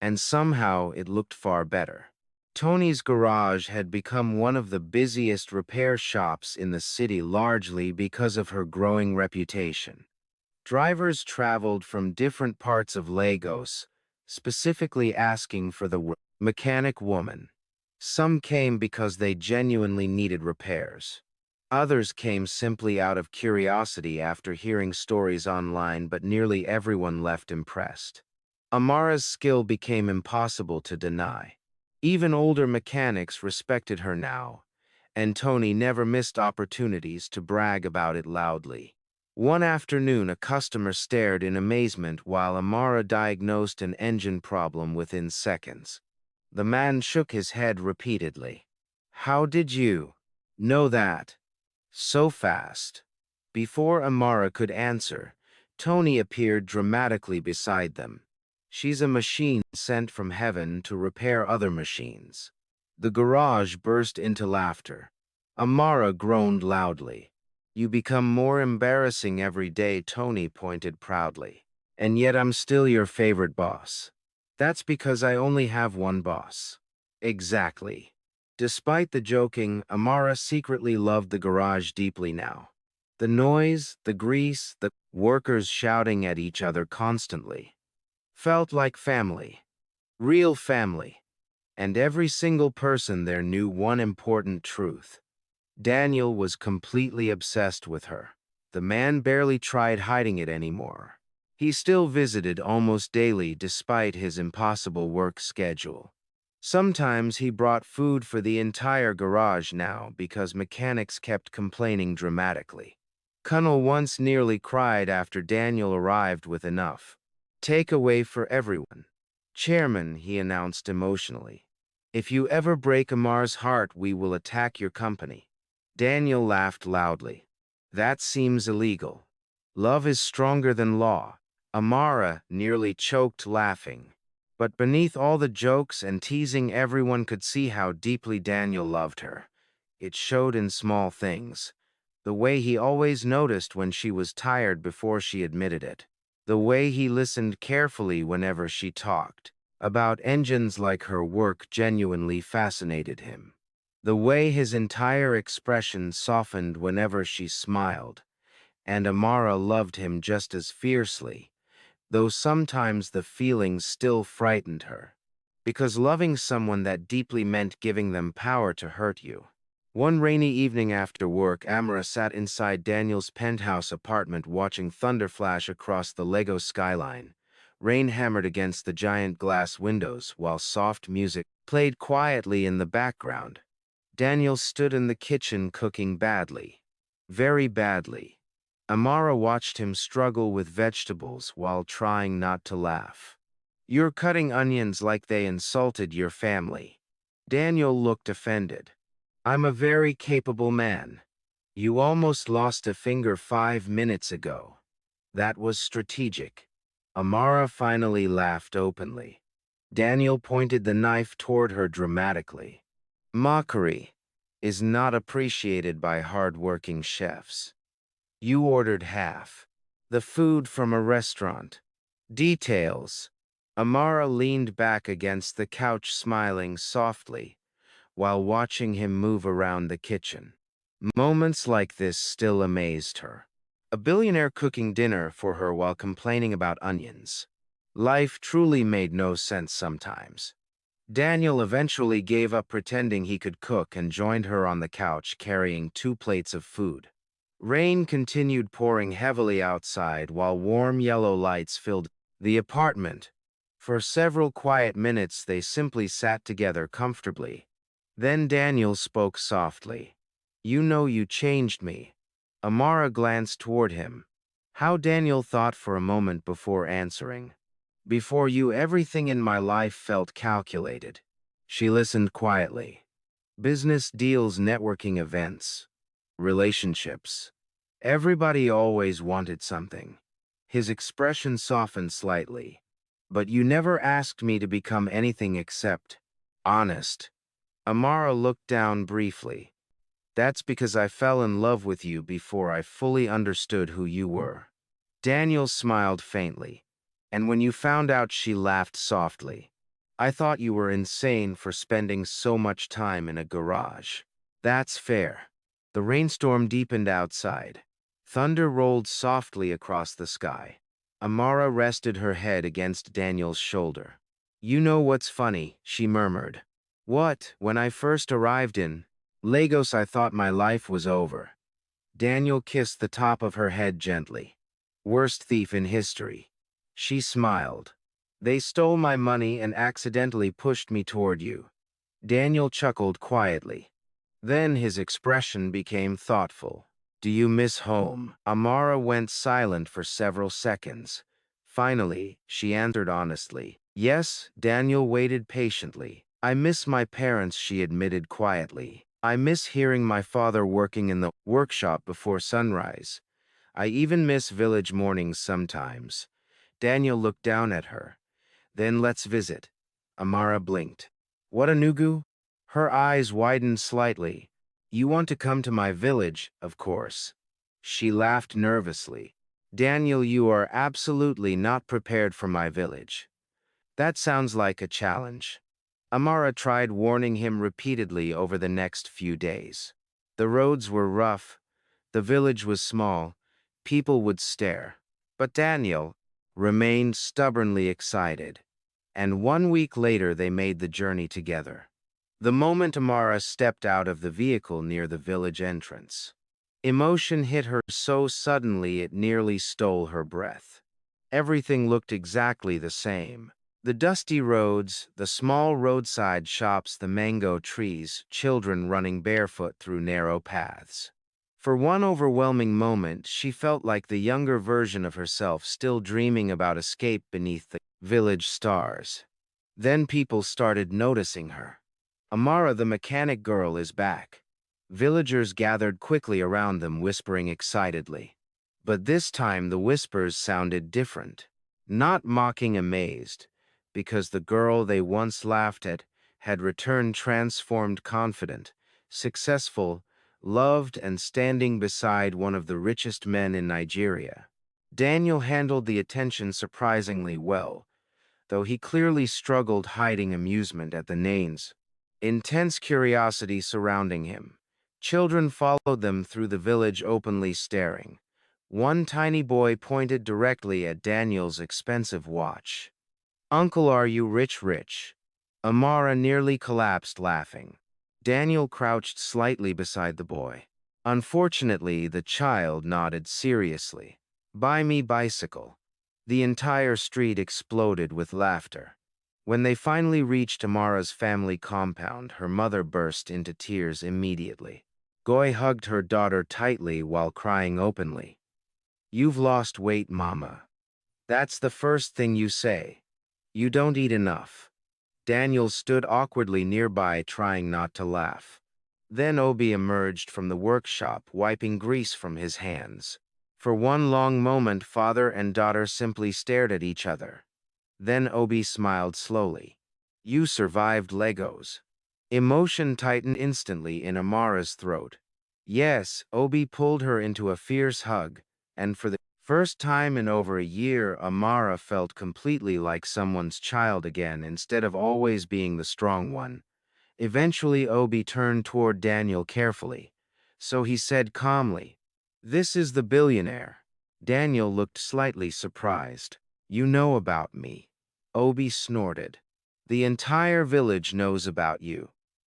And somehow it looked far better. Tony's garage had become one of the busiest repair shops in the city, largely because of her growing reputation. Drivers traveled from different parts of Lagos, specifically asking for the mechanic woman. Some came because they genuinely needed repairs. Others came simply out of curiosity after hearing stories online, but nearly everyone left impressed. Amara's skill became impossible to deny. Even older mechanics respected her now, and Tony never missed opportunities to brag about it loudly. One afternoon, a customer stared in amazement while Amara diagnosed an engine problem within seconds. The man shook his head repeatedly. "How did you know that? So fast?" Before Amara could answer, Tony appeared dramatically beside them. "She's a machine sent from heaven to repair other machines." The garage burst into laughter. Amara groaned loudly. "You become more embarrassing every day," Tony pointed proudly. "And yet I'm still your favorite boss." "That's because I only have one boss." "Exactly." Despite the joking, Amara secretly loved the garage deeply now. The noise, the grease, the workers shouting at each other constantly felt like family. Real family. And every single person there knew one important truth. Daniel was completely obsessed with her. The man barely tried hiding it anymore. He still visited almost daily despite his impossible work schedule. Sometimes he brought food for the entire garage now because mechanics kept complaining dramatically. Cunnell once nearly cried after Daniel arrived with enough takeaway for everyone. "Chairman," he announced emotionally, "if you ever break Amar's heart, we will attack your company." Daniel laughed loudly. "That seems illegal. Love is stronger than law." Amara nearly choked laughing. But beneath all the jokes and teasing, everyone could see how deeply Daniel loved her. It showed in small things. The way he always noticed when she was tired before she admitted it. The way he listened carefully whenever she talked about engines like her work genuinely fascinated him. The way his entire expression softened whenever she smiled. And Amara loved him just as fiercely, though sometimes the feelings still frightened her. Because loving someone that deeply meant giving them power to hurt you. One rainy evening after work, Amara sat inside Daniel's penthouse apartment watching thunder flash across the Lego skyline. Rain hammered against the giant glass windows while soft music played quietly in the background. Daniel stood in the kitchen cooking badly. Very badly. Amara watched him struggle with vegetables while trying not to laugh. "You're cutting onions like they insulted your family." Daniel looked offended. "I'm a very capable man. You almost lost a finger 5 minutes ago." That was strategic. Amara finally laughed openly. Daniel pointed the knife toward her dramatically. "Mockery is not appreciated by hard-working chefs. You ordered half the food from a restaurant." Details. Amara leaned back against the couch smiling softly while watching him move around the kitchen. Moments like this still amazed her. A billionaire cooking dinner for her while complaining about onions. Life truly made no sense sometimes. Daniel eventually gave up pretending he could cook and joined her on the couch carrying 2 plates of food. Rain continued pouring heavily outside while warm yellow lights filled the apartment. For several quiet minutes they simply sat together comfortably. Then Daniel spoke softly. "You know you changed me." Amara glanced toward him. How Daniel thought for a moment before answering. "Before you, everything in my life felt calculated." She listened quietly. Business deals, networking events, relationships. Everybody always wanted something. His expression softened slightly. "But you never asked me to become anything except honest." Amara looked down briefly. "That's because I fell in love with you before I fully understood who you were." Daniel smiled faintly. "And when you found out," she laughed softly, "I thought you were insane for spending so much time in a garage." "That's fair." The rainstorm deepened outside. Thunder rolled softly across the sky. Amara rested her head against Daniel's shoulder. "You know what's funny?" she murmured. "What?" "When I first arrived in Lagos, I thought my life was over." Daniel kissed the top of her head gently. "Worst thief in history." She smiled. "They stole my money and accidentally pushed me toward you." Daniel chuckled quietly. Then his expression became thoughtful. Do you miss home? Amara went silent for several seconds. Finally, she answered honestly. Yes, Daniel waited patiently. I miss my parents, she admitted quietly. I miss hearing my father working in the workshop before sunrise. I even miss village mornings sometimes. Daniel looked down at her. Then let's visit. Amara blinked. What, Anugu? Her eyes widened slightly. You want to come to my village, of course. She laughed nervously. Daniel, you are absolutely not prepared for my village. That sounds like a challenge. Amara tried warning him repeatedly over the next few days. The roads were rough, the village was small, people would stare. But Daniel remained stubbornly excited, and 1 week later they made the journey together. The moment Amara stepped out of the vehicle near the village entrance, emotion hit her so suddenly it nearly stole her breath. Everything looked exactly the same. The dusty roads, the small roadside shops, the mango trees, children running barefoot through narrow paths. For one overwhelming moment, she felt like the younger version of herself still dreaming about escape beneath the village stars. Then people started noticing her. Amara, the mechanic girl, is back. Villagers gathered quickly around them, whispering excitedly. But this time the whispers sounded different. Not mocking, amazed, because the girl they once laughed at had returned transformed, confident, successful, loved, and standing beside one of the richest men in Nigeria. Daniel handled the attention surprisingly well, though he clearly struggled hiding amusement at the names. Intense curiosity surrounding him. Children followed them through the village, openly staring. One tiny boy pointed directly at Daniel's expensive watch. Uncle, are you rich, rich? Amara nearly collapsed laughing. Daniel crouched slightly beside the boy. Unfortunately, the child nodded seriously. Buy me bicycle. The entire street exploded with laughter. When they finally reached Amara's family compound, her mother burst into tears immediately. Goy hugged her daughter tightly while crying openly. You've lost weight, Mama. That's the first thing you say. You don't eat enough. Daniel stood awkwardly nearby, trying not to laugh. Then Obi emerged from the workshop, wiping grease from his hands. For one long moment, father and daughter simply stared at each other. Then Obi smiled slowly. You survived Legos. Emotion tightened instantly in Amara's throat. Yes, Obi pulled her into a fierce hug, and for the first time in over a year, Amara felt completely like someone's child again instead of always being the strong one. Eventually, Obi turned toward Daniel carefully. So he said calmly, This is the billionaire. Daniel looked slightly surprised. You know about me. Obi snorted. The entire village knows about you.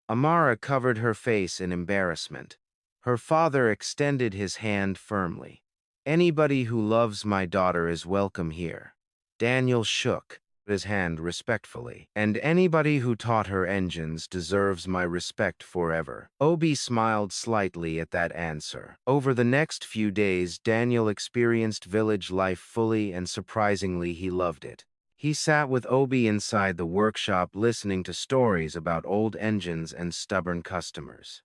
Amara covered her face in embarrassment. Her father extended his hand firmly. Anybody who loves my daughter is welcome here. Daniel shook his hand respectfully. And anybody who taught her engines deserves my respect forever. Obi smiled slightly at that answer. Over the next few days, Daniel experienced village life fully, and surprisingly, he loved it. He sat with Obi inside the workshop, listening to stories about old engines and stubborn customers.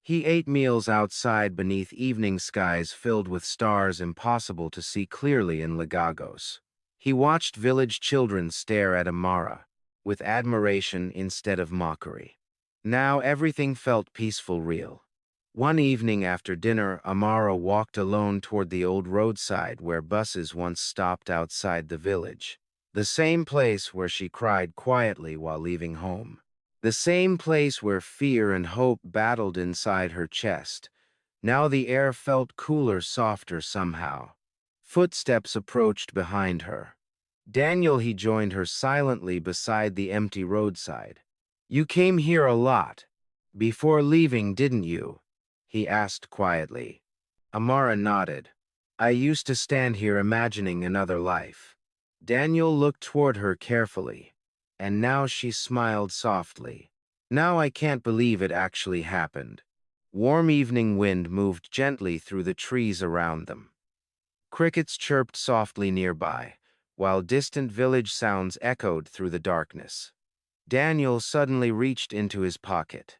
He ate meals outside beneath evening skies filled with stars impossible to see clearly in Lagos. He watched village children stare at Amara with admiration instead of mockery. Now everything felt peaceful, real. One evening after dinner, Amara walked alone toward the old roadside where buses once stopped outside the village. The same place where she cried quietly while leaving home. The same place where fear and hope battled inside her chest. Now the air felt cooler, softer somehow. Footsteps approached behind her. Daniel, he joined her silently beside the empty roadside. You came here a lot before leaving, didn't you? He asked quietly. Amara nodded. I used to stand here imagining another life. Daniel looked toward her carefully, and now she smiled softly. Now I can't believe it actually happened. Warm evening wind moved gently through the trees around them. Crickets chirped softly nearby, while distant village sounds echoed through the darkness. Daniel suddenly reached into his pocket.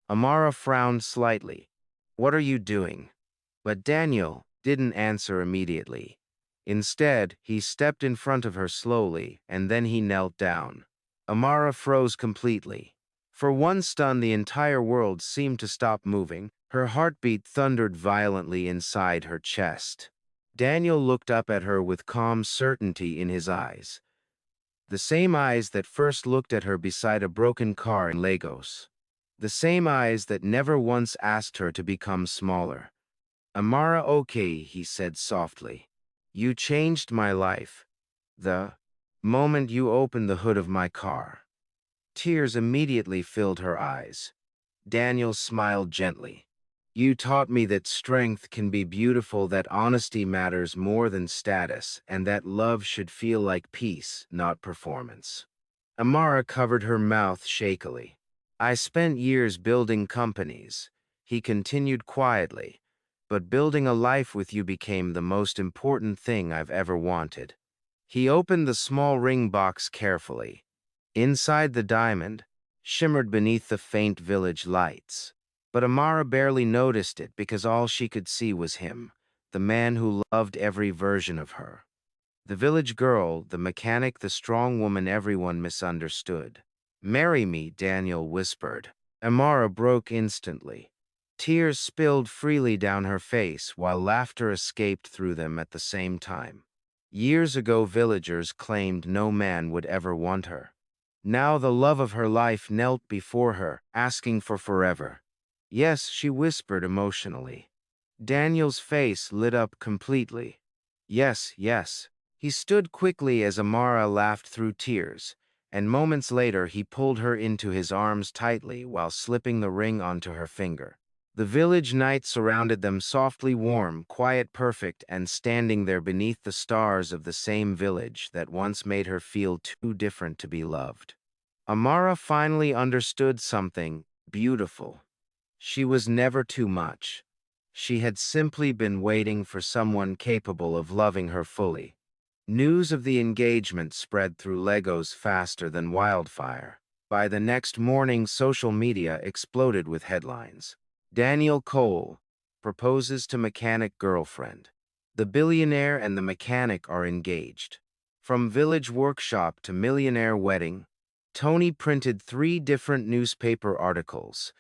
Amara frowned slightly. "What are you doing?" But Daniel didn't answer immediately. Instead, he stepped in front of her slowly, and then he knelt down. Amara froze completely. For one stun, the entire world seemed to stop moving. Her heartbeat thundered violently inside her chest. Daniel looked up at her with calm certainty in his eyes. The same eyes that first looked at her beside a broken car in Lagos. The same eyes that never once asked her to become smaller. "Amara, okay," he said softly. "You changed my life. The moment you opened the hood of my car." Tears immediately filled her eyes. Daniel smiled gently. "You taught me that strength can be beautiful, that honesty matters more than status, and that love should feel like peace, not performance." Amara covered her mouth shakily. "I spent years building companies," he continued quietly, "but building a life with you became the most important thing I've ever wanted." He opened the small ring box carefully. Inside, the diamond shimmered beneath the faint village lights. But Amara barely noticed it because all she could see was him, the man who loved every version of her. The village girl, the mechanic, the strong woman everyone misunderstood. "Marry me," Daniel whispered. Amara broke instantly. Tears spilled freely down her face while laughter escaped through them at the same time. Years ago, villagers claimed no man would ever want her. Now the love of her life knelt before her, asking for forever. "Yes," she whispered emotionally. Daniel's face lit up completely. "Yes, yes." He stood quickly as Amara laughed through tears, and moments later he pulled her into his arms tightly while slipping the ring onto her finger. The village night surrounded them, softly warm, quiet, perfect, and standing there beneath the stars of the same village that once made her feel too different to be loved. Amara finally understood something beautiful. She was never too much. She had simply been waiting for someone capable of loving her fully. News of the engagement spread through Lagos faster than wildfire. By the next morning, social media exploded with headlines. "Daniel Cole proposes to mechanic girlfriend." The billionaire and the mechanic are engaged. From village workshop to millionaire wedding, Tony printed 3 different newspaper articles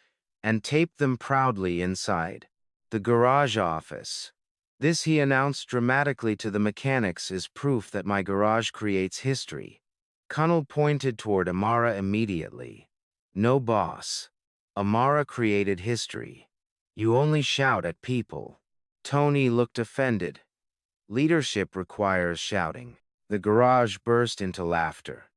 and taped them proudly inside the garage office. "This," he announced dramatically to the mechanics, "is proof that my garage creates history." Connell pointed toward Amara immediately. "No, boss. Amara created history. You only shout at people." Tony looked offended. "Leadership requires shouting." The garage burst into laughter.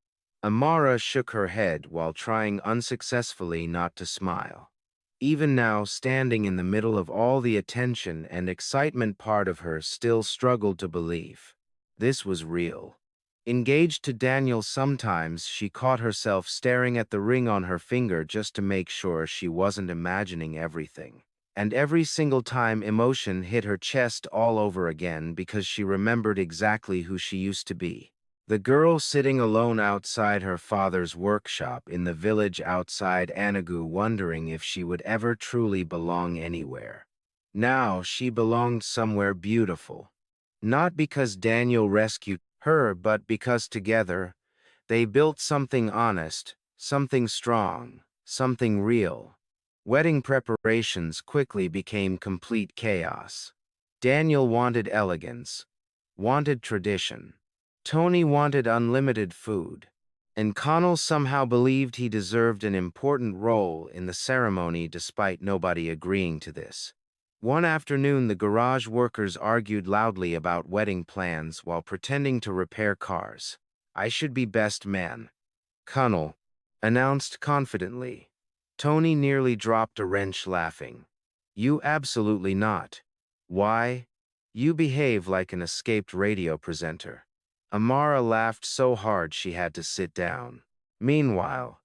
Amara shook her head while trying unsuccessfully not to smile. Even now, standing in the middle of all the attention and excitement, part of her still struggled to believe this was real. Engaged to Daniel, sometimes she caught herself staring at the ring on her finger just to make sure she wasn't imagining everything. And every single time, emotion hit her chest all over again because she remembered exactly who she used to be. The girl sitting alone outside her father's workshop in the village outside Enugu, wondering if she would ever truly belong anywhere. Now she belonged somewhere beautiful. Not because Daniel rescued her, but because together they built something honest, something strong, something real. Wedding preparations quickly became complete chaos. Daniel wanted elegance, wanted tradition. Tony wanted unlimited food, and Connell somehow believed he deserved an important role in the ceremony despite nobody agreeing to this. One afternoon, the garage workers argued loudly about wedding plans while pretending to repair cars. "I should be best man," Connell announced confidently. Tony nearly dropped a wrench, laughing. "You absolutely not. Why? You behave like an escaped radio presenter." Amara laughed so hard she had to sit down. Meanwhile,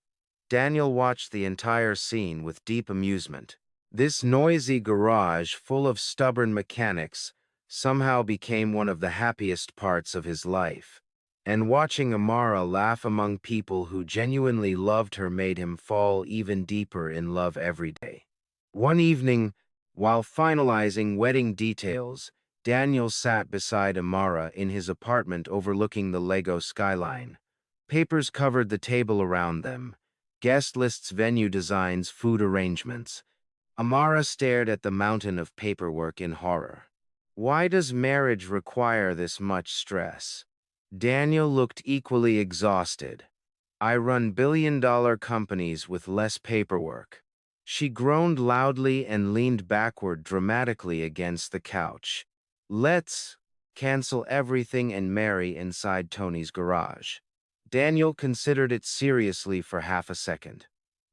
Daniel watched the entire scene with deep amusement. This noisy garage full of stubborn mechanics somehow became one of the happiest parts of his life. And watching Amara laugh among people who genuinely loved her made him fall even deeper in love every day. One evening, while finalizing wedding details, Daniel sat beside Amara in his apartment overlooking the Lego skyline. Papers covered the table around them, guest lists, venue designs, food arrangements. Amara stared at the mountain of paperwork in horror. Why does marriage require this much stress? Daniel looked equally exhausted. I run billion-dollar companies with less paperwork. She groaned loudly and leaned backward dramatically against the couch. Let's cancel everything and marry inside Tony's garage. Daniel considered it seriously for half a second.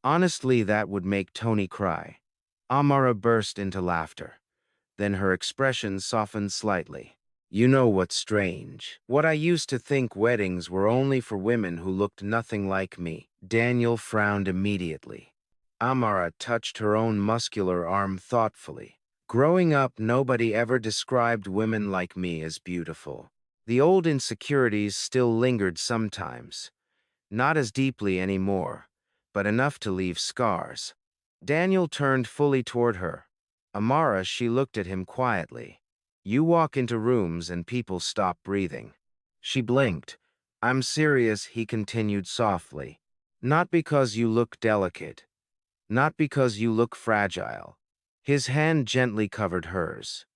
Honestly, that would make Tony cry. Amara burst into laughter. Then her expression softened slightly. You know what's strange? What I used to think weddings were only for women who looked nothing like me. Daniel frowned immediately. Amara touched her own muscular arm thoughtfully. Growing up, nobody ever described women like me as beautiful. The old insecurities still lingered sometimes. Not as deeply anymore, but enough to leave scars. Daniel turned fully toward her. Amara, she looked at him quietly. You walk into rooms and people stop breathing. She blinked. I'm serious, he continued softly. Not because you look delicate. Not because you look fragile. His hand gently covered hers.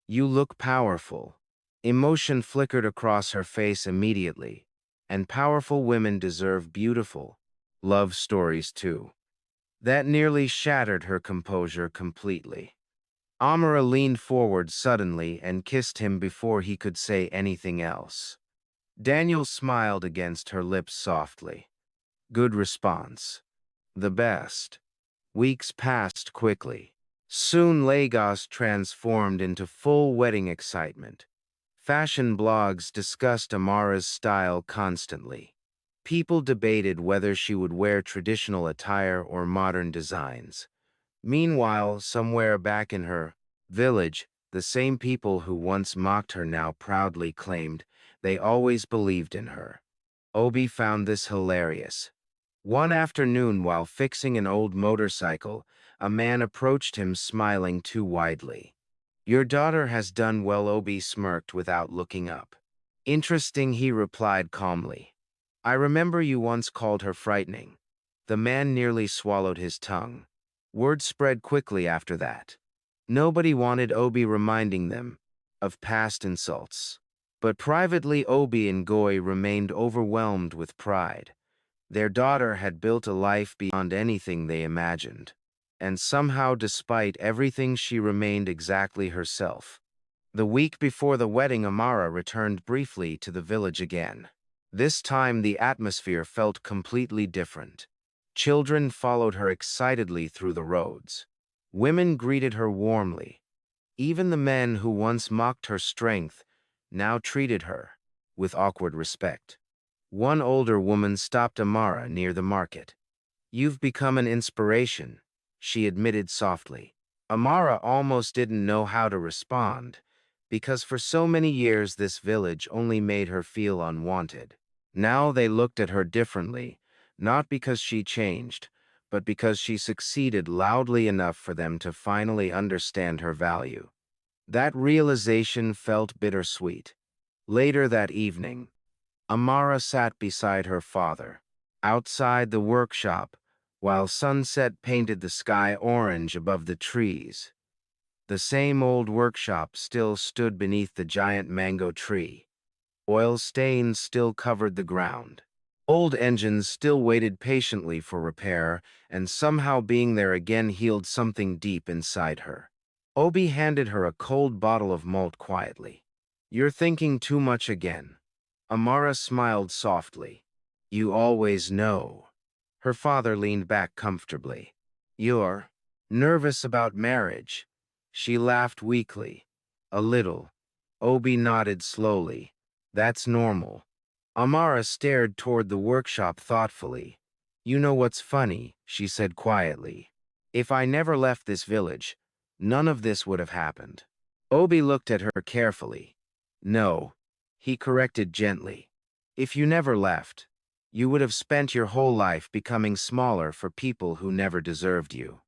You look powerful. Emotion flickered across her face immediately. And powerful women deserve beautiful love stories too. That nearly shattered her composure completely. Amara leaned forward suddenly and kissed him before he could say anything else. Daniel smiled against her lips softly. Good response. The best. Weeks passed quickly. Soon Lagos transformed into full wedding excitement. Fashion blogs discussed Amara's style constantly. People debated whether she would wear traditional attire or modern designs. Meanwhile, somewhere back in her village, the same people who once mocked her now proudly claimed they always believed in her. Obi found this hilarious. One afternoon, while fixing an old motorcycle, a man approached him smiling too widely. Your daughter has done well, Obi smirked without looking up. Interesting, he replied calmly. I remember you once called her frightening. The man nearly swallowed his tongue. Word spread quickly after that. Nobody wanted Obi reminding them of past insults. But privately, Obi and Goy remained overwhelmed with pride. Their daughter had built a life beyond anything they imagined. And somehow, despite everything, she remained exactly herself. The week before the wedding, Amara returned briefly to the village again. This time, the atmosphere felt completely different. Children followed her excitedly through the roads. Women greeted her warmly. Even the men who once mocked her strength now treated her with awkward respect. One older woman stopped Amara near the market. You've become an inspiration, she admitted softly. Amara almost didn't know how to respond, because for so many years this village only made her feel unwanted. Now they looked at her differently, not because she changed, but because she succeeded loudly enough for them to finally understand her value. That realization felt bittersweet. Later that evening, Amara sat beside her father, outside the workshop, while sunset painted the sky orange above the trees. The same old workshop still stood beneath the giant mango tree. Oil stains still covered the ground. Old engines still waited patiently for repair, and somehow being there again healed something deep inside her. Obi handed her a cold bottle of malt quietly. You're thinking too much again. Amara smiled softly. You always know. Her father leaned back comfortably. You're nervous about marriage. She laughed weakly. A little. Obi nodded slowly. That's normal. Amara stared toward the workshop thoughtfully. You know what's funny, she said quietly. If I never left this village, none of this would have happened. Obi looked at her carefully. No, he corrected gently. If you never left, you would have spent your whole life becoming smaller for people who never deserved you.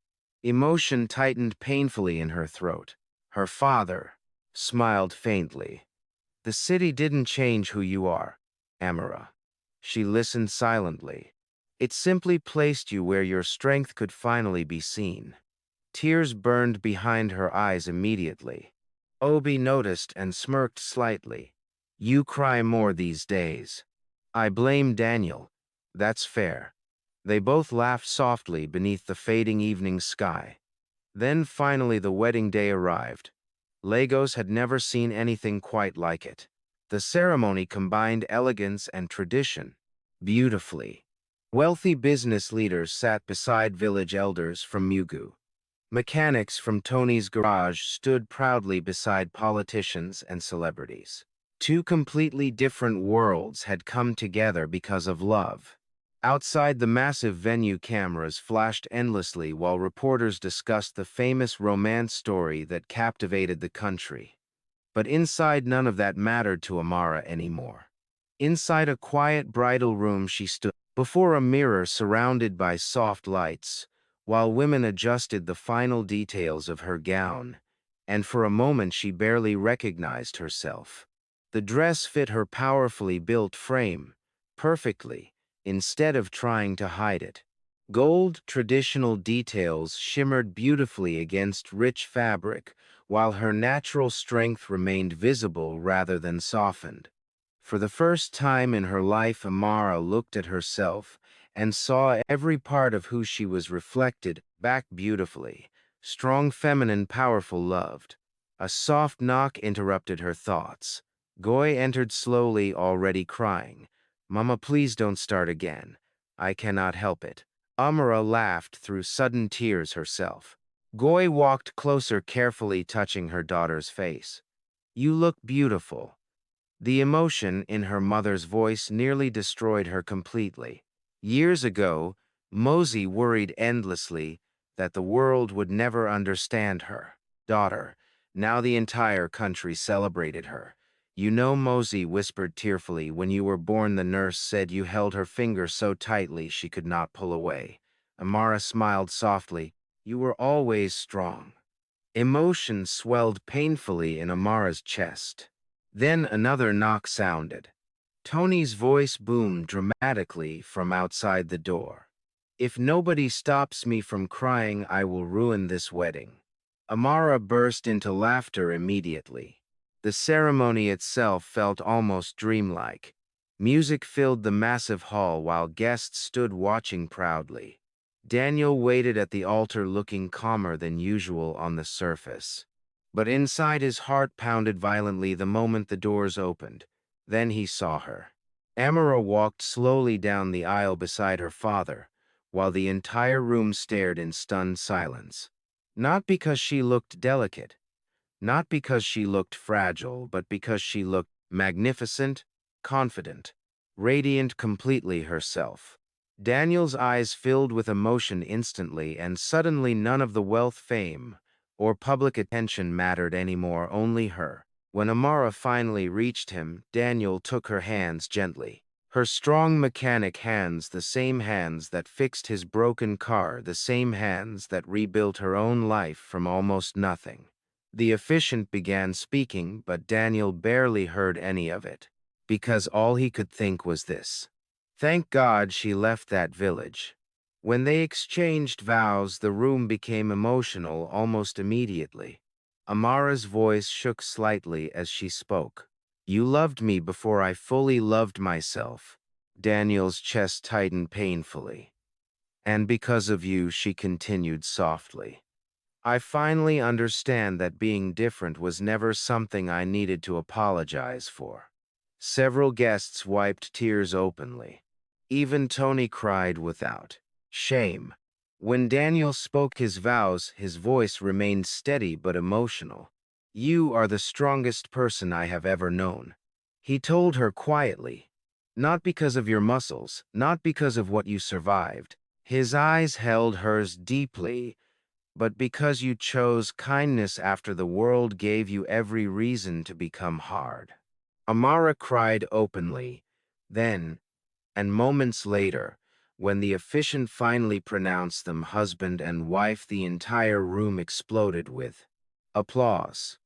Emotion tightened painfully in her throat. Her father smiled faintly. The city didn't change who you are, Amara. She listened silently. It simply placed you where your strength could finally be seen. Tears burned behind her eyes immediately. Obi noticed and smirked slightly. You cry more these days. I blame Daniel. That's fair. They both laughed softly beneath the fading evening sky. Then finally the wedding day arrived. Lagos had never seen anything quite like it. The ceremony combined elegance and tradition beautifully. Wealthy business leaders sat beside village elders from Mugu. Mechanics from Tony's garage stood proudly beside politicians and celebrities. Two completely different worlds had come together because of love. Outside the massive venue, cameras flashed endlessly while reporters discussed the famous romance story that captivated the country. But inside, none of that mattered to Amara anymore. Inside a quiet bridal room, she stood before a mirror surrounded by soft lights, while women adjusted the final details of her gown, and for a moment she barely recognized herself. The dress fit her powerfully built frame perfectly, instead of trying to hide it. Gold traditional details shimmered beautifully against rich fabric, while her natural strength remained visible rather than softened. For the first time in her life, Amara looked at herself and saw every part of who she was reflected back beautifully. Strong, feminine, powerful, loved. A soft knock interrupted her thoughts. Goy entered slowly, already crying. Mama, please don't start again. I cannot help it. Amara laughed through sudden tears herself. Goy walked closer, carefully touching her daughter's face. You look beautiful. The emotion in her mother's voice nearly destroyed her completely. Years ago, Mosey worried endlessly that the world would never understand her daughter. Now the entire country celebrated her. You know, Mosey whispered tearfully, when you were born, the nurse said you held her finger so tightly she could not pull away. Amara smiled softly. You were always strong. Emotion swelled painfully in Amara's chest. Then another knock sounded. Tony's voice boomed dramatically from outside the door. If nobody stops me from crying, I will ruin this wedding. Amara burst into laughter immediately. The ceremony itself felt almost dreamlike. Music filled the massive hall while guests stood watching proudly. Daniel waited at the altar, looking calmer than usual on the surface. But inside, his heart pounded violently the moment the doors opened. Then he saw her. Amara walked slowly down the aisle beside her father, while the entire room stared in stunned silence. Not because she looked delicate, not because she looked fragile, but because she looked magnificent, confident, radiant, completely herself. Daniel's eyes filled with emotion instantly, and suddenly none of the wealth, fame, or public attention mattered anymore, only her. When Amara finally reached him, Daniel took her hands gently. Her strong mechanic hands, the same hands that fixed his broken car, the same hands that rebuilt her own life from almost nothing. The officiant began speaking, but Daniel barely heard any of it, because all he could think was this. Thank God she left that village. When they exchanged vows, the room became emotional almost immediately. Amara's voice shook slightly as she spoke. You loved me before I fully loved myself. Daniel's chest tightened painfully. And because of you, she continued softly. I finally understand that being different was never something I needed to apologize for. Several guests wiped tears openly. Even Tony cried without shame. When Daniel spoke his vows, his voice remained steady but emotional. You are the strongest person I have ever known. He told her quietly. Not because of your muscles, not because of what you survived. His eyes held hers deeply, but because you chose kindness after the world gave you every reason to become hard. Amara cried openly. Then, and moments later, when the officiant finally pronounced them husband and wife, the entire room exploded with applause.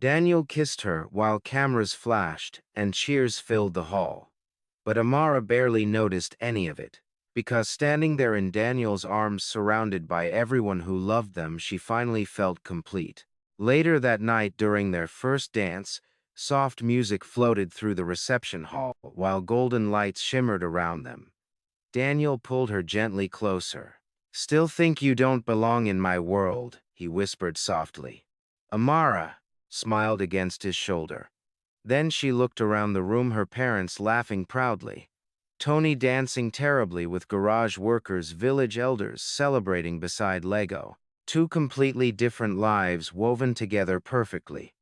Daniel kissed her while cameras flashed and cheers filled the hall. But Amara barely noticed any of it, because standing there in Daniel's arms surrounded by everyone who loved them, she finally felt complete. Later that night during their first dance, soft music floated through the reception hall while golden lights shimmered around them. Daniel pulled her gently closer. "Still think you don't belong in my world," he whispered softly. Amara smiled against his shoulder. Then she looked around the room, her parents laughing proudly, Tony dancing terribly with garage workers, village elders celebrating beside Lego. Two completely different lives woven together perfectly.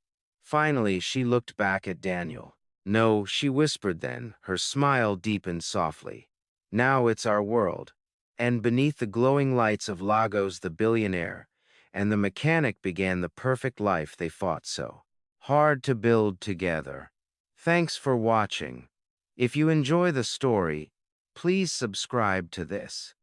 Finally, she looked back at Daniel. "No," she whispered then, her smile deepened softly. "Now it's our world." And beneath the glowing lights of Lagos, the billionaire and the mechanic began the perfect life they fought so hard to build together. Thanks for watching. If you enjoy the story, please subscribe to this.